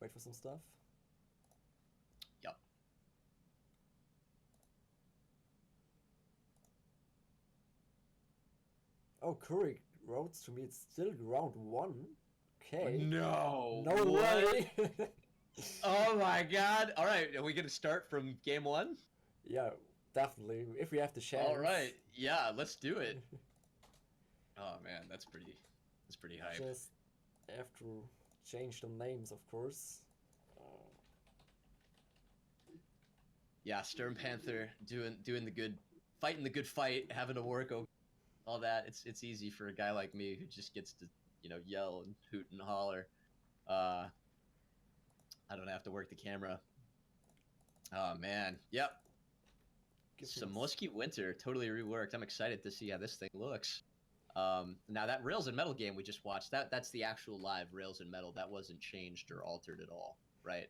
wait for some stuff. Yep. Oh, Curry wrote to me. It's still round 1. Okay. No. No what? way. Oh my god. All right, are we going to start from game 1? Yeah, definitely. If we have the chance. All right. Yeah, let's do it. Oh man, that's pretty hype. Just have to change the names, of course. Yeah, Stern Panther doing the good, fighting the good fight, having to work, all that. It's easy for a guy like me who just gets to, yell and hoot and holler. I don't have to work the camera. Oh man, yep. Samoski Winter, totally reworked. I'm excited to see how this thing looks. Now that Rails and Metal game we just watched, that's the actual live Rails and Metal. That wasn't changed or altered at all, right?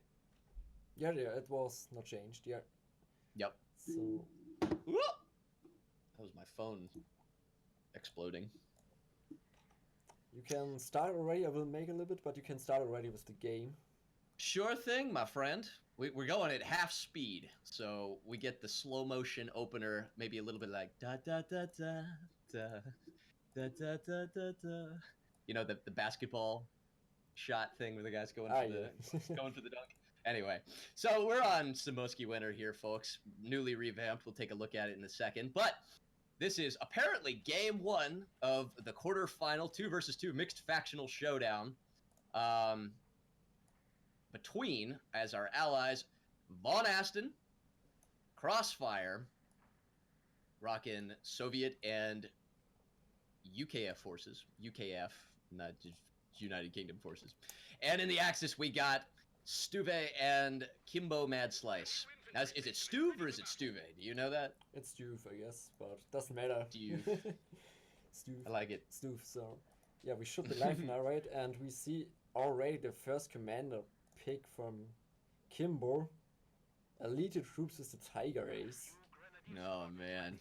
Yeah, it was not changed. Yeah. Yep. So. Whoa! That was my phone exploding. You can start already. I will make a little bit, but you can start already with the game. Sure thing, my friend. We're going at half speed, so we get the slow motion opener, maybe a little bit like da da da da da da da da da da. You know, the basketball shot thing where the guy's going for going for the dunk. Anyway, so we're on Samoski Winter here, folks. Newly revamped. We'll take a look at it in a second, but this is apparently game 1 of the quarterfinal 2 versus 2 mixed factional showdown. Between, as our allies, VonAsten, CrossFire, rocking Soviet and UKF forces. UKF, not just United Kingdom forces. And in the Axis, we got Stuve and Kimbo Mad Slice. Now, is it Stuve or is it Stuve? Do you know that? It's Stuve, I guess, but doesn't matter. Stuve. Stuve. I like it. Stuve, so... Yeah, we should be live now, right? And we see already the first commander pick from Kimbo. Elite troops with the Tiger Ace. Oh, man.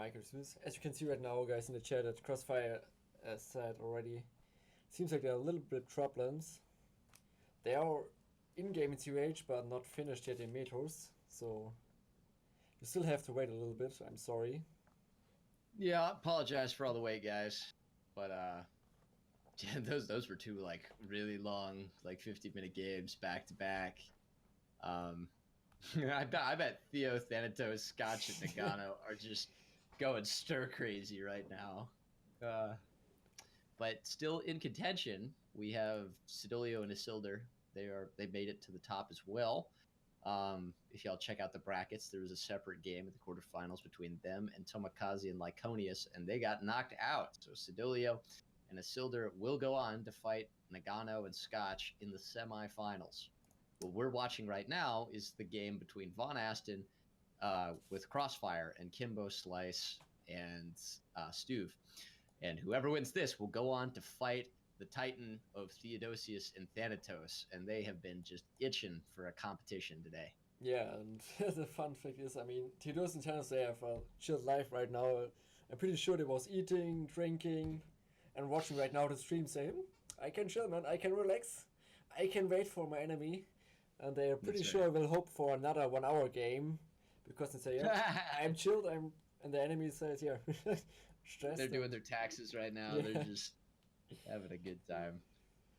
Michael Smith. As you can see right now, guys, in the chat at CrossFire, as said already, seems like there are a little bit problems. They are in-game in CH, but not finished yet in Metros, so you still have to wait a little bit. I'm sorry. Yeah, I apologize for all the wait, guys. But yeah, those were two like really long, like 50-minute games back to back. I bet Theo, Thanatos, Scotch, and Nagano are just going stir crazy right now. But still in contention, we have Sidolio and Isildur. They made it to the top as well. If y'all check out the brackets, there was a separate game at the quarterfinals between them and Tomokazi and Lyconius, and they got knocked out. So Sidolio and Isildur will go on to fight Nagano and Scotch in the semifinals. What we're watching right now is the game between VonAsten with CrossFire and Kimbo, Slice, and Stuve. And whoever wins this will go on to fight the Titan of Theodosius and Thanatos, and they have been just itching for a competition today. Yeah, and the fun fact is, I mean, Theodosius and Thanatos, they have a chilled life right now. I'm pretty sure they was eating, drinking, and watching right now the stream saying, I can chill, man, I can relax, I can wait for my enemy. And they are pretty sure will hope for another 1 hour game, because they say, yeah, I'm chilled, and the enemy says, yeah, stressed. They're doing their taxes right now. Yeah. They're just having a good time.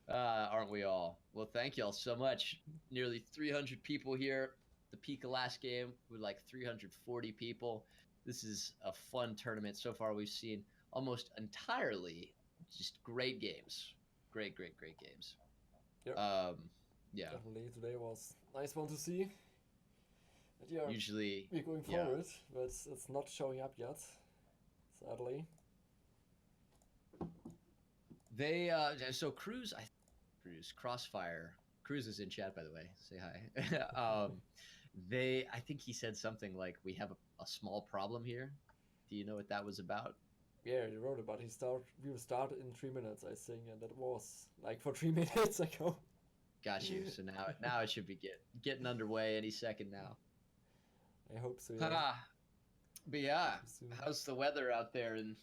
Aren't we all? Well, thank y'all so much. Nearly 300 people here. The peak of last game with like 340 people. This is a fun tournament. So far, we've seen almost entirely just great games. Great games. Yep. Yeah. Definitely, today was a nice one to see. But yeah, usually we're going forward, but it's not showing up yet, sadly. They so Cruz CrossFire. Cruz is in chat, by the way. Say hi. I think he said something like, we have a small problem here. Do you know what that was about? Yeah, he wrote about we will start in 3 minutes, I think, and that was like for 3 minutes ago. Got you. So now it should be getting underway any second now. I hope so. Yeah. But yeah, how's the weather out there in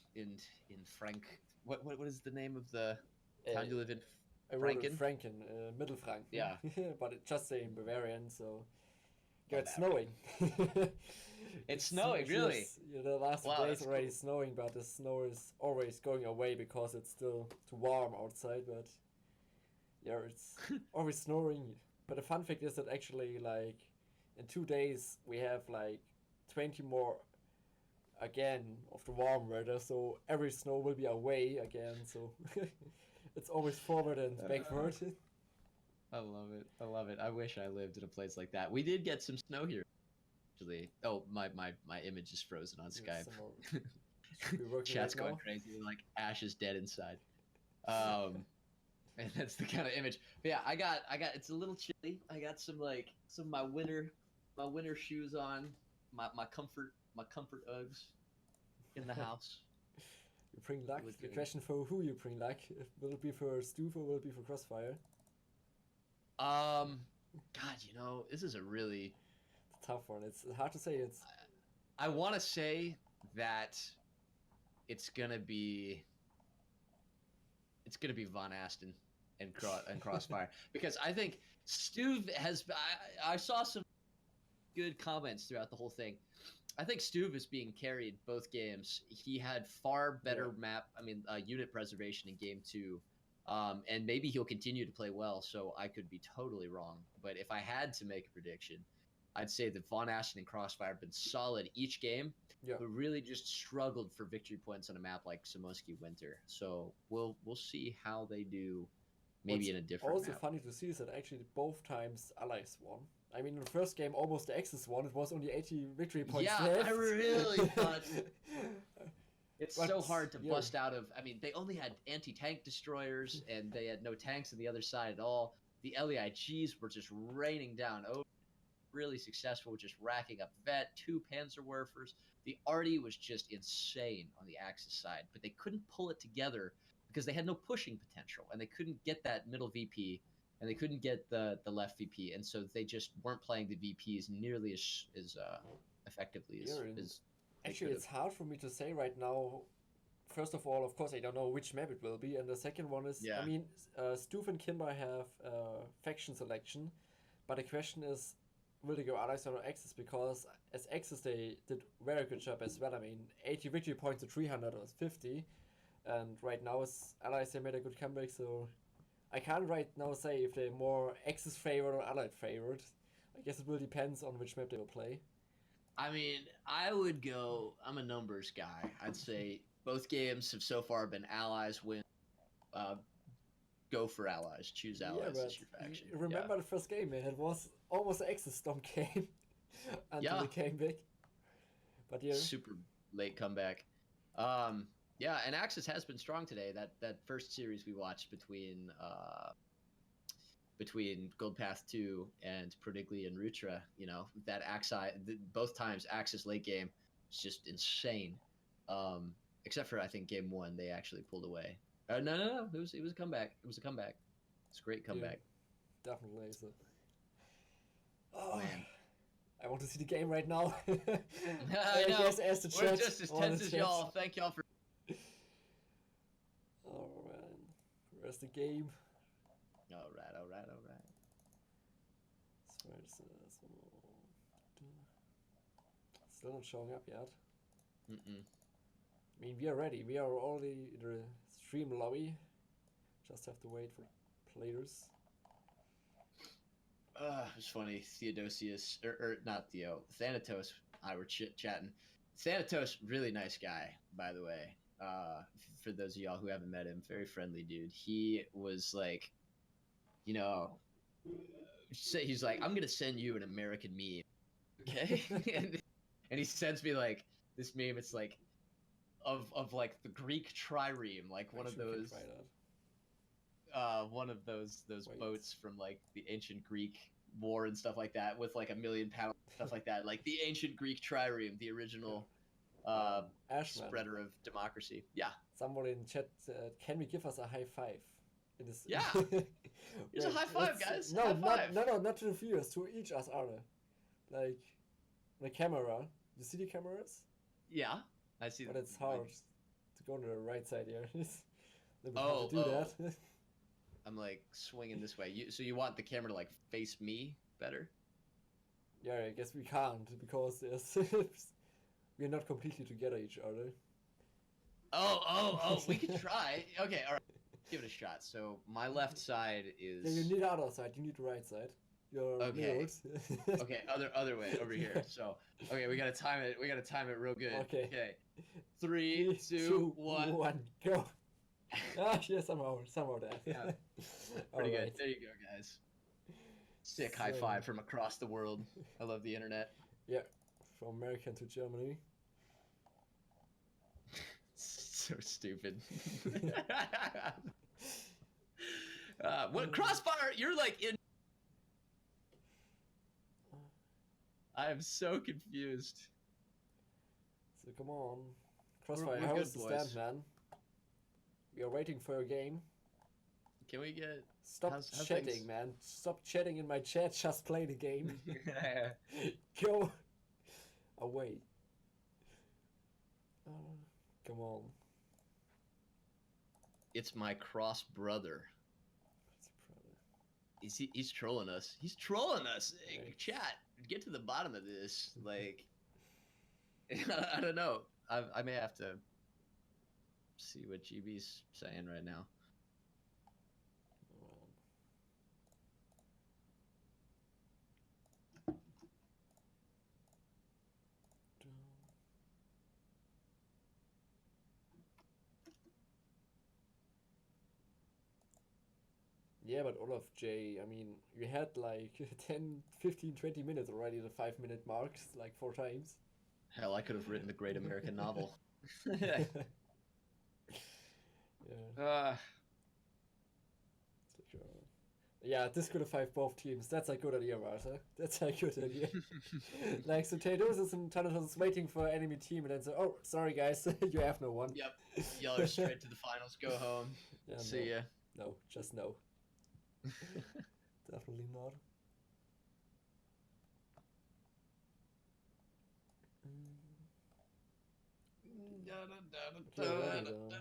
Frank? What is the name of the town you live in? Franken? Franken, Mittelfranken. Yeah. But it just say in Bavarian, so yeah, it's snowing. It's snowing, really? The last days already snowing, but the snow is always going away because it's still too warm outside, but yeah, it's always snowing. But the fun fact is that actually, like, in 2 days, we have, like, 20 more again of the warm weather, so every snow will be away again, so it's always forward and backward. I love it. I wish I lived in a place like that. We did get some snow here, actually. Oh, my image is frozen on Skype. Chat's going crazy. Like, Ash is dead inside. And that's the kind of image. But yeah, I got. It's a little chilly. I got some of my winter shoes on, my comfort Uggs in the house. You bring luck. The question for who you bring luck? Will it be for Stuve or will it be for CrossFire? God, this is a really tough one. It's hard to say. I want to say that it's gonna be VonAsten and CrossFire because I think Stuve has. I saw some good comments throughout the whole thing. I think Stuve is being carried both games. He had far better unit preservation in game 2. And maybe he'll continue to play well, so I could be totally wrong. But if I had to make a prediction, I'd say that VonAsten and CrossFire have been solid each game, but really just struggled for victory points on a map like Samoski Winter. So we'll see how they do, maybe in a different also map. Funny to see is that actually both times Allies won. I mean, in the first game, almost the Axis won. It was only 80 victory points left. I really thought... It's so hard to bust out of. I mean, they only had anti-tank destroyers, and they had no tanks on the other side at all. The LEIGs were just raining down. Really successful, just racking up vet, 2 Panzerwerfers. The Arty was just insane on the Axis side, but they couldn't pull it together because they had no pushing potential, and they couldn't get that middle VP, and they couldn't get the left VP, and so they just weren't playing the VPs nearly as effectively as Actually, it's hard for me to say right now. First of all, of course, I don't know which map it will be, and the second one is, I Yeah. mean, Stuve and Kimbo have faction selection, but the question is, will they go Allies or Axis? Because as Axis, they did very good job as well. I mean, 80 victory points to 350, and right now as Allies, they made a good comeback, so I can't right now say if they're more Axis favored or Allied favored. I guess it will depend on which map they will play. I mean, I would go. I'm a numbers guy. I'd say both games have so far been allies win. Uh, go for allies. Choose Yeah, allies but as your faction. you remember the first game, man? It was almost an Axis Storm game until Yeah. they came back. But yeah, Super late comeback. Yeah, and Axis has been strong today. That first series we watched between Gold Path 2 and Prodigli and Rutra, that both times Axis late game was just insane. Except for I think game 1 they actually pulled away. No, it was a comeback. It was a comeback. It's a great comeback. yeah, definitely. So. Oh man. I want to see the game right now. I know. Guess as the We're chat, just as all the tense as chats. y'all. Thank y'all for. Oh man, where's the game? All right. Still not showing up yet. Mm-mm. I mean, we are ready. We are already in the stream lobby. Just have to wait for players. It's funny. Theodosius, or not Theo, Thanatos. I were chatting. Thanatos, really nice guy, by the way. For those of y'all who haven't met him, very friendly dude. He was like, he's like, I'm gonna send you an American meme, okay? and he sends me like this meme. It's like of like the Greek trireme, like one of those Wait. boats from like the ancient Greek war and stuff like that, with like 1,000,000 pounds stuff like that, like the ancient Greek trireme, the original Ashman. spreader of democracy. Yeah. Someone in chat said, can we give us a high five? In this Yeah. Here's a high five, guys. No, High five. not to the viewers, to each other. Like the camera. You see the cameras? Yeah, I see. But it's hard to go on the right side here. It's a little bit Oh, hard to do that. I'm like swinging this way. So you want the camera to like face me better? Yeah, I guess we can't because we're not completely together each other. Oh, we can try. Okay, all right. Give it a shot. So my left side is. Yeah, you need the other side. You need the right side. Your Okay. mirrors. Okay, other way over here. So okay, we gotta time it. We gotta time it real good. Okay. 3, 2, 1. Go. Yeah, somehow that. Yeah. Pretty good. There you go, guys. Sick high five from across the world. I love the internet. Yeah, from America to Germany. So stupid. What CrossFire? You're like in. I am so confused. So come on, CrossFire, we're how good, is the boys. stand, man? We are waiting for your game. Can we get? Stop how's chatting, things? man. Stop chatting in my chat. Just play the game. Go away. Come on. It's my cross brother. He's trolling us. He's trolling us. Hey, Right. chat, get to the bottom of this. Like, I don't know. I may have to see what GB's saying right now. Yeah, but Olaf J, I mean, you had like 10, 15, 20 minutes already, the 5-minute marks, like 4 times. Hell, I could have written the great American novel. Yeah. Yeah, disqualify both teams. That's a good idea, Martha. That's a good idea. Like, so Tados and Thanatos is waiting for enemy team and then say, oh, sorry guys, you have no one. Yep. Y'all are straight to the finals. Go home. Yeah, See ya. No, just no. Definitely not. Okay, already then.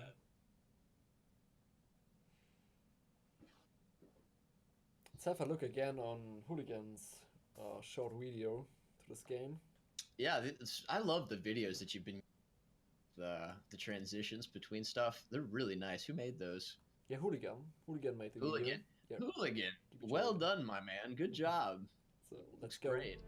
Let's have a look again on Hooligan's short video to this game. Yeah, I love the videos that you've been the transitions between stuff. They're really nice. Who made those? Yeah, Hooligan. Hooligan made the video. Hooligan. Yeah, Hooligan. keep it Well short. done, my man. Good job. So let's Looks go. great.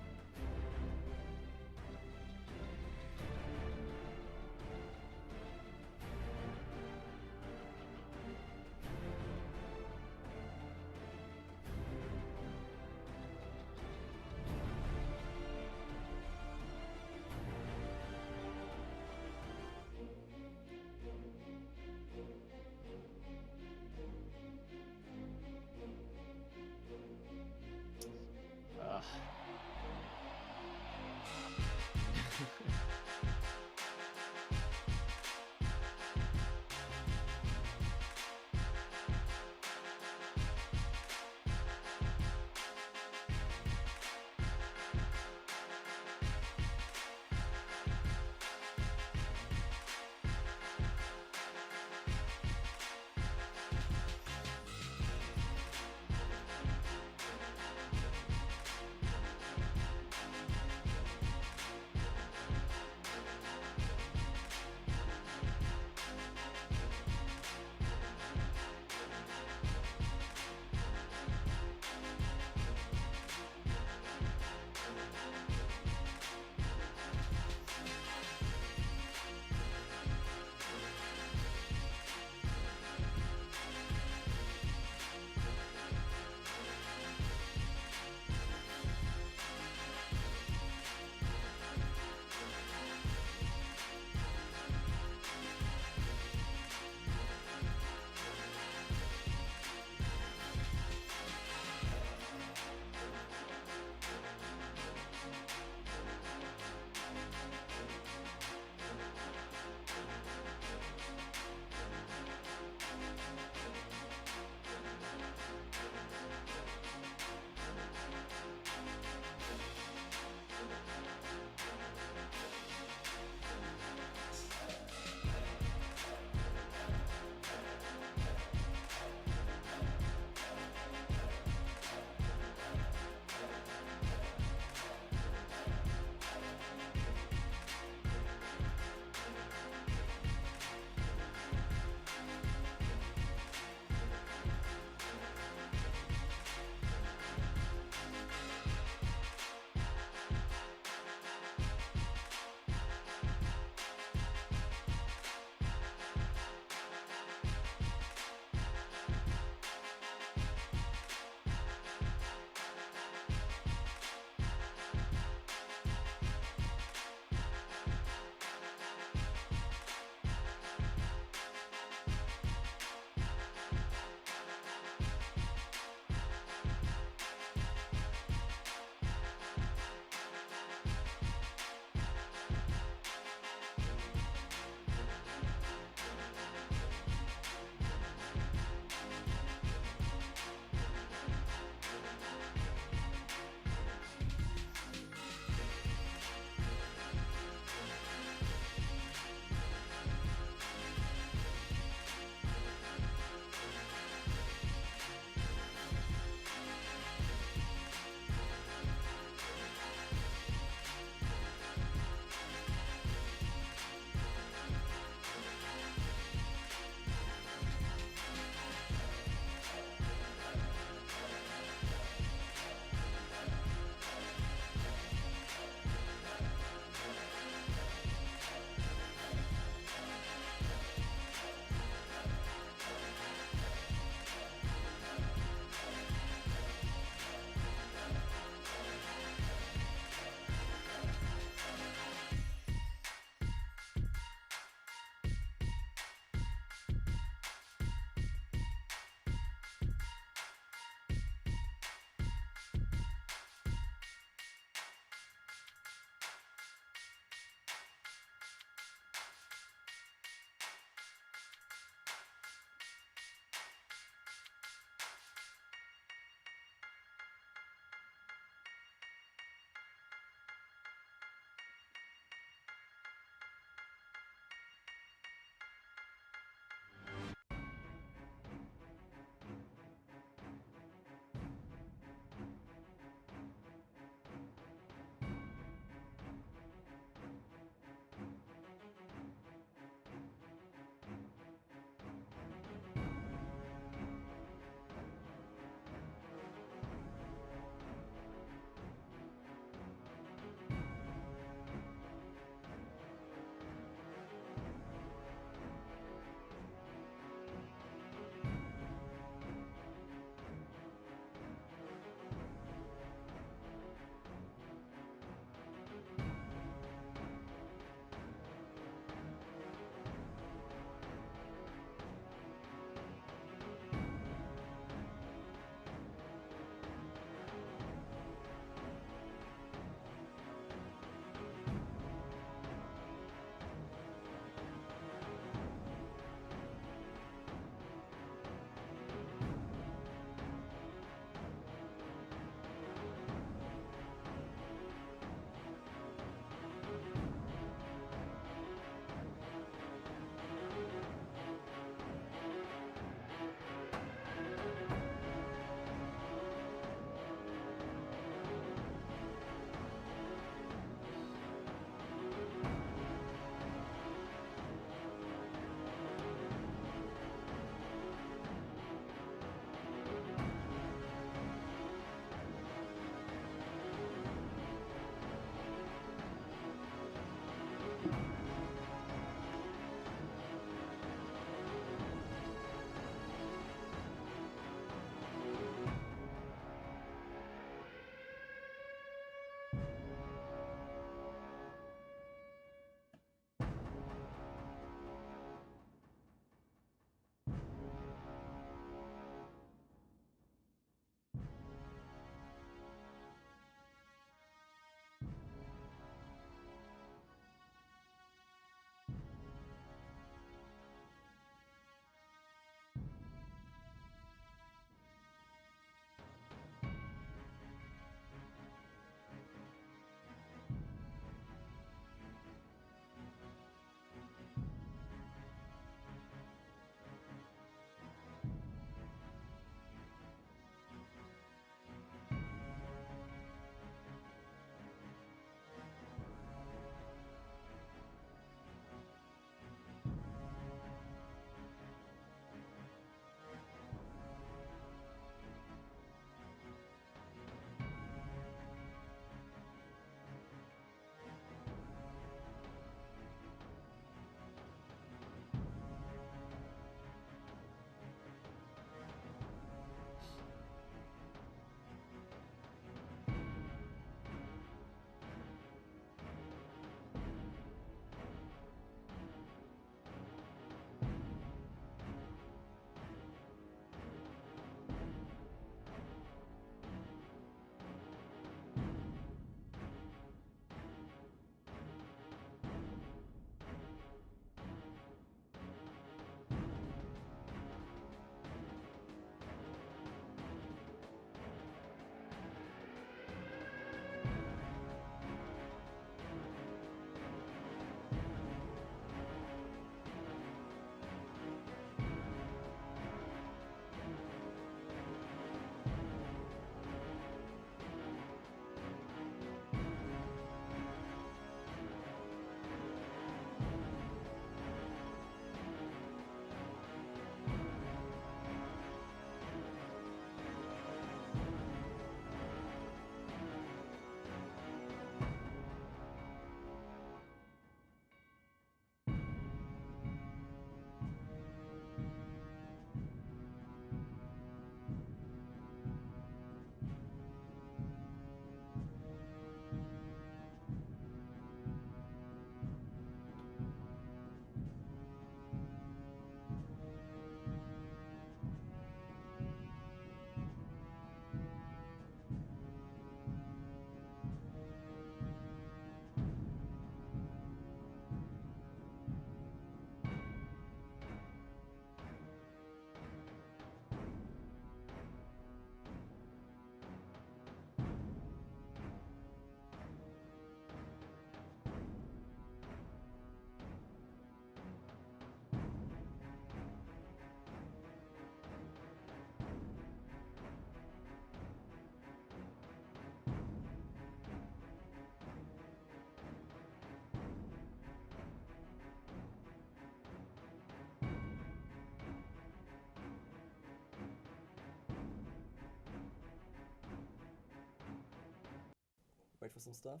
wait for some stuff.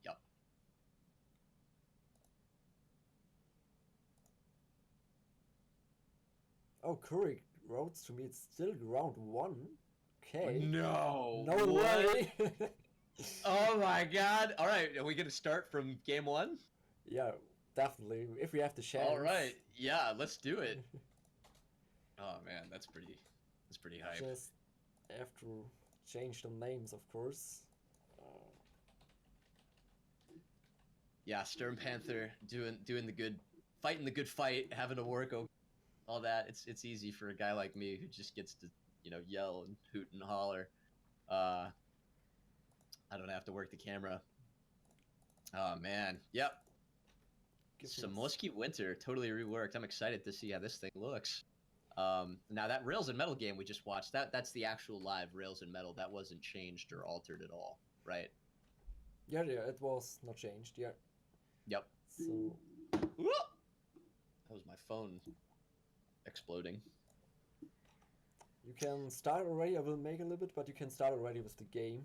Yep. Oh, Curry wrote to me. It's still round 1. Okay. No. No what? way. Oh my god. All right, are we going to start from game 1? Yeah, definitely. If we have the chance. All right. Yeah, let's do it. Oh man, that's pretty hype. Just have to change the names, of course. Yeah, Stern Panther doing the good, fighting the good fight, having to work, all that. It's easy for a guy like me who just gets to, yell and hoot and holler. I don't have to work the camera. Oh man, yep. Samoski Winter totally reworked. I'm excited to see how this thing looks. Now that Rails and Metal game we just watched, that's the actual live Rails and Metal. That wasn't changed or altered at all, right? Yeah, it was not changed. Yeah. Yep. So. That was my phone exploding. You can start already. I will make a little bit, but you can start already with the game.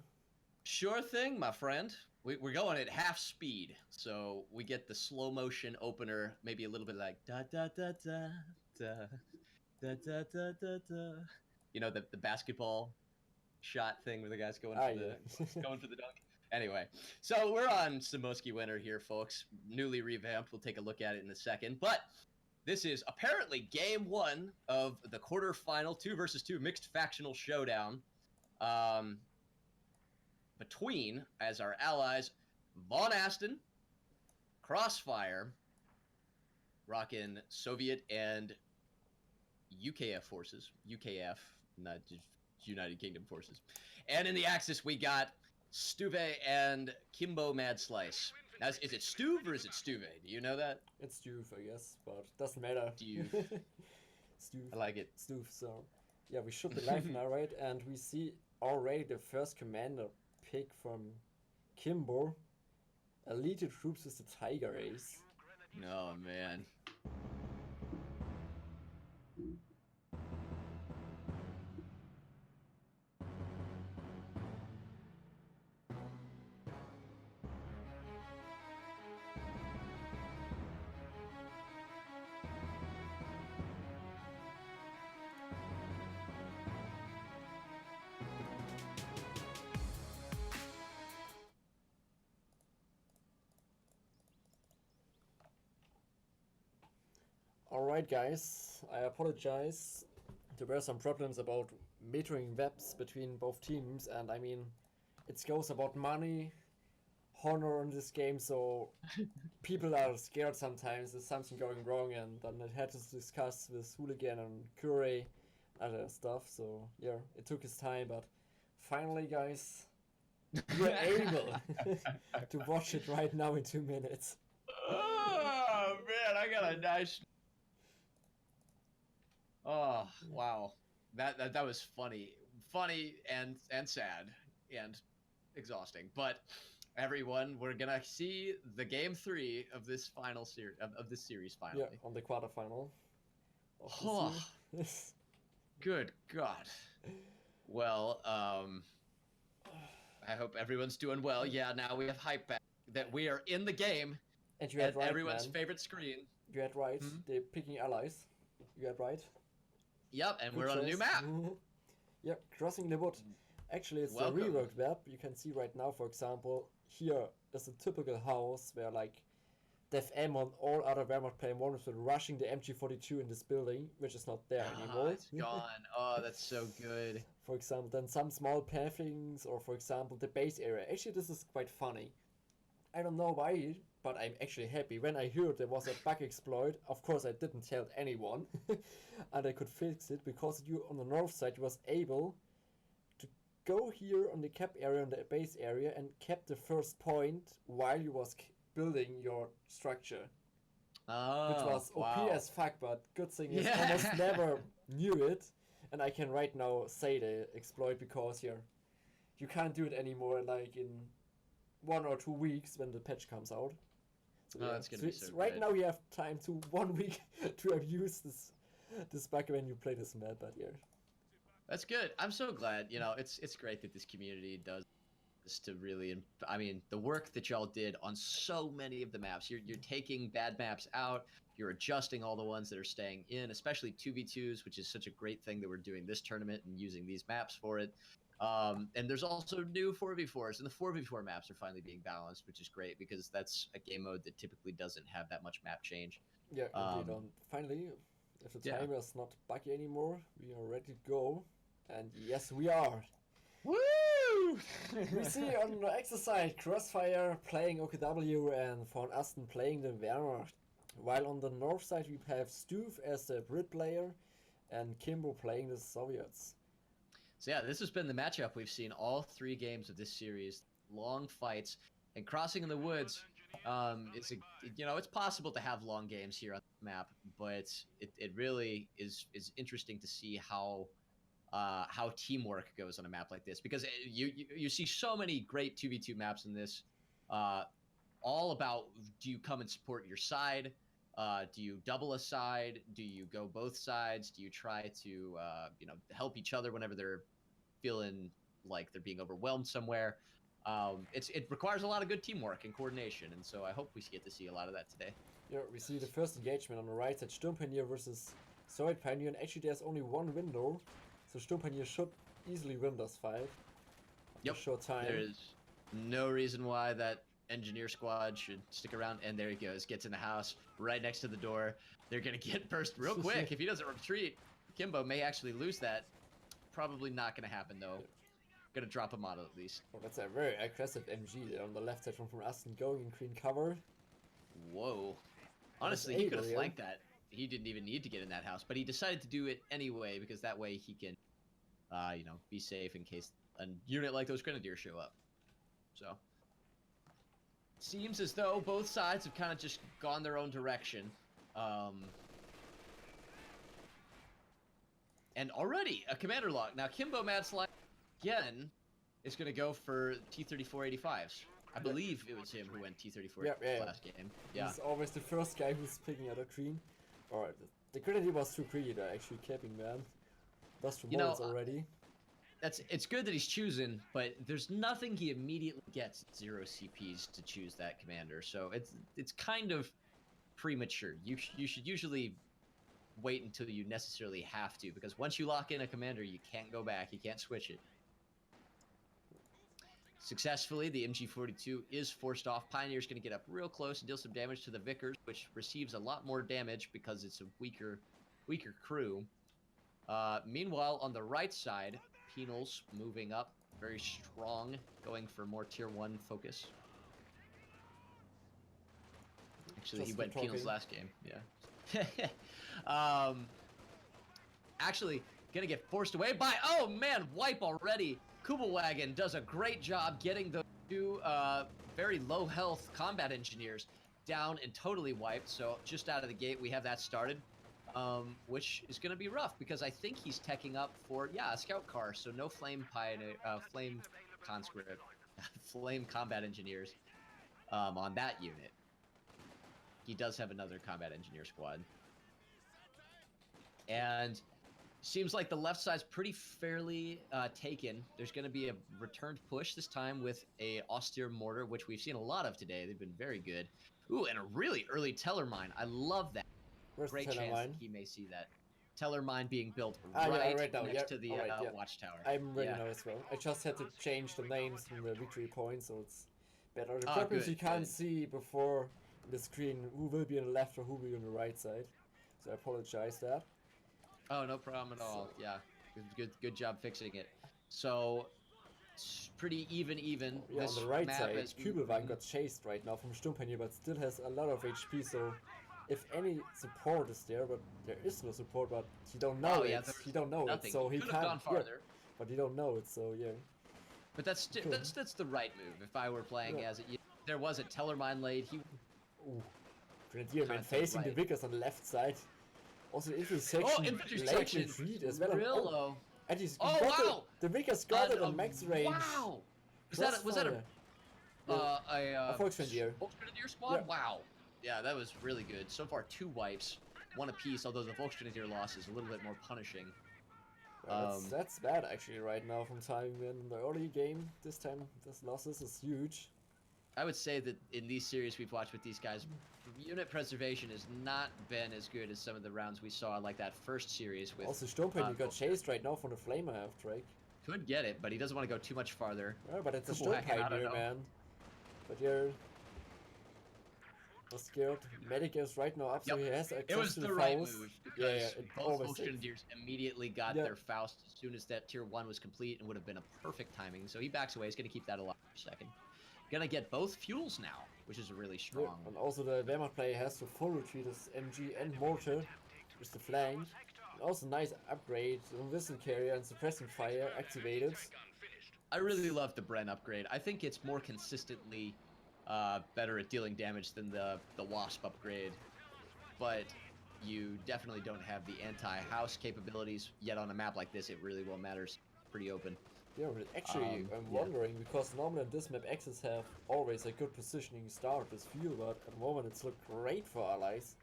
Sure thing, my friend. We're going at half speed, so we get the slow motion opener, maybe a little bit like da da da da da da da da da da. You know, the basketball shot thing where the guy's going going for the dunk. Anyway, so we're on Samoski Winter here, folks. Newly revamped. We'll take a look at it in a second, but this is apparently game 1 of the quarterfinal 2 versus 2 mixed factional showdown. Between, as our allies, VonAsten, CrossFire, rocking Soviet and UKF forces. UKF, not just United Kingdom forces. And in the Axis, we got Stuve and Kimbo Mad Slice. Now, is it Stuve or is it Stuve? Do you know that? It's Stuve, I guess, but doesn't matter. Stuve. Stuve. I like it. Stuve, so. Yeah, we should be live now, right? And we see already the first commander pick from Kimbo. Elite troops with the Tiger Ace. Oh, man. Alright guys, I apologize. There were some problems about metering webs between both teams, and I mean, it goes about money, honor in this game, so people are scared sometimes there's something going wrong, and then it had to discuss with Hooligan and Curry, other stuff, so yeah, it took its time, but finally guys, we're able to watch it right now in 2 minutes. Oh man, I got a nice. Oh wow, that was funny and sad and exhausting. But everyone, we're gonna see the game 3 of this final series of this series finally. Yeah, on the quarterfinal. Oh, good God. Well, I hope everyone's doing well. Yeah, now we have hype back that we are in the game. And you had right, everyone's man. favorite screen. You had right. They're picking allies. You had right. Yep, and Good we're on a new map. Yep, crossing the wood. Actually, it's Welcome. a reworked map. You can see right now, for example, here is a typical house where like Def M on all other Wehrmacht playing models were rushing the MG42 in this building, which is not there anymore. It's gone. Oh, that's so good. For example, then some small pathings, or for example, the base area. Actually, this is quite funny. I don't know why, but I'm actually happy. When I heard there was a bug exploit, of course I didn't tell anyone, and I could fix it, because you on the north side you was able to go here on the cap area, on the base area, and kept the first point while you was building your structure. Oh, which was OP wow. as fuck, but good thing is I almost never knew it, and I can right now say the exploit, because here you can't do it anymore, like in 1 or 2 weeks when the patch comes out. So, oh, that's gonna be so right good. now we have time to 1 week to abuse this bug when you play this map, but yeah. That's good. I'm so glad. You know, it's great that this community does is to really, I mean, the work that y'all did on so many of the maps. You're taking bad maps out. You're adjusting all the ones that are staying in, especially 2v2s, which is such a great thing that we're doing this tournament and using these maps for it. And there's also new 4v4s, and the 4v4 maps are finally being balanced, which is great because that's a game mode that typically doesn't have that much map change. Yeah, indeed. Finally, if the timer is not buggy anymore, we are ready to go. And yes, we are. Woo! We see on the extra side CrossFire playing OKW and VonAsten playing the Wehrmacht. While on the north side we have Stuve as the Brit player and Kimbo playing the Soviets. So yeah, this has been the matchup we've seen all 3 games of this series. Long fights and crossing in the woods. It's possible to have long games here on the map, but it really is interesting to see how teamwork goes on a map like this, because you see so many great 2v2 maps in this, all about, do you come and support your side? Do you double a side? Do you go both sides? Do you try to help each other whenever they're feeling like they're being overwhelmed somewhere? It requires a lot of good teamwork and coordination, and so I hope we get to see a lot of that today. Yeah, we see the first engagement on the right side, Sturm Pioneer versus Soviet Pioneer, and actually there's only one window, so Sturm Pioneer should easily win this fight. Yep. In a short time. There's no reason why that engineer squad should stick around, and there he goes, gets in the house right next to the door. They're gonna get burst real quick. If he doesn't retreat, Kimbo may actually lose that. Probably not gonna happen though. Gonna drop a model at least. Oh, that's a very aggressive MG there on the left side from VonAsten going in green cover. Whoa. Honestly, he could have flanked that. He didn't even need to get in that house, but he decided to do it anyway because that way he can, be safe in case a unit like those Grenadiers show up. So, seems as though both sides have kind of just gone their own direction. And already a commander lock. Now Kimbo Madslide again is going to go for T-3485s. I believe it was him who went T-34 last game. Yeah. He's always the first guy who's picking out a green. Alright, the Grenadier was too greedy to actually capping, man. Lost 2 models already. It's good that he's choosing, but there's nothing he immediately gets 0 CPs to choose that commander. So it's kind of premature. You should usually wait until you necessarily have to, because once you lock in a commander, you can't go back. You can't switch it. Successfully, the MG42 is forced off. Pioneer's going to get up real close and deal some damage to the Vickers, which receives a lot more damage because it's a weaker crew. Meanwhile, on the right side, Penal's moving up very strong, going for more tier 1 focus. Actually, he went Penal's last game. Yeah. Actually, gonna get forced away by, oh man, wipe already. Kubelwagen does a great job getting the 2 very low health combat engineers down and totally wiped. So just out of the gate, we have that started, which is gonna be rough because I think he's teching up for a scout car. So no flame conscript, flame combat engineers on that unit. He does have another combat engineer squad. And seems like the left side's pretty fairly taken. There's going to be a returned push this time with a austere mortar, which we've seen a lot of today. They've been very good. Ooh, and a really early Teller mine. I love that. Where's Great the Teller chance mine? that he may see that. Teller mine being built right now. next to the watchtower. I'm ready now as well. I just had to change the names from the victory points, so it's better. The good, you can't see before the screen who will be on the left or who will be on the right side. So I apologize that. Oh, no problem at all. Yeah, good job fixing it. So, it's pretty even. Yeah, this on the right map side, is Kubelwagen got chased right now from Sturm Pioneer, but still has a lot of HP. So, if any support is there, but there is no support, but he don't know it. He don't know nothing. it, so he could can't. have gone farther. But he don't know it, so yeah. But that's the right move. If I were playing as it, there was a Teller mine laid. Ooh, Grenadier man facing the Vickers on the left side. Also, infantry section. Oh, infantry section as well. Real low. And he's wow! The Vickers got it on max range. Wow! Was that a Volksgrenadier squad? Yeah. Wow. Yeah, that was really good. So far, 2 wipes, 1 apiece. Although the Volksgrenadier loss is a little bit more punishing. That's bad actually right now from time in the early game. This time, this losses is huge. I would say that in these series we've watched with these guys, unit preservation has not been as good as some of the rounds we saw, like that first series with. Also, Sturmpan, you got chased right now from the Flamer half Drake. Could get it, but he doesn't want to go too much farther. Yeah, but it's a Couple hacking, I Sturmpan don't here, know. man. But you're scared. Medic is right now up, so he has access It was to the the right Faust. move Yeah, because it both always Volkswagen is. Deers immediately got Yeah. their Faust as soon as that tier 1 was complete and would have been a perfect timing. So he backs away. He's going to keep that alive for a second. Going to get both fuels now, which is really Yeah, strong. and also the Wehrmacht player has to full retreat his MG and mortar with the flank. And also nice upgrade, Whistle Carrier and Suppressing Fire activated. I really love the Bren upgrade. I think it's more consistently better at dealing damage than the Wasp upgrade. But you definitely don't have the anti-house capabilities, yet on a map like this it really will matters. Pretty open. Yeah, but actually, I'm yeah. wondering, because normally on this map, Axis have always a good positioning start with field, but at the moment it's looked great for allies.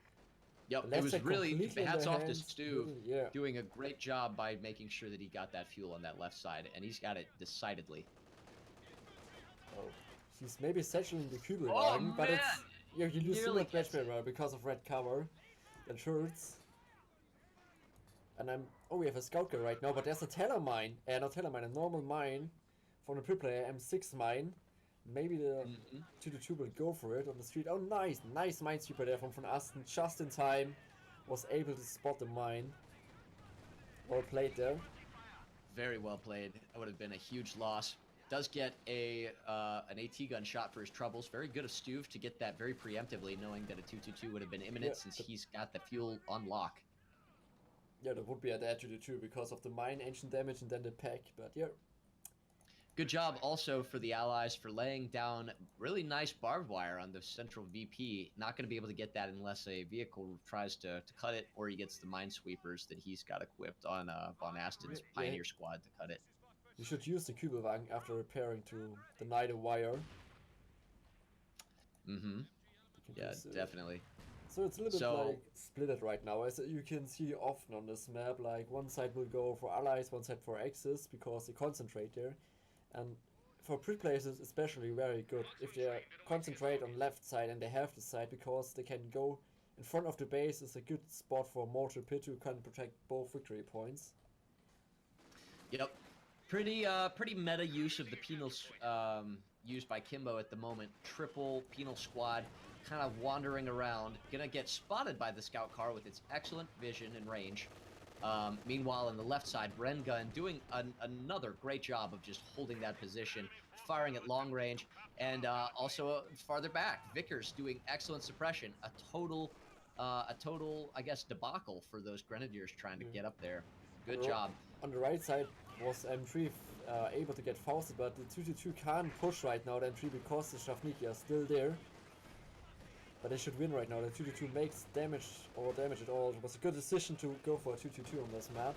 Yep, The it left was side really, completely in hats their off to hands, Stuve, really, yeah. doing a great job by making sure that he got that fuel on that left side, and he's got it decidedly. Oh, he's maybe satchelating the Kübelwagen, Oh, but man! it's... Yeah, you lose so Nearly much gets match it. mirror because of red cover and shirts. And I'm... Oh, we have a scout guy right now, but there's a teller mine. Not teller mine, a normal mine from the pre-player M6 mine. Maybe the 2-2 will go for it on the street. Oh, nice! Nice minesweeper there from VonAsten, just in time. Was able to spot the mine. Well played there. Very well played. That would have been a huge loss. Does get a an AT gun shot for his troubles. Very good of Stuve to get that very preemptively, knowing that a 2-2-2 would have been imminent since he's got the fuel on lock. Yeah, there would be a dare 2-2 because of the mine ancient damage and then the pack, but yeah. Good job also for the Allies for laying down really nice barbed wire on the central VP. Not going to be able to get that unless a vehicle tries to cut it, or he gets the minesweepers that he's got equipped on VonAsten's Pioneer Squad to cut it. You should use the Kübelwagen after repairing to deny the wire. Yeah, definitely. So it's a little bit like split right now, as you can see often on this map. Like one side will go for allies, one side for Axis, because they concentrate there. And for pre-players it's especially very good if they concentrate on left side and they have the side, because they can go in front of the base. Is a good spot for mortar pit who can protect both victory points. Yep. Pretty meta use of the penals used by Kimbo at the moment. Triple penal squad kind of wandering around. Gonna get spotted by the scout car with its excellent vision and range. Meanwhile, on the left side, Bren Gun doing another great job of just holding that position, firing at long range, and also farther back, Vickers doing excellent suppression. A total, I guess, debacle for those Grenadiers trying to get up there. Good job. On the right side was M3 able to get Fausted, but the 2-2 can't push right now the M3 because the Shavniki are still there. But they should win right now. The 2-2 makes damage or damage at all. It was a good decision to go for a 2-2 on this map.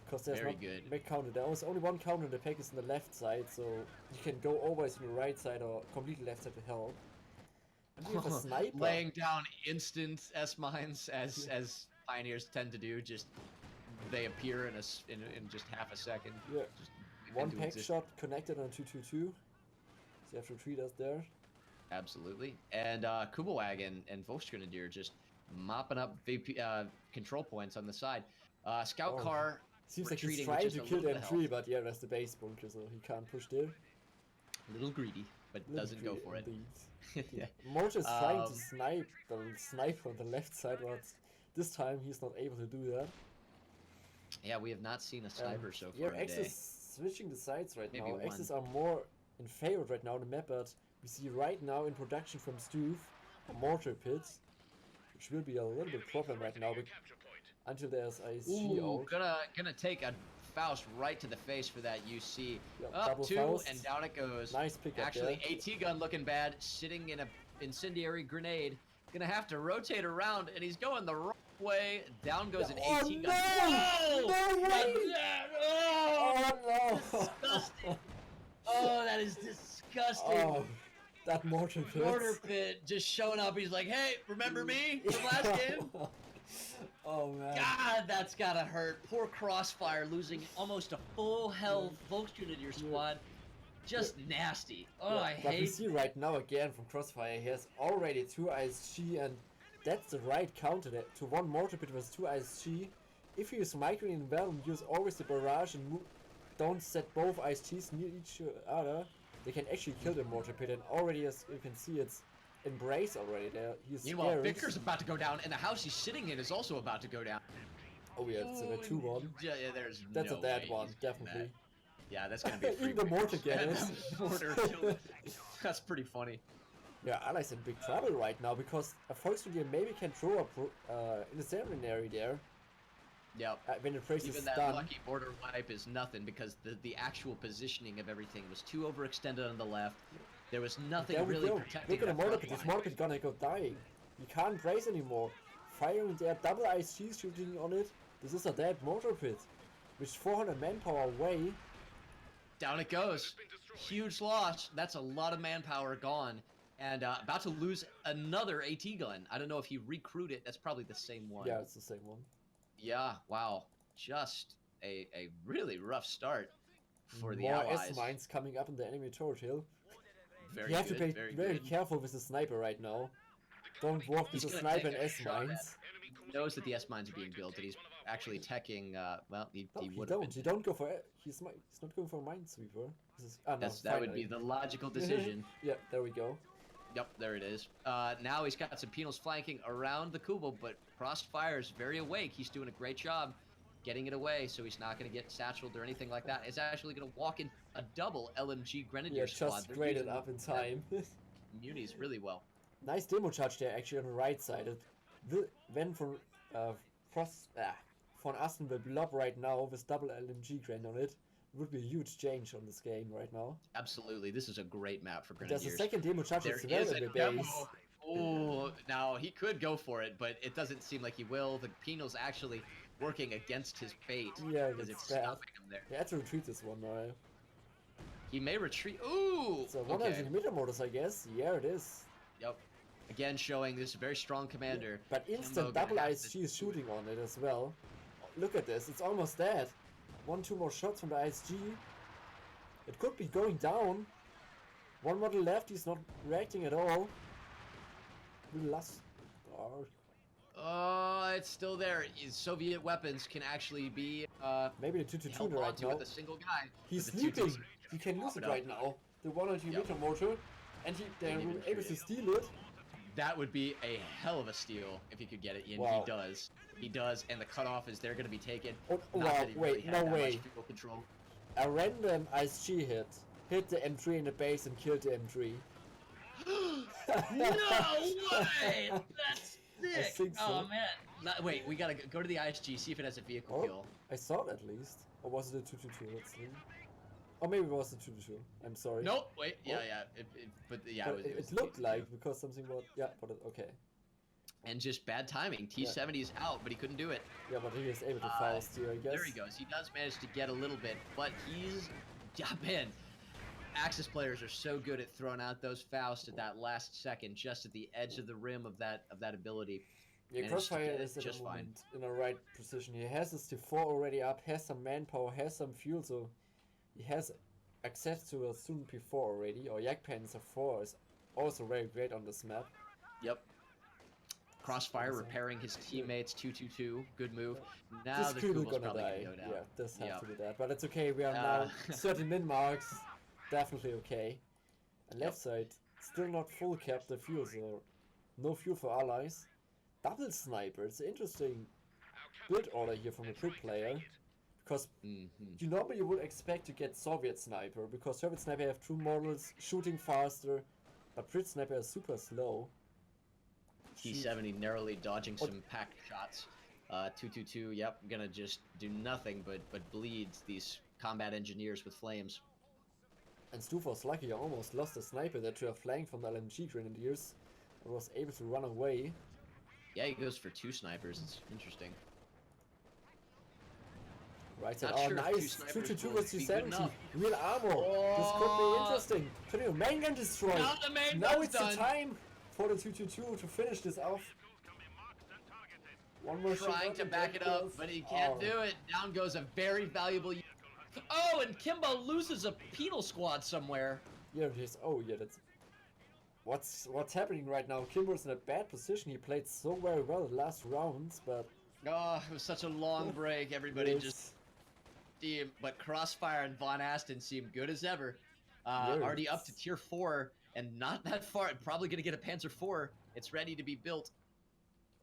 Because there's Very not good. make counter. There was only one counter in the pack is on the left side, so you can go always on the right side or completely left side to help. And we have a sniper. Laying down instant S-mines as Pioneers tend to do. Just they appear in just half a second. Yeah. Just One pack shot connected on 2-2-2. So you have to treat us there. Absolutely. And Kübelwagen and Volksgrenadier just mopping up VP, control points on the side. Scout car seems like he's retreating, trying which to is a kill the little bit of M3, health. but yeah, that's the base bunker, so he can't push there. A little greedy, but doesn't go for it. Yeah. Mortar is trying to snipe on the left side, but this time he's not able to do that. Yeah, we have not seen a sniper so Yeah, far today. Axis switching the sides right Maybe now. one. Axis are more in favor right now on the map, but we see right now in production from Stuve a mortar pit, which will be a little bit problem right now until there's ISG out. Gonna take a Faust right to the face for that UC. Yep, Up double two, Faust. and down it goes. Nice pickup Actually, there. AT gun looking bad, sitting in a incendiary grenade. Gonna have to rotate around, and he's going the wrong way. Down goes an AT gun. No! No way! Oh, no! disgusting. Oh, that is disgusting. Oh, that mortar pit. Mortar pit just showing up. He's like, hey, remember me from last game? Oh man. God, that's gotta hurt. Poor CrossFire losing almost a full health Volks unit in your squad. Just nasty. Oh, I But we hate. see right now again from CrossFire, he has already 2 ISG, and that's the right counter to one mortar pit with 2 ISG. If you use microing well, use always the barrage and don't set both ISGs near each other, they can actually kill the mortar pit. And already, as you can see, it's embrace already there. He's Meanwhile, scared. Vicker's about to go down, and the house he's sitting in is also about to go down. Oh yeah, it's a 2-1. Yeah, there's That's no a dead way one, he's getting definitely. that. Yeah, that's gonna be a free Even the mortar Vickers. get And it. the mortar killed it. That's pretty funny. Yeah, Ally's in big trouble right now because a Volkswagen maybe can throw up in the seminary there. Yep. When the race Even is that done. lucky border wipe is nothing because the actual positioning of everything was too overextended on the left. There was nothing There we really go. protecting Look at the that mortar front pit. This line. mortar pit gonna go dying. You can't brace anymore. Firing there, double ISG shooting on it. This is a dead mortar pit. Which 400 manpower away. Down it goes. Huge loss. That's a lot of manpower gone. And about to lose another AT gun. I don't know if he recruited. That's probably the same one. Yeah, it's the same one. Yeah, wow. Just a really rough start for the More Allies. S-mines coming up in the enemy turret hill. Very You have good, to be very very good. careful with the sniper right now. Don't walk with He's the gonna sniper take and a shot at- S-mines. He knows that the S-mines are being built, and he's actually teching, well, he No, would you have don't. You don't go for it. He's not going for a minesweeper. This is, no, that would be finally. the logical decision. Yeah, there we go. Yep, there it is. Now he's got some penals flanking around the Kubo, but Crossfire is very awake. He's doing a great job getting it away, so he's not going to get satcheled or anything like that. He's actually going to walk in a double LMG Grenadier Yeah, squad. just They're sprayed it using up in time. Munis really well. Nice demo charge there, actually, on the right side. When VonAsten will blob right now with double LMG Gren on it. Would be a huge change on this game right now. Absolutely, this is a great map for There's Grenadiers. a second demo charge There as well is at a the demo. base. Oh, now he could go for it, but it doesn't seem like he will. The penal's actually working against his fate Yeah, because that's it's bad. stopping him there. He had to retreat this one now. He may retreat. Ooh! So Okay. 100 meter motors, I guess. Yeah, it is. Yep. Again, showing this very strong commander. But Kimbo instant gonna double have ISG is shooting on it as well. Look at this, it's almost dead. 1-2 more shots from the ISG. It could be going down. One model left, he's not reacting at all. It's still there. Soviet weapons can actually be Maybe the 222 held right onto now. with a single guy. He's With the sleeping. 222. He can lose it Pop it right up. now. The 102 Yep. meter motor. And they're Didn't even able treat to it. steal it. That would be a hell of a steal if he could get it in. Wow. He does. He does, and the cutoff is they're going to be taken. Oh, Not wow, that he wait, really had no that way. much field control. A random ISG hit the M3 in the base and killed the M3. No way! That's I sick! think so. Oh man! Wait, we gotta go to the ISG, see if it has a vehicle Oh, kill. I saw it at least. Or was it a 222? Let's see. Or maybe it was the 222. I'm sorry. Nope. Wait. Yeah, Oh. yeah. But yeah, But it was it the looked vehicle like because something was. Yeah, but okay. kill. And just bad timing. T70 is out, but he couldn't do it. Yeah, but he was able to Faust here, I guess. There he goes. He does manage to get a little bit, but he's, yeah, man. Axis players are so good at throwing out those Faust at that last second, just at the edge of the rim of that ability. Yeah, managed to Crossfire get it is at just the fine. moment in a right position. He has his T4 already up, has some manpower, has some fuel, so he has access to a student P4 already. Or Yak Panzer 4 is also very great on this map. Yep. Crossfire Awesome. repairing his teammates 222. Good move. Now This the Kugel's Kugel's gonna probably die. gonna go down. Yeah, this has Yep. to be that. But it's okay, we are now 30 min marks. Definitely okay. And left side, still not full cap the fuel, so no fuel for allies. Double sniper, it's an interesting build order here from a Brit player. Because you normally would expect to get Soviet sniper, because Soviet sniper have 2 models, shooting faster, but Brit sniper is super slow. T70 narrowly dodging Oh. some packed shots. 222, yep, gonna just do nothing but bleeds these combat engineers with flames. And Stuve was lucky, he almost lost a sniper there to a flank from the LMG Grenadiers, and was able to run away. Yeah, he goes for 2 snipers. It's interesting. Right side, Not oh sure if nice, 2 snipers 222 will with be good 270, enough. real armor, this could be interesting. Continue, main gun destroyed. Now the main Now gun's it's done. the time for the 222 to finish this off. One more Trying to back it up, but he can't do it. Down goes a very valuable... Oh, and Kimbo loses a penal squad somewhere. Yeah, oh yeah, that's... What's happening right now? Kimbo's in a bad position. He played so very well the last rounds, but... Oh, it was such a long break. Everybody just... But CrossFire and VonAsten seem good as ever. Already up to tier 4, and not that far. Probably going to get a Panzer IV. It's ready to be built.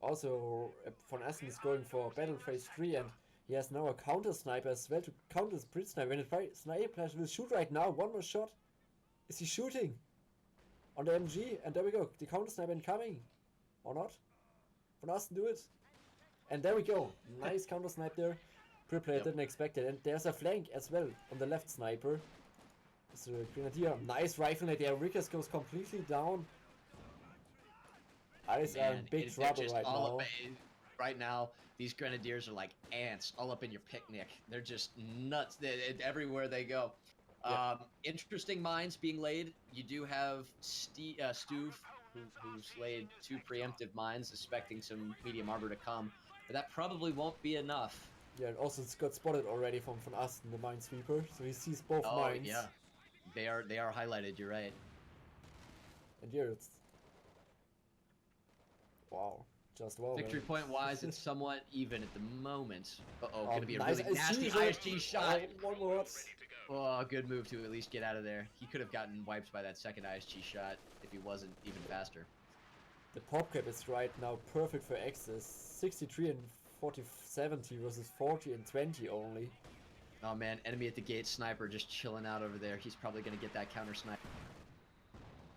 Also, VonAsten is going for Battle Phase 3, and he has now a counter sniper as well to counter the Brit sniper. When the sniper will shoot right now, one more shot. Is he shooting? On the MG, and there we go. The counter sniper incoming. Or not? VonAsten do it. And there we go. Nice counter snipe there. Pre-player didn't expect it. And there's a flank as well on the left sniper. It's a grenadier. Nice rifle there. Rickers goes completely down. Ice are in big trouble right now. Right now, these grenadiers are like ants all up in your picnic. They're just nuts everywhere they go. Interesting mines being laid. You do have Stuve, who's laid 2 preemptive mines, expecting some medium armor to come. But that probably won't be enough. Yeah, and also it's got spotted already from VonAsten, the minesweeper, so he sees both mines. Yeah, they are highlighted. You're right. And here it's wow, just wow. Victory point wise, it's somewhat even at the moment. Gonna be a nice really nasty ISG shot. One more. Oh, good move to at least get out of there. He could have gotten wiped by that second ISG shot if he wasn't even faster. The pop cap is right now perfect for access. 63 and 70 versus 40 and 20 only. Oh man, enemy at the gate sniper just chilling out over there. He's probably gonna get that counter snipe.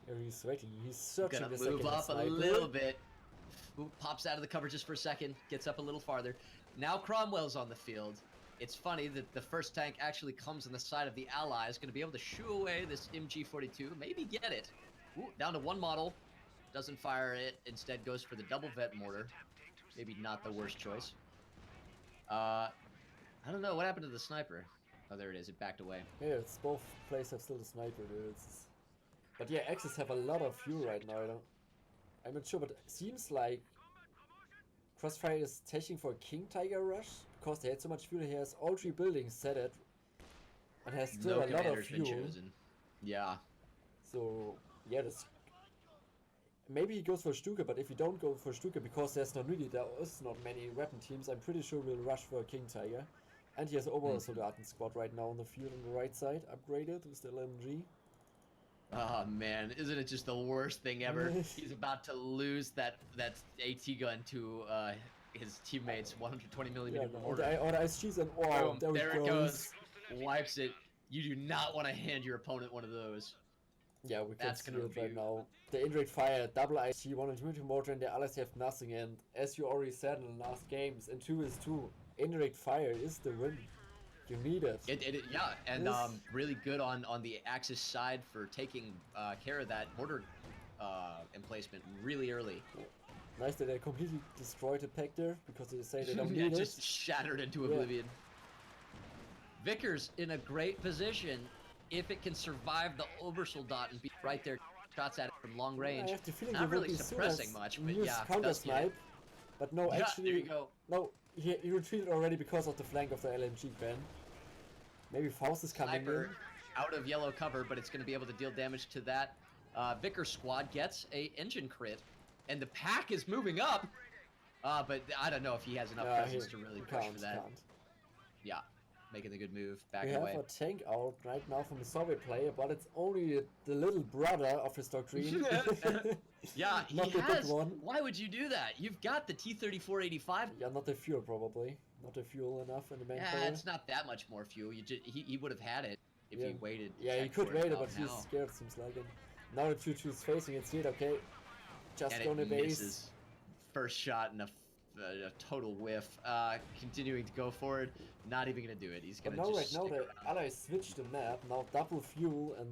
Yeah, he's waiting. He's searching the gonna move up sniper. A little bit. Ooh, pops out of the cover just for a second. Gets up a little farther. Now Cromwell's on the field. It's funny that the first tank actually comes on the side of the Allies. Going to be able to shoo away this MG42. Maybe get it. Ooh, down to 1 model. Doesn't fire it. Instead goes for the double vet mortar. Maybe not the worst choice. I don't know. What happened to the sniper? Oh, there it is. It backed away. Yeah, it's both players have still the sniper. But yeah, Axis have a lot of fuel right now. I'm not sure, but it seems like CrossFire is taking for a King Tiger rush because they had so much fuel. He has all 3 buildings set it and has still a lot of fuel. Yeah. So yeah, maybe he goes for Stuke, but if he don't go for Stuke because there is not many weapon teams, I'm pretty sure we'll rush for a King Tiger. And he has an overall Soldaten squad right now on the field on the right side, upgraded with the LMG. Oh man, isn't it just the worst thing ever? He's about to lose that AT gun to his teammates' 120mm mortar. Or the ISGs and oh, there it goes. Wipes it. You do not want to hand your opponent one of those. Yeah, we can see it right now. The indirect fire, double ISG, 120 mortar, and the others have nothing. And as you already said in the last games, in 2-2, indirect fire is the win. You need it. Yeah, and really good on the Axis side for taking care of that mortar emplacement really early. Nice that they completely destroyed the pack there because they say they don't need it. Just shattered into oblivion. Vickers in a great position if it can survive the Obersoldat and be right there. Shots at it from long range. I have the feeling not really suppressing much, but yeah, counter snipe. But no, actually, there you go. No, he retreated already because of the flank of the LMG ban. Maybe Faust is coming in. Out of yellow cover, but it's going to be able to deal damage to that. Vickers squad gets a engine crit, and the pack is moving up. But I don't know if he has enough presence to really push for that. Yeah, making the good move back away. We have a tank out right now from the Soviet player, but it's only the little brother of his doctrine. Yeah, not the big one. Why would you do that? You've got the T-3485. Yeah, not the fuel probably. Not the fuel enough in the main player. Yeah, it's not that much more fuel. He would have had it if he waited. Yeah, he could wait it, but he's scared, seems like. And now the 2-2 is facing it, see it, okay. Just gonna base. First shot and a total whiff. Continuing to go forward, not even gonna do it. He's gonna just right now the Allies switched the map, now double fuel, and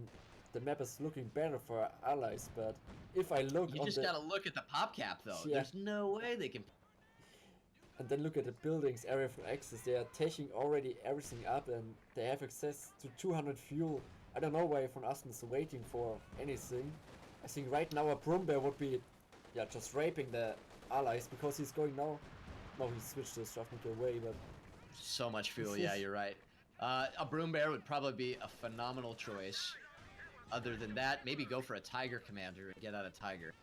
the map is looking better for Allies, but if I look you just gotta look at the pop cap though. Yeah. There's no way they can. And then look at the buildings area for Axis. They are taking already everything up and they have access to 200 fuel. I don't know why VonAsten is waiting for anything. I think right now a Brumbear would be just raping the Allies because he's going now No, he switched to Strafnicker away, but So much fuel, yeah, you're right. A Broom Bear would probably be a phenomenal choice. Other than that, maybe go for a Tiger Commander and get out a Tiger.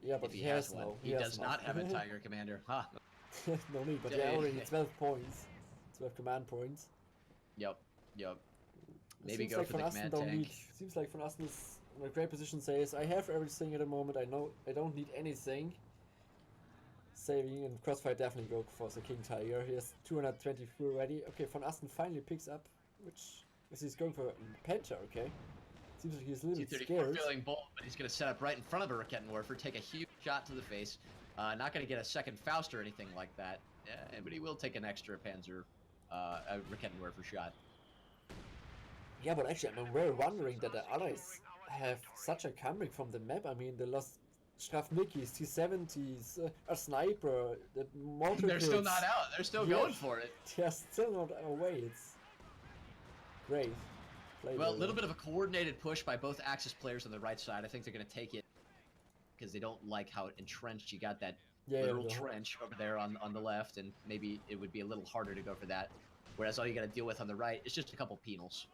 yeah, but If he he has has one. no. He does not have a Tiger Commander. Huh. No need, but Yeah, yeah, yeah, already yeah. 12 points. 12 command points. Yep. Maybe Seems go like for the VonAsten command don't tank. need. Seems like VonAsten is in a great position. Says, I have everything at the moment. I know I don't need anything. Saving and Crossfire definitely go for the King Tiger. He has 224 already. Okay, VonAsten finally picks up, which is he's going for Panther. Okay, seems like he's a little bit 234 scared. feeling bold, but he's going to set up right in front of a Raketten Warfer, take a huge shot to the face. Not going to get a second Faust or anything like that, but he will take an extra Panzer, a Raketten Warfer shot. Yeah, but actually, I'm very wondering that the allies have such a comeback from the map. I mean, they lost Strafnicki's, T-70s, a sniper, the mortar They're still kits. not out. They're still Yeah. going for it. They're still not away. It's great. Play Well, a well. little bit of a coordinated push by both Axis players on the right side. I think they're going to take it because they don't like how entrenched you got that literal trench over there on the left, and maybe it would be a little harder to go for that. Whereas all you got to deal with on the right is just a couple penals.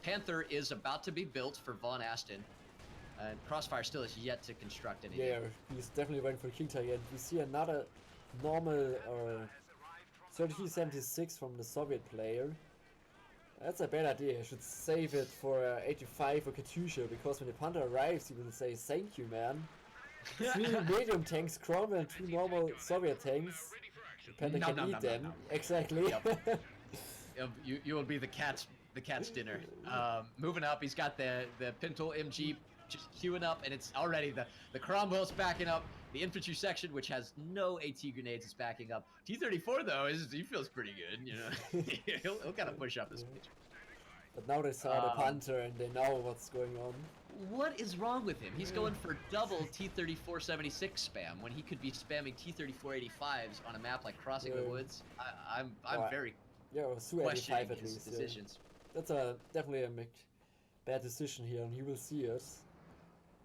Panther is about to be built for VonAsten, and Crossfire still has yet to construct anything. Yeah, he's definitely waiting for the King Tiger. And we see another normal 3376 from the Soviet player. That's a bad idea. I should save it for 85 or Katyusha, because when the Panther arrives, he will say, thank you, man. 3 medium tanks, Chrome, and 2 normal Soviet tanks. The Panther can eat them. Exactly. Yep. You will be the cat's dinner. Moving up, he's got the Pinto MG just queuing up, and it's already the Cromwell's backing up. The infantry section, which has no AT grenades, is backing up. T-34 though, he feels pretty good. You know, he'll kind of push up this pitch. But now they saw the Panther and they know what's going on. What is wrong with him? He's going for double T-34-76 spam when he could be spamming T-34-85s on a map like Crossing the Woods. I'm very Su-85 questioning at his least. decisions. That's definitely a bad decision here, and he will see it.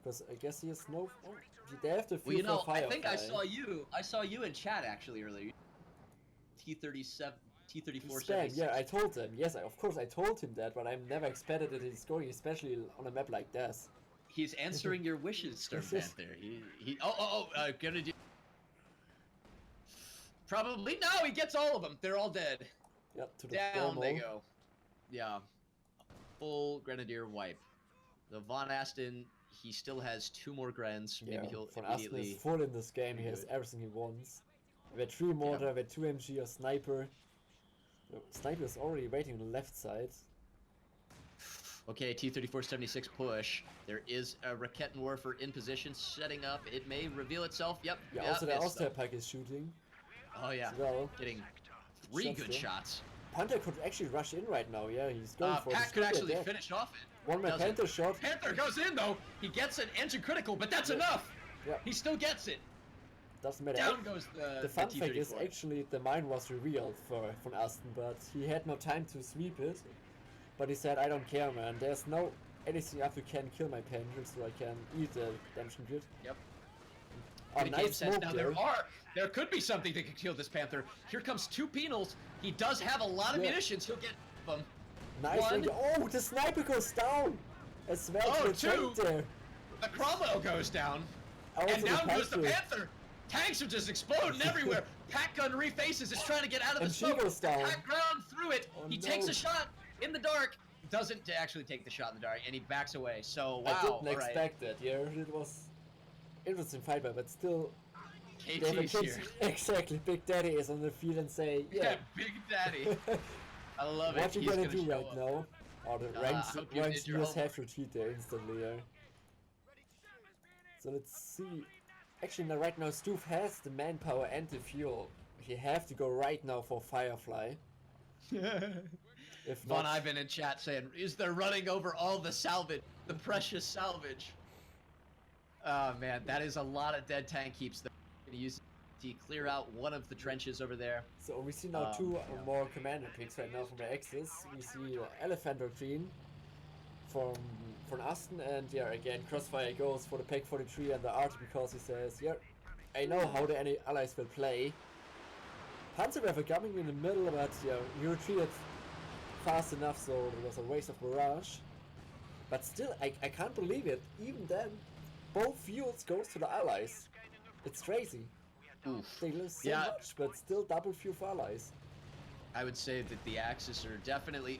Because I guess he has no. Oh, they have to feel for I think I Firefly. saw you in chat actually earlier. T-34-76. Spam, yeah, I told him. Yes, of course I told him that, but I never expected that he's going, especially on a map like this. He's answering your wishes, Storm Panther. Gonna do. Probably no. He gets all of them. They're all dead. Yep, to the Down they thermal. go. Yeah, full Grenadier wipe. The VonAsten, he still has 2 more Grens. Yeah, Maybe he'll VonAsten immediately. is full in this game. He has good. everything he wants. We had 3 mortar, we had 2 MG, a sniper. The sniper is already waiting on the left side. Okay, T-34-76 push. There is a Raketten Warfer in position, setting up. It may reveal itself. Yep. Yeah, also the it's Austria pack is shooting. Oh yeah, as well. getting 3 Shots good there. shots. Panther could actually rush in right now, yeah, he's going for Pack the could Stuve actually there. finish off it. One more Doesn't. Panther shot. Panther goes in though. He gets an engine critical, but that's Yeah. enough. Yeah. He still gets it. Doesn't matter. Down goes The fun fact is T-34. actually the mine was revealed for VonAsten, but he had no time to sweep it. But he said, I don't care, man. There's no anything up you can kill my Panther, so I can eat the damage grid. Yep. Oh, The game nice says, smoke now there. there could be something that could kill this Panther. Here comes 2 penals. He does have a lot of Yeah. munitions. He'll get them. Nice. One. Oh, the sniper goes down. As well Oh, to the 2. tank there. The Cromwell goes down. Also And the down goes the Panther. Panther. Tanks are just exploding everywhere. Pack gun refaces. It's trying to get out of the And she smoke. goes down. Pack ground through it. Oh, He no. takes a shot in the dark. Doesn't actually take the shot in the dark, and he backs away. So wow. I didn't all right. expect that. Yeah, it was interesting fight, but still. They have a KT's kid- here. Exactly, Big Daddy is on the field and say, Yeah, yeah. Big Daddy. I love it. What you He's gonna gonna do show right up. now? Oh, the I ranks hope you did your viewers homework. have to cheat there instantly. Yeah. So let's see. Actually, now, right now, Stuve has the manpower and the fuel. He have to go right now for Firefly. If Von not, Ivan in chat saying, is there running over all the salvage, the precious salvage? Oh man, that is a lot of dead tank keeps that we're gonna use to clear out one of the trenches over there. so we see now 2 yeah. more commander picks right now from the Axis. We see Elephant or Green from VonAsten, and yeah, again, Crossfire goes for the Pack 43 and the Art because he says, yeah, I know how the allies will play. Panzerwerfer coming in the middle, but yeah, you retreated fast enough, so it was a waste of barrage. But still, I can't believe it. Even then, both fuels goes to the allies. It's crazy. Oof. They lose so much, but still double fuel for allies. I would say that the Axis are definitely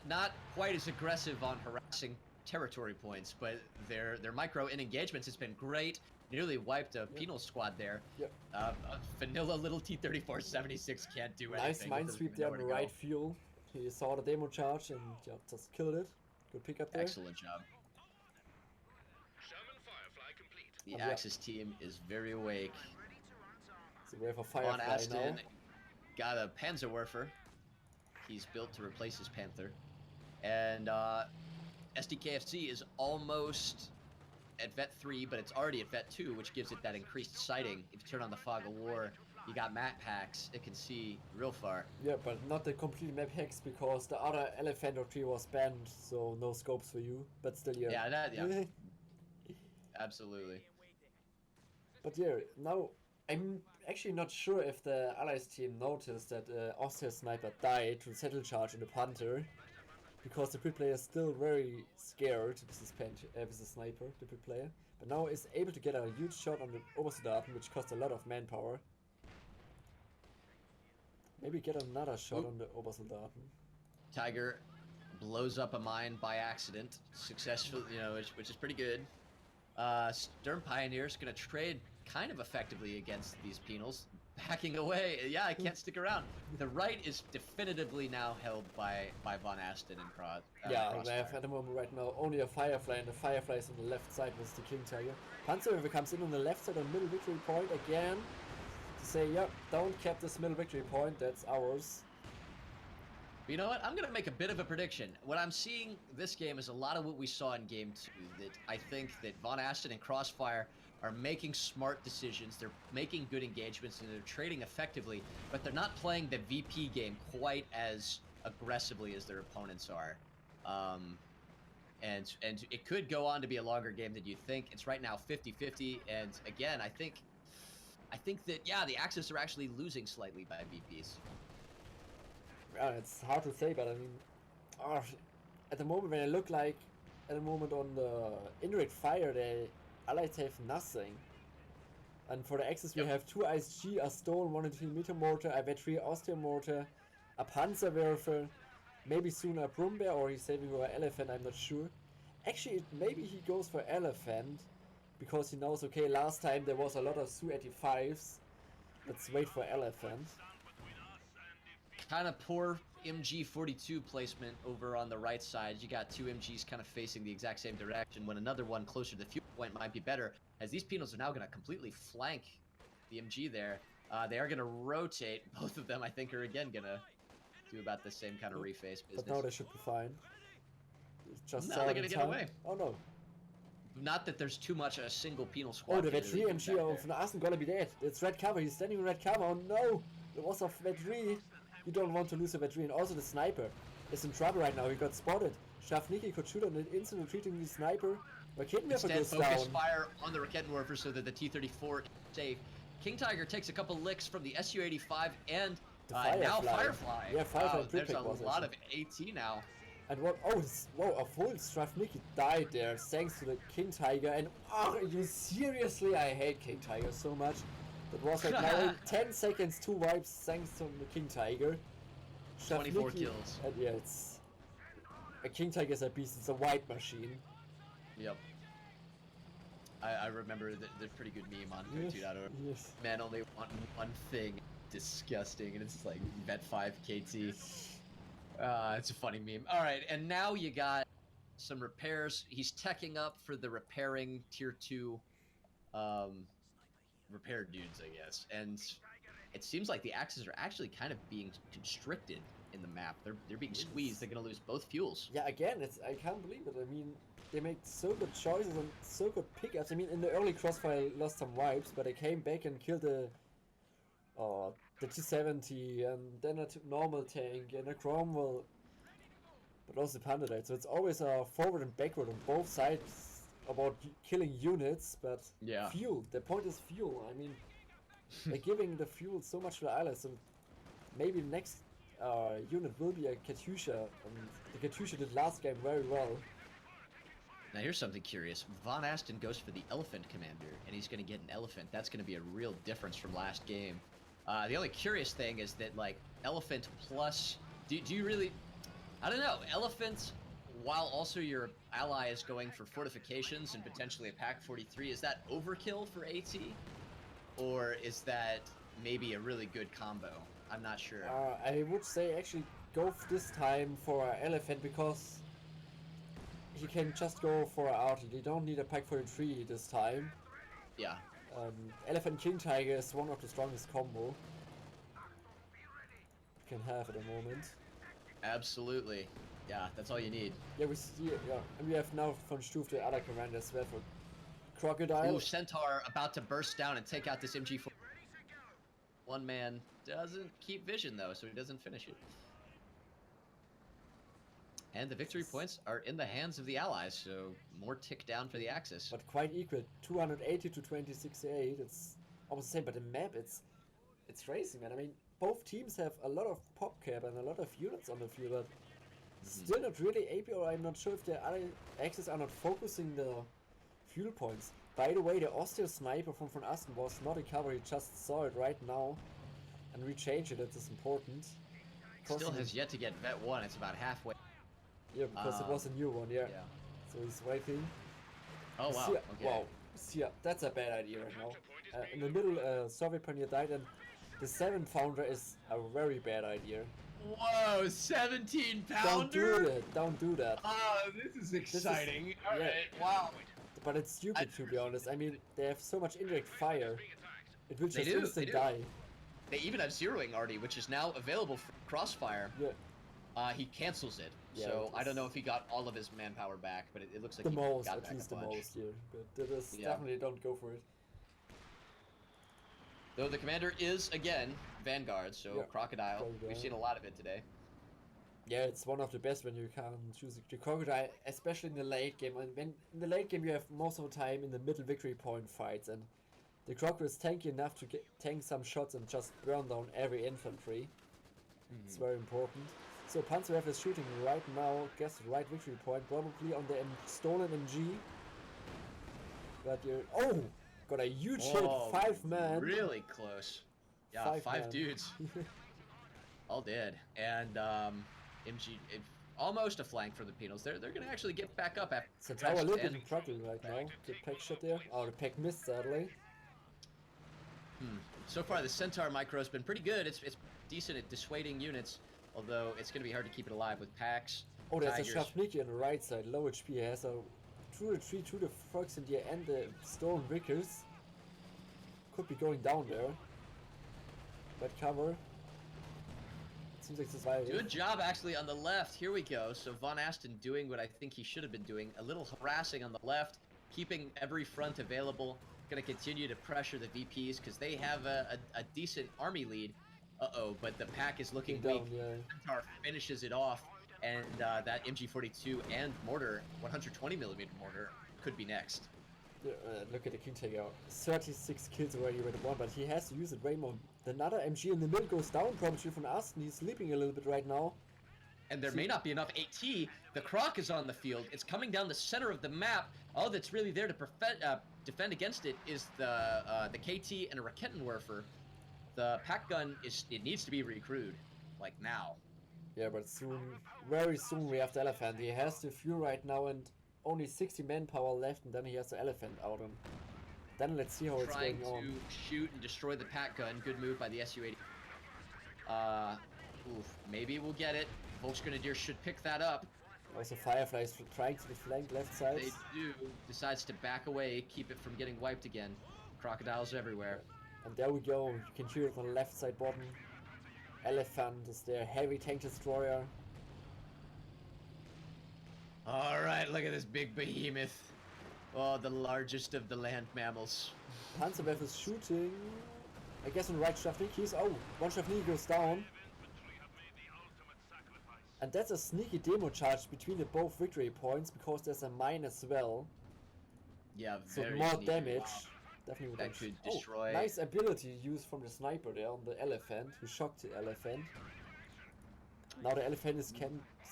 not quite as aggressive on harassing territory points, but their micro in engagements has been great. Nearly wiped a penal squad there. Yep. Vanilla little T-34-76 can't do anything. Nice minesweep there on the right fuel. He saw the demo charge and just killed it. Good pick up there. Excellent job. The Axis team is very awake. So we have a Firefly VonAsten now. Got a Panzerwerfer. He's built to replace his Panther. And SDKFC is almost at Vet 3, but it's already at Vet 2, which gives it that increased sighting. If you turn on the Fog of War, you got map packs. It can see real far. Yeah, but not the complete map hacks because the other Elephant tree was banned, so no scopes for you. But still, yeah. Yeah, absolutely. But yeah, now I'm actually not sure if the Allies team noticed that Austria sniper died to settle charge in the Panther, because the Brit player is still very scared with this sniper, the Brit player. But now is able to get a huge shot on the Obersoldaten, which costs a lot of manpower. Maybe get another shot on the Obersoldaten. Tiger blows up a mine by accident, successfully, which is pretty good. Stern Pioneer's gonna trade kind of effectively against these penals, backing away. Yeah, I can't stick around. The right is definitively now held by VonAsten and CrossFire. Yeah, we have at the moment right now only a Firefly, and the Firefly is on the left side with the King Tiger. Panzerwerfer comes in on the left side on middle victory point again to say, yep, don't cap this middle victory point, that's ours. You know what? I'm going to make a bit of a prediction. What I'm seeing this game is a lot of what we saw in Game 2. That I think that VonAsten and CrossFire are making smart decisions. They're making good engagements and they're trading effectively, but they're not playing the VP game quite as aggressively as their opponents are. And it could go on to be a longer game than you think. It's right now 50-50, and again, I think that, yeah, the Axis are actually losing slightly by VPs. Yeah, it's hard to say, but I mean, at the moment when I look like, at the moment on the indirect fire, the Allies have nothing. And for the Axis we have 2 ISG, a Stone, 103 mortar, a Vet 3 Austrian mortar, a Panzerwerfer, maybe soon a Brumbear, or he's saving for an Elephant, I'm not sure. Actually, maybe he goes for Elephant, because he knows, okay, last time there was a lot of Su-85s, let's wait for Elephant. Kind of poor MG42 placement over on the right side. You got 2 MGs kind of facing the exact same direction, when another one closer to the fuel point might be better, as these penals are now going to completely flank the MG there. They are going to rotate. Both of them, I think, are again going to do about the same kind of reface business. But now they should be fine. Just now they're going to get away. Oh no. Not that there's too much a single penal squad. Oh, the Vet 3 MG of VonAsten gonna be dead. It's red cover. He's standing in red cover. Oh no! It was a Vet 3. You don't want to lose a Vet 3. And also the sniper is in trouble right now. He got spotted. Shavniki could shoot on an instant retreating the sniper. Rakettenwerfer goes down. Focus fire on the Rakettenwerfer so that the T-34 is safe. King Tiger takes a couple licks from the Su-85 and now Firefly. Yeah, Firefly. There's a lot of AT now. And what? Oh, whoa! A full Shavniki died there thanks to the King Tiger. And you seriously? I hate King Tiger so much. That was like now in 10 seconds, 2 wipes thanks to the King Tiger. 24 kills. And yeah, it's a King Tiger is a beast. It's a white machine. Yep. I remember the pretty good meme on Code2.org. Yes. Men only want one thing. Disgusting, and it's like Vet 5 KT. It's a funny meme. All right, and now you got some repairs. He's teching up for the repairing tier 2 repair dudes, I guess. And it seems like the Axis are actually kind of being constricted in the map. They're being squeezed. They're going to lose both fuels. Yeah, again, I can't believe it. I mean, they make so good choices and so good pickups. I mean, in the early Crossfire lost some wipes, but they came back and killed the T-70 and then a normal tank and a Cromwell, but also the Panther. So it's always a forward and backward on both sides about killing units, but Yeah. fuel. The point is fuel. I mean, they're giving the fuel so much to the allies, so maybe the next unit will be a Katyusha. And the Katyusha did last game very well. Now here's something curious. VonAsten goes for the Elephant Commander, and he's going to get an Elephant. That's going to be a real difference from last game. The only curious thing is that, like, Elephant plus... Do you really... I don't know. Elephant, while also your ally is going for fortifications and potentially a Pack 43, is that overkill for AT? Or is that maybe a really good combo? I'm not sure. I would say actually go this time for an Elephant because he can just go for an arty. You don't need a Pack 43 this time. Yeah. Elephant King Tiger is one of the strongest combo you can have at the moment. Absolutely. Yeah, that's all you need. Yeah, we see it, yeah. And we have now from Stuve the other commander as well for Crocodile. Ooh, Centaur about to burst down and take out this MG4. One man doesn't keep vision though, so he doesn't finish it. And the victory points are in the hands of the allies, so more tick down for the Axis. But quite equal, 280 to 268. It's almost the same, but the map, it's racing, man. I mean, both teams have a lot of pop cap and a lot of units on the field, but still not really AP, or I'm not sure if the other Axis are not focusing the fuel points. By the way, the Osteo sniper from VonAsten was not a cover, he just saw it right now and rechanged it. It is important. Still has yet to get Vet 1, it's about halfway. Yeah, because it was a new one, yeah. So he's waiting. Oh wow, okay. okay. Wow, see, that's a bad idea right now. In the middle, Soviet pioneer died, and the 7 founder is a very bad idea. Whoa, 17 pounder? Don't do that, don't do that. Oh, this is exciting. Alright, wow. But it's stupid to be honest. I mean, they have so much indirect fire. It will just instant do. die. They even have zeroing Artie, which is now available for Crossfire. Yeah. He cancels it, Yeah, so I don't know if he got all of his manpower back, but it looks like the he most, got at back least a the bunch. most here. But that is definitely don't go for it. Though the commander is, again, Vanguard, so Crocodile. We've seen a lot of it today. Yeah, it's one of the best when you can choose the Crocodile, especially in the late game. And when in the late game you have most of the time in the middle victory point fights, and the Crocodile is tanky enough to tank some shots and just burn down every infantry. It's very important. So Panzerwerfer is shooting right now, guess right victory point, probably on the stolen MG. But you're got a huge hit, 5 man. Really close. Yeah, 5 dudes. All dead. And MG almost a flank for the Penals. They're gonna actually get back up after. Centaur a little bit in trouble right now. The pack shot there. Oh, the pack missed sadly. So far the Centaur micro has been pretty good. It's decent at dissuading units, although it's gonna be hard to keep it alive with packs. Oh, there's Tigers. a Shavniki on the right side, low HP. He has a true retreat through the frogs in the end, the stolen Vickers. Could be going down there. But cover. Seems like surviving. Good job actually on the left. Here we go. So VonAsten doing what I think he should have been doing. A little harassing on the left, keeping every front available. Going to continue to pressure the VPs because they have a decent army lead. But the pack is looking weak. Centaur finishes it off, and that MG42 and mortar, 120mm mortar, could be next. Look at the King takeout. 36 kills already with one, but he has to use it way more. Another MG in the middle goes down probably from VonAsten. He's sleeping a little bit right now. And there may not be enough AT. The Croc is on the field. It's coming down the center of the map. All that's really there to defend against it is the KT and a Rakettenwerfer. The pack gun it needs to be recrewed, like now. Yeah, but soon, very soon we have the Elephant. He has the fuel right now and only 60 manpower left, and then he has the Elephant out. And then let's see how it's going on. Trying to shoot and destroy the pack gun. Good move by the Su-80. Maybe we'll get it. Volksgrenadier should pick that up. Also Fireflies trying to flank left side. They do. Decides to back away, keep it from getting wiped again. Crocodiles everywhere. And there we go. You can hear it on the left side bottom. Elephant is there. Heavy tank destroyer. Alright, look at this big behemoth. Oh, the largest of the land mammals. Panzerwerfer is shooting. I guess on the right Shavniki. One Shavniki goes down. And that's a sneaky demo charge between the both victory points because there's a mine as well. Yeah, So very more sneaky. damage. Definitely would That have- could Oh, destroy. nice ability used from the sniper there on the elephant, who shocked the elephant. Now the elephant is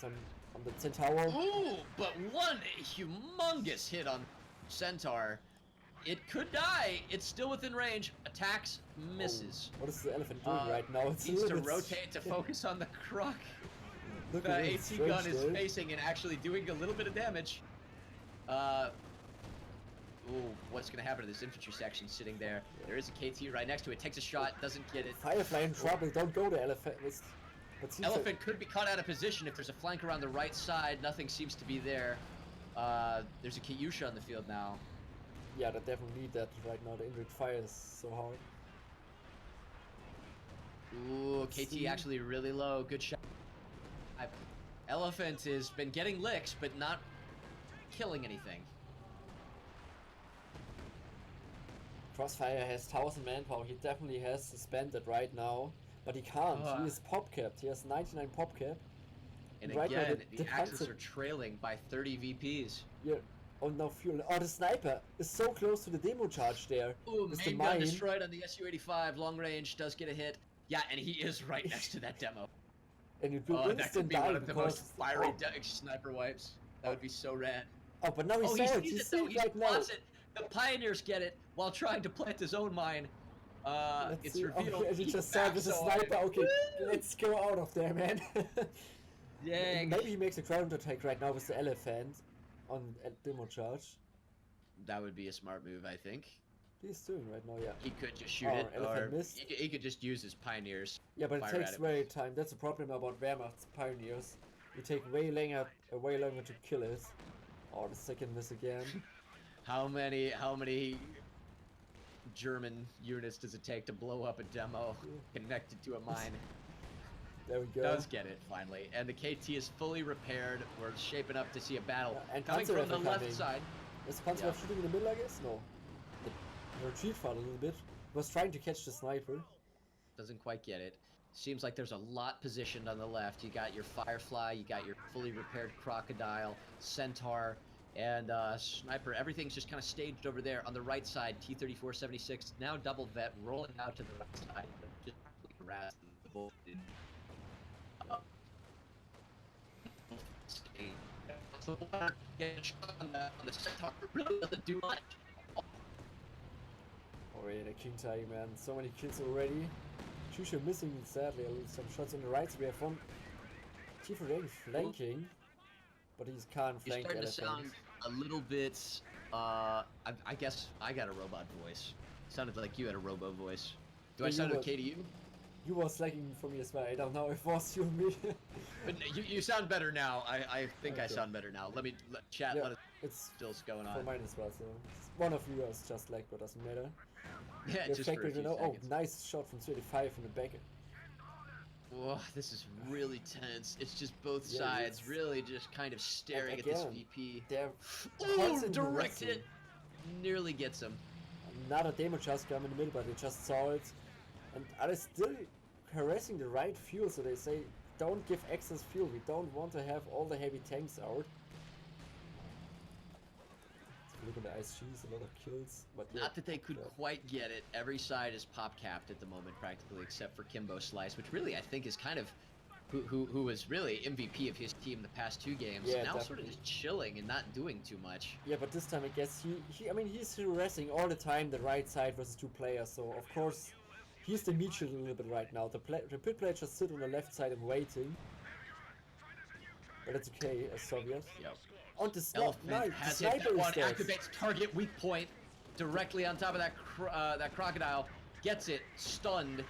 on the centaur. Ooh, but one humongous hit on Centaur. It could die. It's still within range. Attacks, misses. What is the elephant doing right now? It's a Needs to little bit rotate to focus on the croc. Look The at it, AT strange gun is there. facing and actually doing a little bit of damage. Ooh, what's gonna happen to this infantry section sitting there? There is a KT right next to it. Takes a shot, doesn't get it. Firefly in trouble. Don't go to elephant. Let's see Elephant could be caught out of position if there's a flank around the right side. Nothing seems to be there. There's a Kyusha on the field now. Yeah, they definitely need that right now. The injured fire is so hard. Ooh, KT See? actually really low. Good shot. Elephant has been getting licks, but not killing anything. CrossFire has 1000 manpower. He definitely has to spend it right now, but he can't. He is pop capped. He has 99 pop cap. And right now, again, the tanks Axis are trailing by 30 VPs. Yeah. Oh no, fuel. Oh, the sniper is so close to the demo charge there. Ooh, With the main gun mine. destroyed on the Su-85. Long range does get a hit. Yeah, and he is right next to that demo. And it will Oh, that could instant be die one of the most because fiery sniper wipes. That would be so rad. oh, but now he Oh, saw he it. sees He it sees though. it He right now. spots it. The pioneers get it while trying to plant his own mine. Let's It's see. revealed. Okay, he he's just saw it with a backside. sniper. Okay, Woo! let's go out of there, man. Dang. Maybe he makes a ground attack right now with the elephant on demo charge. That would be a smart move, I think. He's doing right now, yeah. He could just shoot Oh, it, or elephant missed. he could just use his pioneers. Yeah, but it Fire takes at it. way time. That's the problem about Wehrmacht's pioneers. You take way longer to kill it. Oh, the second miss again. How many German units does it take to blow up a demo connected to a mine? There we go. Does get it finally, and the KT is fully repaired. We're shaping up to see a battle Yeah, and coming from Panzer the Rifle left coming. side. Is Panzer Yeah. shooting in the middle, I guess? No. The retreat fought a little bit. He was trying to catch the sniper. Doesn't quite get it. Seems like there's a lot positioned on the left. You got your Firefly, you got your fully repaired Crocodile, Centaur, and Sniper. Everything's just kind of staged over there. On the right side, T-34-76, now double vet, rolling out to the right side. Just harass the bull. So getting a shot on the Centaur really doesn't do much. Oh yeah, the King Tiger, man. So many kills already. Chusha missing, sadly. Some shots on the right. So we have one T-4 flanking. But he can't You're flank starting to elephant. sound a little bit, I guess I got a robot voice. Sounded like you had a robo voice. Do I Yeah, you sound were- okay to you? You were slacking for me as well. I don't know if it was you or me. But you sound better now. I think I Okay. sound better now. Chat, Yeah, let us it's still's going for on. mine as well. So one of you is just like, but doesn't matter. Yeah, The just for a fact few that, oh, seconds. nice shot from 35 in the back. Whoa, this is really tense. It's just both Yeah, sides it's- really just kind of staring at this again, VP. They're Ooh, constantly direct wrestling. hit. Nearly gets him. Another demo just come in the middle, but they just saw it. And are they still harassing the right fuel? So they say, don't give excess fuel. We don't want to have all the heavy tanks out. So look at the ISGs, a lot of kills. But yeah, Not that they could yeah. quite get it. Every side is pop capped at the moment, practically, except for Kimbo Slice, which really I think is kind of who was really MVP of his team the past two games. Yeah, now sort of definitely. just chilling and not doing too much. Yeah, but this time I guess I mean, he's harassing all the time the right side versus two players. So of course, he's the meat shield a little bit right now. The pit player just sit on the left side and waiting. But it's okay, as Soviet. Yep. On the Elephant nice, has the it. That sniper one is dead. activates target weak point directly on top of that crocodile. Gets it stunned.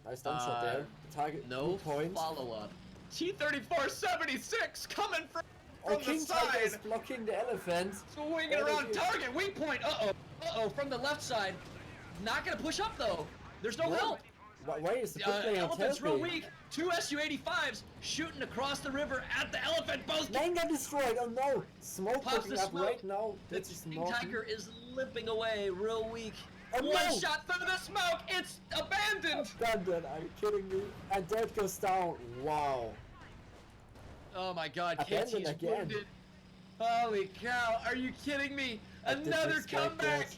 Nice stun shot there. The target No weak point. follow up. T-34-76 coming from Oh, the King Tiger is side. blocking the elephant. Swinging Oh, around it is. target weak point. Uh-oh, from the left side. Not gonna push up though. There's no What? help. Why is the pit player not Elephant's real helping? weak. Two Su-85s shooting across the river at the elephant. Both Main gun destroyed. Oh no! Smoke Pops popping the up smoke. right now. The That's just King not. Tiger is limping away real weak. Oh, One no! shot through the smoke. It's abandoned. Abandoned. Are you kidding me? And that goes down. Wow. Oh my God, Abandoned KT's again. wounded. Holy cow, are you kidding me? I didn't Another expect comeback!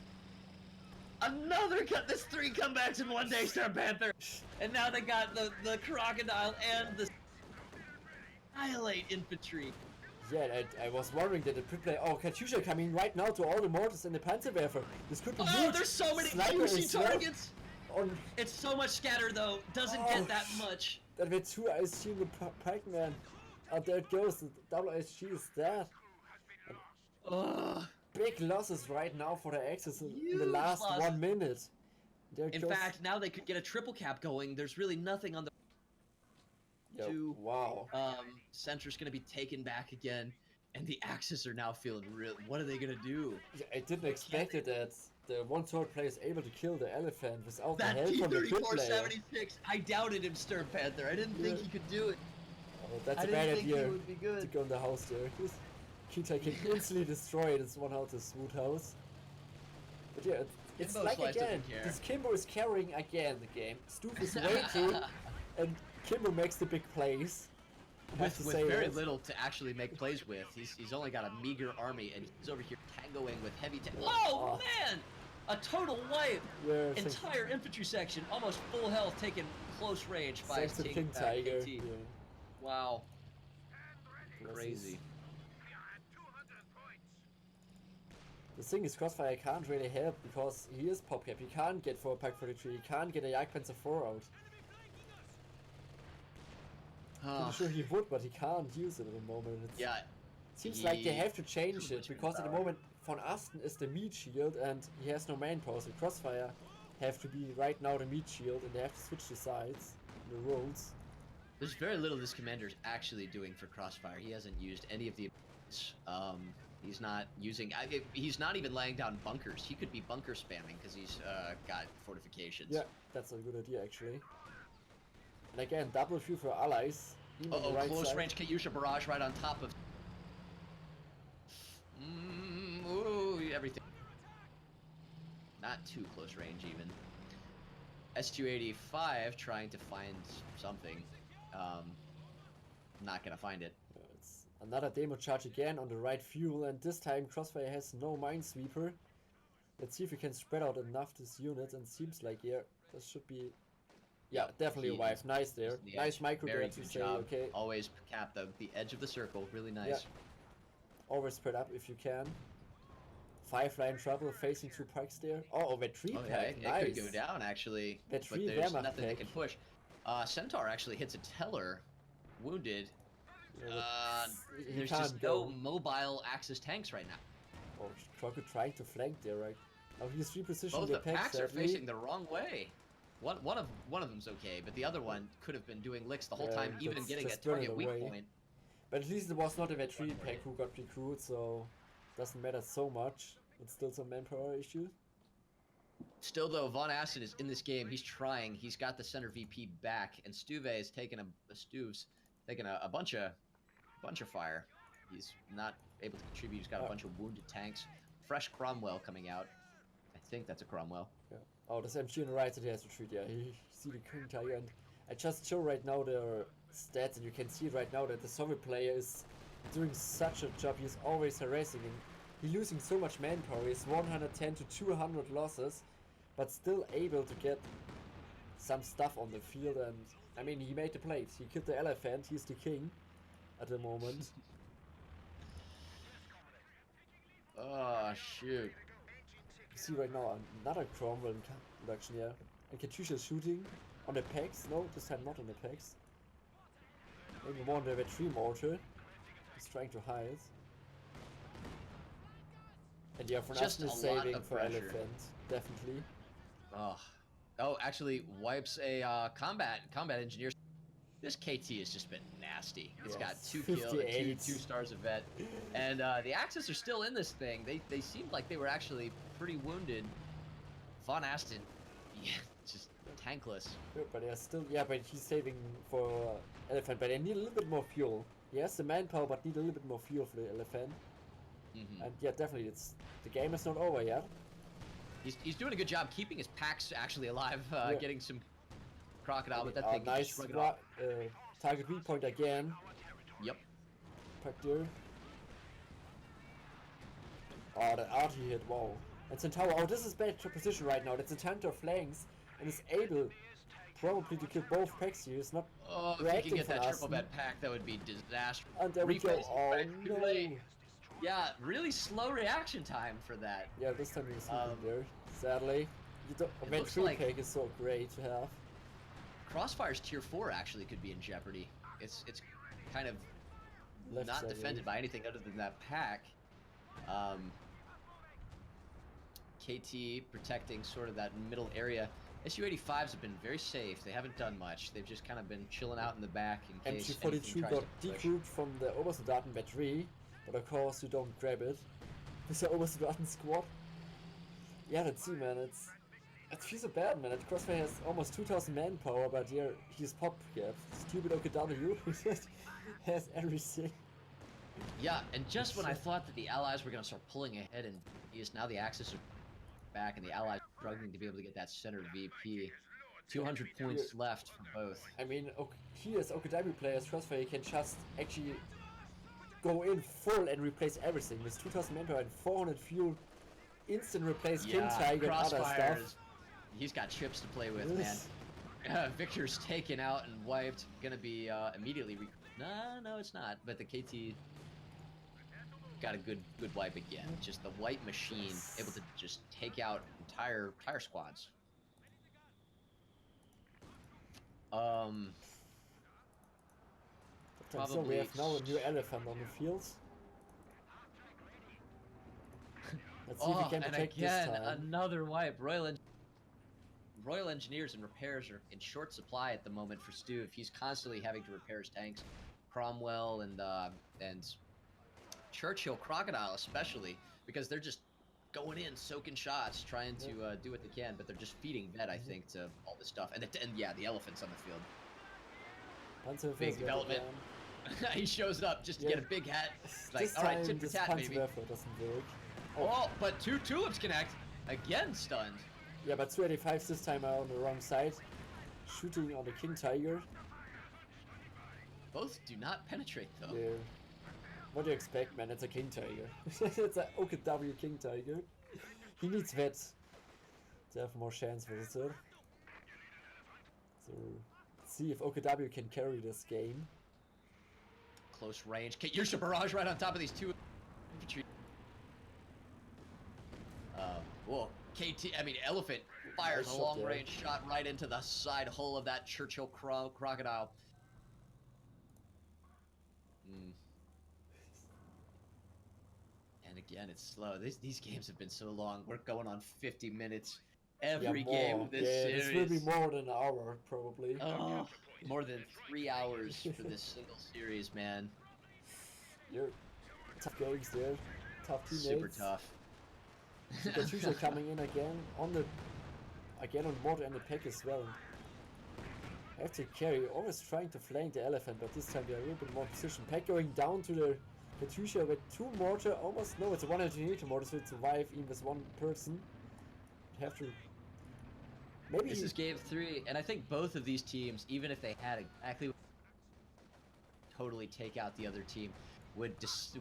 that. Another cut. There's 3 comebacks in one day, Storm Panther. And now they got the crocodile and the annihilate infantry. Yeah, I was wondering that the pre-play. Oh, Katyusha coming right now to all the mortars in the Panzerwerfer. This could be Oh, huge. there's so many Sniper juicy as well. targets. On It's so much scatter though. Doesn't Oh, get that much. that were 2 ISG in the Pac-Man. Oh, there it goes. The double ISG is dead. Ugh. Big losses right now for the Axis in the Huge last losses. 1 minute. There it In goes. fact, now they could get a triple cap going. There's really nothing on the Yo, two. wow. Center's gonna be taken back again, and the Axis are now feeling real. What are they gonna do? Yeah, I didn't expect it that the one-sword player is able to kill the elephant without That the help from the crit player. P-3476, I doubted him, Stern Panther. I didn't think Yeah. he could do it. Oh, that's I a didn't bad think he idea would be to good. go in the house there. Kita can instantly destroy this one house, this wood house. But yeah, it's Kimbo like Slice doesn't again, care. this Kimbo is carrying again the game. Stuve is waiting, and Kimbo makes the big plays. I have to With say very that. little to actually make plays with. He's only got a meager army, and he's over here tangoing with heavy Whoa, Oh. man! A total wipe! Yeah, thanks, Entire infantry section, almost full health, taken close range by thanks to his King KT. Tiger. Yeah, Wow, bless crazy. his- The thing is, CrossFire can't really help because he is PopCap. He can't get 4 Pack 43. He can't get a Jagdpanzer 4 out. I'm sure he would, but he can't use it at the moment. It's, Yeah, seems like they have to change too it much because at the manpower. moment VonAsten is the meat shield and he has no manpower. So CrossFire have to be right now the meat shield and they have to switch the sides, the roles. there's very little this commander's actually doing for Crossfire. He hasn't used any of the he's not using he's not even laying down bunkers. He could be bunker spamming because he's got fortifications. Yeah, that's a good idea actually. And again, double view for allies. even on the right Close side. range Katyusha barrage right on top of ooh, everything. Not too close range even. S285 trying to find something. Not gonna find it. It's another demo charge again on the right fuel, and this time Crossfire has no minesweeper. Let's see if we can spread out enough this unit, and seems like, yeah, this should be... Yeah, Yep, definitely a he wipe. is- Nice there. is the Nice edge. micro Very there to good say, job. okay, Always cap the edge of the circle. Really nice. Yeah. always spread up if you can. 5 line trouble facing 2 pikes there. Oh, that 3 Okay, pack, it nice. could go down actually, That but 3 there's Wehrmacht nothing they pack. can push. Centaur actually hits a teller, wounded. Yeah, but he There's can't just go. no mobile Axis tanks right now. Oh, Croco trying to flank there, right? Now he's repositioning Both the the packs. packs are sadly. facing the wrong way. One of them's okay, but the other one could have been doing licks the whole Yeah, time, even that's getting a just running target weak away. point. But at least it was not a V3 pack who got recruited, so doesn't matter so much. It's still some manpower issue. Still though, VonAsten is in this game. He's trying. He's got the center VP back, and Stuve is taking Stuve's taking a bunch of fire. He's not able to contribute. He's got a bunch of wounded tanks. Fresh Cromwell coming out. I think that's a Cromwell. Yeah. Oh, this MG on the right side has retreat. Yeah, he see the King Tiger, and I just show right now their stats, and you can see right now that the Soviet player is doing such a job. He's always harassing, and he's losing so much manpower. He's 110 to 200 losses, but still able to get some stuff on the field. And I mean, he made the plays. He killed the elephant. He's the king at the moment. Oh shoot! You see right now another Cromwell in production, yeah. And Katyusha is shooting on the pegs. No, this time not on the pegs. Maybe more on the V3 mortar. He's trying to hide. And yeah, Just VonAsten is a lot saving of for pressure. elephant, definitely. Oh, actually wipes a combat engineer. This KT has just been nasty. It's got Yes, 2 kills, 58. two stars of vet, and the Axis are still in this thing. They seemed like they were actually pretty wounded. VonAsten, yeah, just tankless. Yeah, but they're still, yeah, but he's saving for elephant. But they need a little bit more fuel. He has the manpower, but need a little bit more fuel for the elephant. And yeah, definitely, the game is not over yet. He's doing a good job keeping his packs actually alive, Yeah. getting some crocodile, but that thing can nice shrug it off. target weak point again. Yep. Pack there. Oh, the arty hit, wow. And Centaur, oh, this is bad position right now. That Centaur flanks and is able probably to kill both packs here. He's not Oh, if you reacting can get for that triple VonAsten. bet pack, that would be disastrous. And there we go. Reflex, Oh, too no. late. Yeah, really slow reaction time for that. Yeah, this time he's moving there. Sadly. A looks Venturi like- pack is so great to have. CrossFire's tier 4 actually could be in jeopardy. It's kind of Left not side, defended by anything other than that pack. KT protecting sort of that middle area. SU-85s have been very safe. They haven't done much. They've just kind of been chilling out in the back in case anything MG42 tries got to push. degrouped from the Obersoldaten battery, but of course you don't grab it. With the Obersoldaten squad. Yeah, let's see, man. It feels so bad, man. CrossFire has almost 2,000 manpower, but yeah, he's pop gapped. Stupid OKW has everything. Yeah, and just when I thought that the Allies were going to start pulling ahead, and now the Axis are back, and the Allies are struggling to be able to get that center VP. 200 points left for both. I mean, he as OKW players, CrossFire can just actually go in full and replace everything. With 2,000 manpower and 400 fuel, instant replace King Tiger and other stuff. He's got chips to play with, man. Victor's taken out and wiped. Gonna be immediately. No, it's not. But the KT got a good wipe again. Just the white machine able to just take out entire squads. So we have now a new elephant on the field. Let's see if we can protect this time. Another wipe. Royal Engineers and repairs are in short supply at the moment for Stuve. He's constantly having to repair his tanks. Cromwell and Churchill Crocodile especially, because they're just going in, soaking shots, trying to do what they can, but they're just feeding vet, I think, to all this stuff. And yeah, the elephant's on the field. Big development. He shows up just to get a big hat. Like, all right, tit for tat, baby. Doesn't work. Oh, but two tulips connect. Again stunned. Yeah, but 285s this time are on the wrong side. Shooting on the King Tiger. Both do not penetrate, though. Yeah. What do you expect, man? It's a King Tiger. It's an OKW King Tiger. He needs vets to have more chance for this. So, let's see if OKW can carry this game. Close range. Katyusha barrage right on top of these two infantry. Whoa. Elephant fires a long-range shot right into the side hull of that Churchill Crocodile. And again, it's slow. These games have been so long. We're going on 50 minutes every game of this series. This will be more than an hour, probably. Oh, more than 3 hours for this single series, man. You're tough games there. Tough teammates. Super tough. Katyusha coming in again on the board and the pack as well. I have to carry, always trying to flank the elephant, but this time they're a little bit more position. Pack going down to the Katyusha with 2 mortar, almost, no, it's a 100 mortar, so it survive even with 1 person. Have to, maybe this is game 3, and I think both of these teams, even if they had exactly totally take out the other team, would just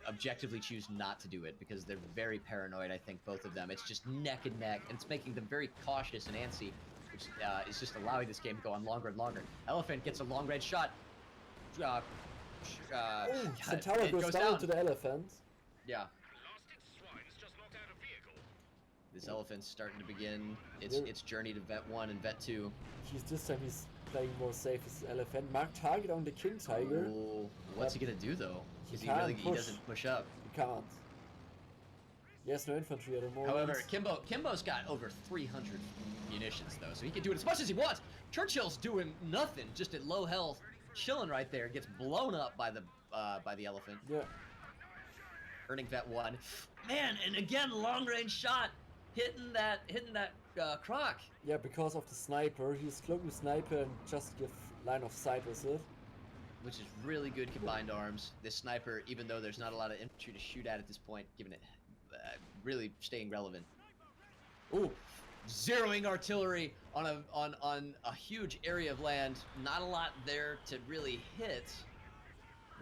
objectively choose not to do it because they're very paranoid. I think both of them. It's just neck and neck, and it's making them very cautious and antsy, which is just allowing this game to go on longer and longer. Elephant gets a long range shot. Centaur goes down to the elephant. Yeah. This elephant's starting to begin its journey to Vet 1 and Vet 2. This time he's playing more safe as elephant. Mark target on the King Tiger. Ooh, what's he gonna do though? Because he doesn't push up. He can't. He has no infantry at the moment. However, Kimbo's got over 300 munitions though, so he can do it as much as he wants. Churchill's doing nothing, just at low health, chilling right there. Gets blown up by the elephant. Yeah. Earning Vet 1. Man, and again, long range shot, hitting that croc. Yeah, because of the sniper, he's cloaking sniper and just give line of sight with it. Which is really good combined arms. This sniper, even though there's not a lot of infantry to shoot at this point, giving it really staying relevant. Ooh, zeroing artillery on a huge area of land. Not a lot there to really hit.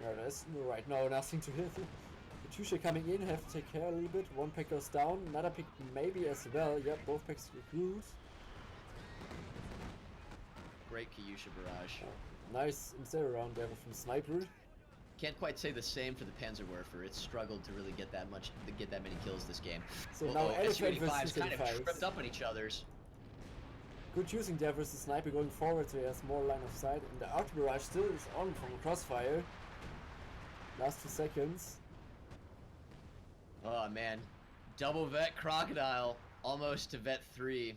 Yeah, there's right now nothing to hit. Katyusha coming in, have to take care a little bit. One pack goes down, another pack maybe as well. Yep, both packs recruit. Great Kyusha barrage. Nice instead around there from Sniper. Can't quite say the same for the Panzerwerfer. It's struggled to really get that many kills this game. So now Elephant versus SU-85's kind of 85s. tripped up on each other's. Good using there versus Sniper going forward, so he has more line of sight. And the Auto Barrage still is on from Crossfire. Last 2 seconds. Oh man, double vet Crocodile, almost to vet 3.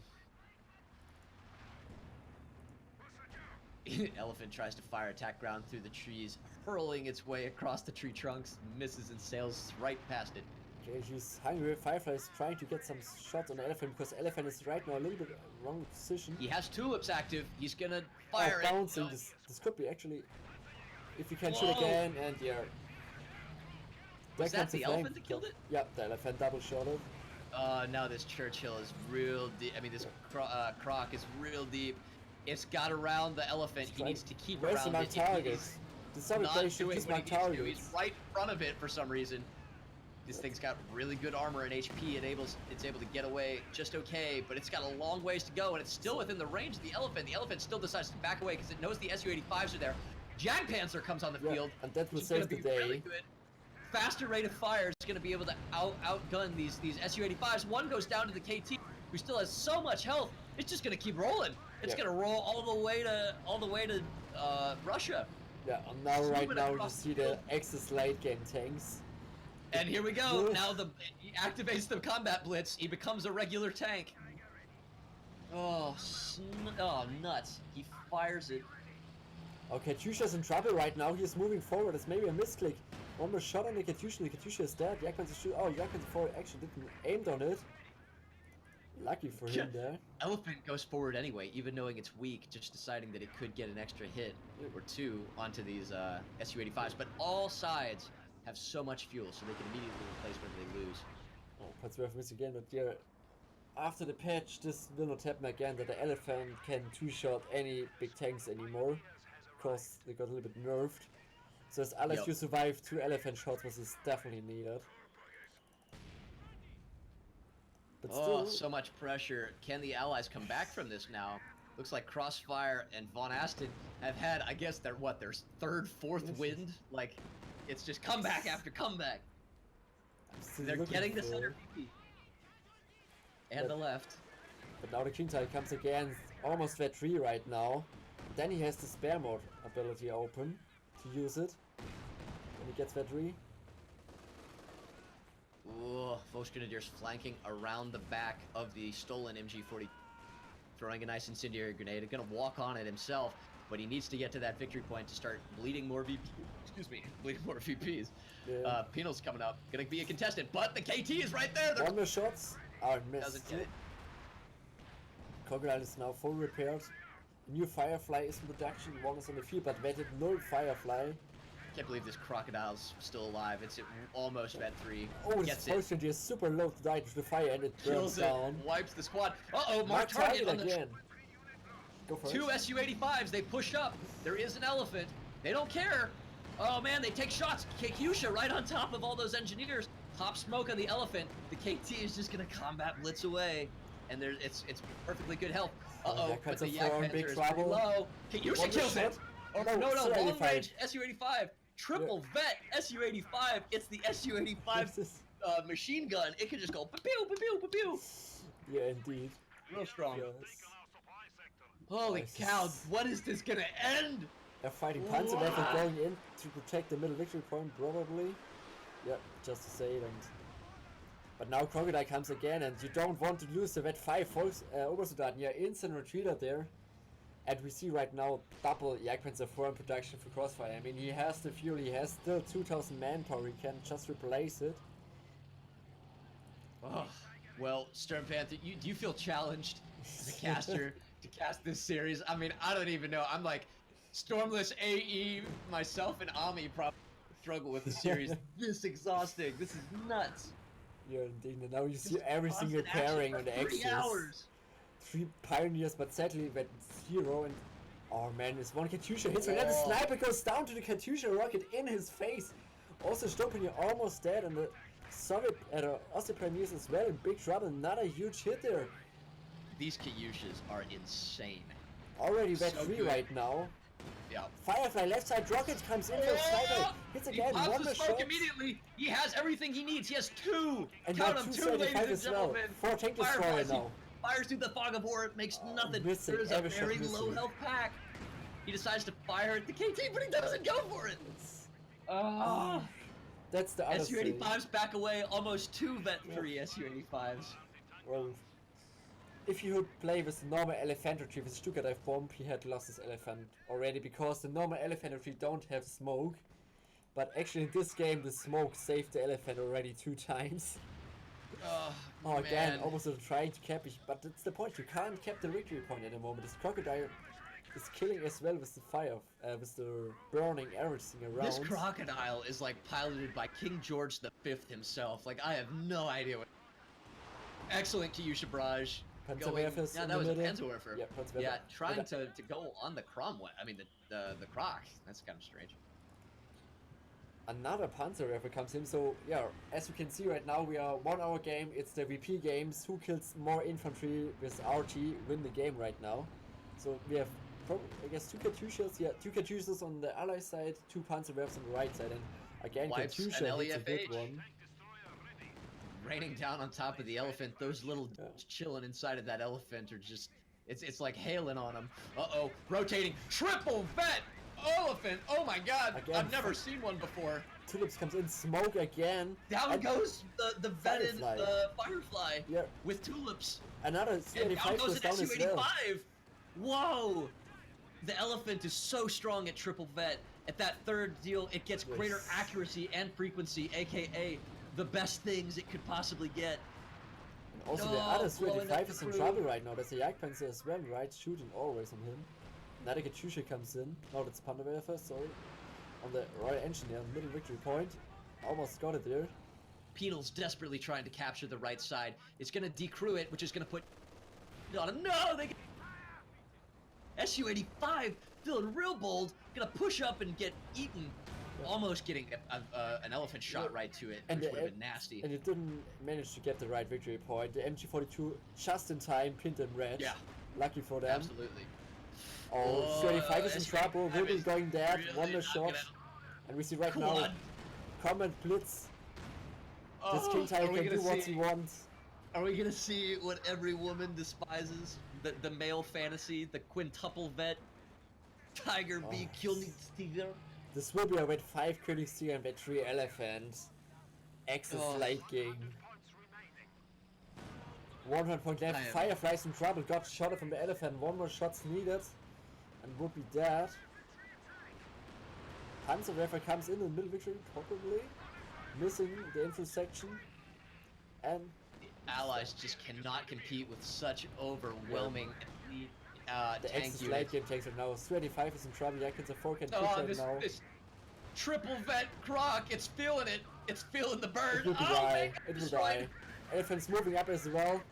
Elephant tries to fire attack ground through the trees, hurling its way across the tree trunks, misses and sails right past it. Okay, he's hungry. Firefly is trying to get some shots on the Elephant because Elephant is right now a little bit wrong position. He has tulips active. He's gonna fire it. Bouncing. This could be actually, if you can shoot again, and yeah. Was that the Elephant that killed it? Yep, the Elephant double shotted. Now this Churchill is real deep. I mean, this Croc is real deep. It's got around the Elephant. He needs to keep Where's around the it. targets? The Subway Not player should doing just what mark he needs to do. targets. He's right in front of it for some reason. This thing's got really good armor and HP. It's able to get away just okay, but it's got a long ways to go, and it's still within the range of the Elephant. The Elephant still decides to back away because it knows the Su-85s are there. Jagdpanzer comes on the field. And that will save the day. Really good. Faster rate of fire is going to be able to outgun these Su-85s. One goes down to the KT, who still has so much health. It's just going to keep rolling. It's going to roll all the way to Russia. Yeah, and now right now you see the Axis late game tanks. And here we go. Now he activates the combat blitz. He becomes a regular tank. Oh, nuts! He fires it. Okay, Katyusha's in trouble right now. He is moving forward. It's maybe a misclick. One more shot on the Katyusha. The Katyusha is dead. Yakman's shoot. Oh, Yakman's forward actually didn't aimed on it. Lucky for him there. Elephant goes forward anyway, even knowing it's weak, just deciding that it could get an extra hit or two onto these Su-85s. But all sides have so much fuel, so they can immediately replace whenever they lose. Oh, Panzerwerfer missed again, but yeah, after the patch, this will not happen again, that the Elephant can two-shot any big tanks anymore, because they got a little bit nerfed. So as Alex, you survive 2 Elephant shots, which is definitely needed. But still, so much pressure. Can the Allies come back from this now? Looks like CrossFire and VonAsten have had, I guess, their 3rd, 4th wind. Like, it's just comeback after comeback. They're getting the center VP. And the left. But now the King Tide comes again, almost vet 3 right now. Then he has the spare mode ability open to use it. When he gets vet 3. Ooh, Volksgrenadiers flanking around the back of the stolen MG-40. Throwing a nice incendiary grenade. Gonna walk on it himself, but he needs to get to that victory point to start bleeding more VPs. Excuse me, bleeding more VPs. Yeah. Penal's coming up. Gonna be a contestant, but the KT is right there. One more shots are missed. Doesn't get it. Crocodile is now full repaired. A new Firefly is in production. One is on the field, but vetted no Firefly. Can't believe this Crocodile's still alive. It's almost vet 3. Oh, this Volksgrenadier is super low to die to the fire, and it burns down. Wipes the squad. Uh-oh, mark target on again. Go for 2 Su-85s. They push up. There is an Elephant. They don't care. Oh man, they take shots. Katyusha right on top of all those engineers. Pop smoke on the Elephant. The KT is just gonna combat blitz away, and it's perfectly good health. Uh-oh, but the Jagdpanzer is pretty low. Katyusha kills it. Oh no, long range Su-85. Triple vet Su-85. It's the Su-85 machine gun. It can just go pew pew pew pew. Yeah, indeed. Real strong. Yes. Holy cow! What is this gonna end? They're fighting Panzerwerfer going in to protect the middle victory point, probably. Yep, just to say it. But now Crocodile comes again, and you don't want to lose the vet 5 Obersoldaten. Yeah, instant retreater there. And we see right now double Jagdpanzer 4 in production for Crossfire. I mean, he has the fuel, he has still 2,000 manpower, he can just replace it. Oh, well, Stern Panther, do you feel challenged as a caster to cast this series? I mean, I don't even know. I'm like, Stormless AE, myself and Ami probably struggle with the series. This exhausting. This is nuts. Yeah, indeed. And now you see every single pairing on the Axis. 3 hours. 3 Pioneers, but sadly went 0 and... Oh man, this one Katyusha hits and then the sniper goes down to the Katyusha rocket in his face. Also, Stopin almost dead, and the Soviet Ossipremiers as well in big trouble. Not a huge hit there. These Kyushas are insane. Already red So 3 good. right now. Yeah. Firefly left side rocket comes in for a sniper. Hits He again, pops one the more smoke shot. immediately. He has everything he needs. He has 2. And Count now them, 2 2, ladies and as well. gentlemen. 4 tank destroyer Fireflies, he now. fires through the fog of war. It makes nothing. missing, There is a every shot very missing. low health pack. He decides to fire at the KT, but he doesn't go for it. That's the other thing. SU-85's back away. Almost 2 vet 3 SU-85s. Well, if you would play with normal elephant retrieve with Stuka dive bomb, he had lost his elephant already because the normal elephant retrieve don't have smoke. But actually in this game the smoke saved the elephant already 2 times. Oh, again, man. almost trying to cap it, but that's the point. You can't cap the victory point at the moment. This crocodile is killing as well with the fire, with the burning everything around. This crocodile is like piloted by King George V himself. Like, I have no idea what. Excellent Kyusha barrage. Panzerwerfer Yeah, in that the was a middle. Panzerwerfer. Yeah, Panzerwerfer. Yeah, trying to go on the Cromwell. I mean, the Croc. That's kind of strange. Another Panzerwerfer comes in, so yeah, as you can see right now, we are 1 hour game. It's the VP games. Who kills more infantry with RT win the game right now. So we have, I guess, 2 Katyushas. Yeah, 2 Katyushas on the ally side, 2 Panzerwerfers on the right side, and again, Wipes an Katyusha hits a good LEFH. one. Raining down on top of the elephant. Those little dudes chilling inside of that elephant are just. It's like hailing on them. Uh-oh. Rotating. Triple vet elephant. Oh my god. Again, I've never seen one before. Tulips comes in, smoke again. Down and goes the vetted Firefly. Firefly. Yeah. With tulips. Another And down C85 goes goes an down as SU-85. well. Whoa. The elephant is so strong at triple vet. At that third deal, it gets greater accuracy and frequency, aka the best things it could possibly get. And also No, the other blowing up C85 the is in crew. trouble right now. There's a Jagdpanzer as well, right? Shooting always on him. Another Katyusha comes in. No, that's Panzerwerfer, sorry. On the Royal Engineer, middle victory point. Almost got it there. Penal's desperately trying to capture the right side. It's going to decrew it, which is going to put... No, they... SU-85 feeling real bold. Going to push up and get eaten. Almost getting an elephant shot right to it, And which the would have been nasty. And it didn't manage to get the right victory point. The MG42 just in time pinned in red. Yeah. Lucky for them. Absolutely. Oh, 35 is in trouble. SU-85 Will be is going dead. really One more not shot. gonna- And we see right now Quad. Combat Blitz. This Oh, King Tiger are we can do gonna what see- he wants. Are we gonna see what every woman despises? The male fantasy, the quintuple vet, Tiger B, Oh. Königstiger. This will be a red 5 Königstiger and red 3 Elephant. Axis Oh. liking. 100 point left. I am- Fireflies in trouble. Got shot from the elephant. 1 more shots needed. And would be dead. Panzerwerfer comes in the middle victory, probably. Missing the info section. And Allies just cannot compete with such overwhelming the tank Axis units. late game takes it now. 35 is in trouble. Yakins 4 can push Oh, right this, now. this triple vet croc, it's feeling it. It's feeling the burn. It will Oh, die. man, It will destroyed. die. Elephant's moving up as well.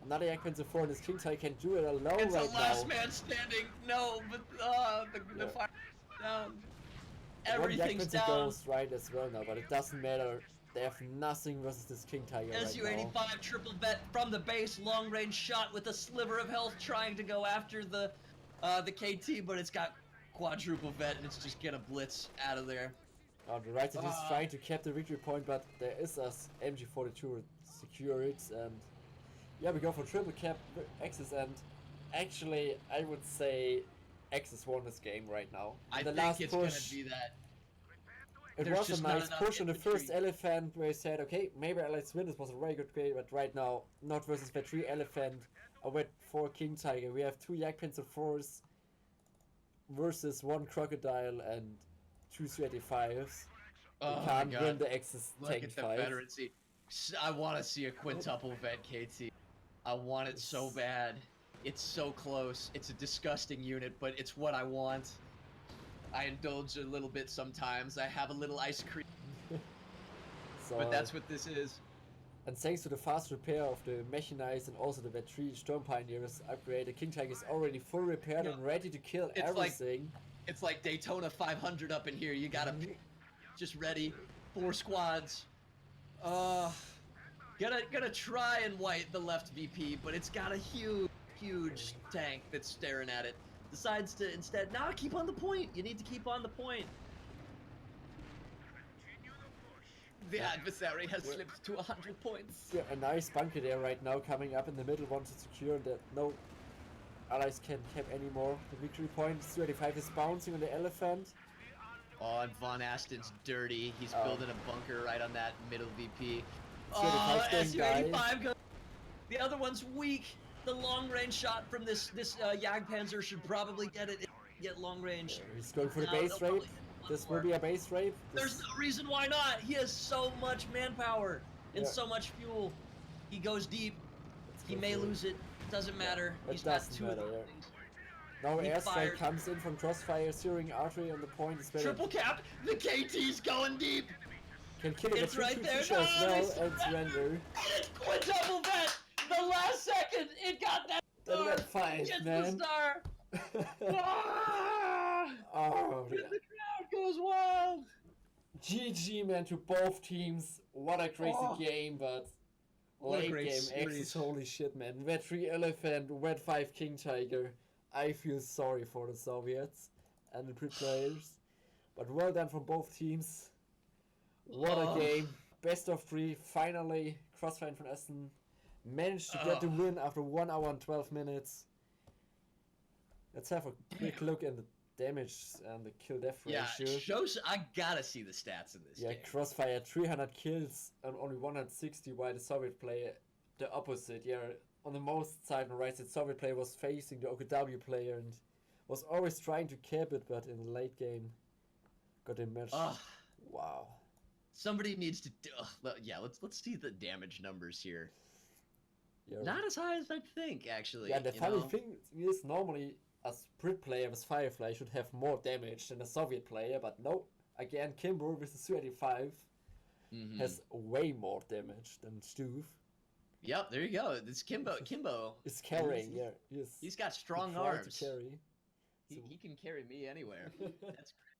Another Yakins 4 and his King Tiger can do it alone It's right a last now. man standing. No, but the Yeah. fire down. One Everything's Yakins down. goes right as well now, but it doesn't matter. They have nothing versus this King Tiger right now. SU-85 triple vet from the base, long range shot with a sliver of health, trying to go after the KT, but it's got quadruple vet and it's just gonna blitz out of there. On the right side, he's trying to cap the victory point, but there is a MG42 secure it, and yeah, we go for triple cap Axis, and actually, I would say Axis won this game right now. I the think last it's push, gonna be that. it there's was a just not nice enough push on the first infantry. elephant where he said, okay, maybe Allies win. This was a very good game, but right now, not versus the 3 elephant, a wet 4 King Tiger. We have 2 Jagdpanzer 4s versus 1 crocodile and 2 Su-85s. Oh We my can't win god. the Axis Look tank at the fight. veterancy. I want to see a quintuple vet KT. I want it so bad. It's so close. It's a disgusting unit, but it's what I want. I indulge a little bit sometimes. I have a little ice cream, So, but that's what this is. and thanks to the fast repair of the Mechanized and also the Vet 3 Storm Pioneers upgrade, the King Tiger is already full repaired Yeah. and ready to kill It's like- everything. It's like Daytona 500 up in here. You gotta pick, just ready. 4 squads. Gonna try and white the left VP, but it's got a huge tank that's staring at it. Decides to instead, nah, keep on the point. You need to keep on the point. The adversary has slipped to 100 points. Yeah, a nice bunker there right now coming up in the middle, wants to secure that no allies can cap anymore. The victory point, 35 is bouncing on the elephant. Oh, and VonAsten's dirty. He's building a bunker right on that middle VP. Su-85 goes. The other one's weak. The long range shot from this Jagdpanzer should probably get it. Get long range. He's going for the base rape. This will be a base rape. There's no reason why not. He has so much manpower and so much fuel. He goes deep. He may lose it. Doesn't matter. He's got 2 of those things. Now airstrike comes in from CrossFire, zeroing artery on the point. Triple cap. The KT's going deep. Can kill it It's right there. as well and surrender. It's quadruple vet. The last second, it got that That star. went fine, Gets man. the star. Oh, The crowd goes wild. GG, man, to both teams. What a crazy game, but What a late great game series. X's, holy shit, man. Red 3 Elephant, Red 5 King Tiger. I feel sorry for the Soviets and the pre-players. But well done from both teams. What a game. Best of 3. Finally, CrossFire and VonAsten managed to get the win after 1 hour and 12 minutes. Let's have a quick look at the damage and the kill-death ratio. I gotta see the stats in this game. Crossfire 300 kills and only 160, while the Soviet player the opposite. On the most side on the right side, Soviet player was facing the OKW player and was always trying to cap it, but in the late game got a match. Wow. Somebody needs to do. Let's see the damage numbers here. Yeah. Not as high as I think, actually. Yeah, the funny thing is normally a Brit player with Firefly should have more damage than a Soviet player, but no. Again, Kimbo with the Su-85 has way more damage than Stuve. Yep, there you go. This Kimbo is carrying. He's got strong he tried arms. to carry. He can carry me anywhere. That's great.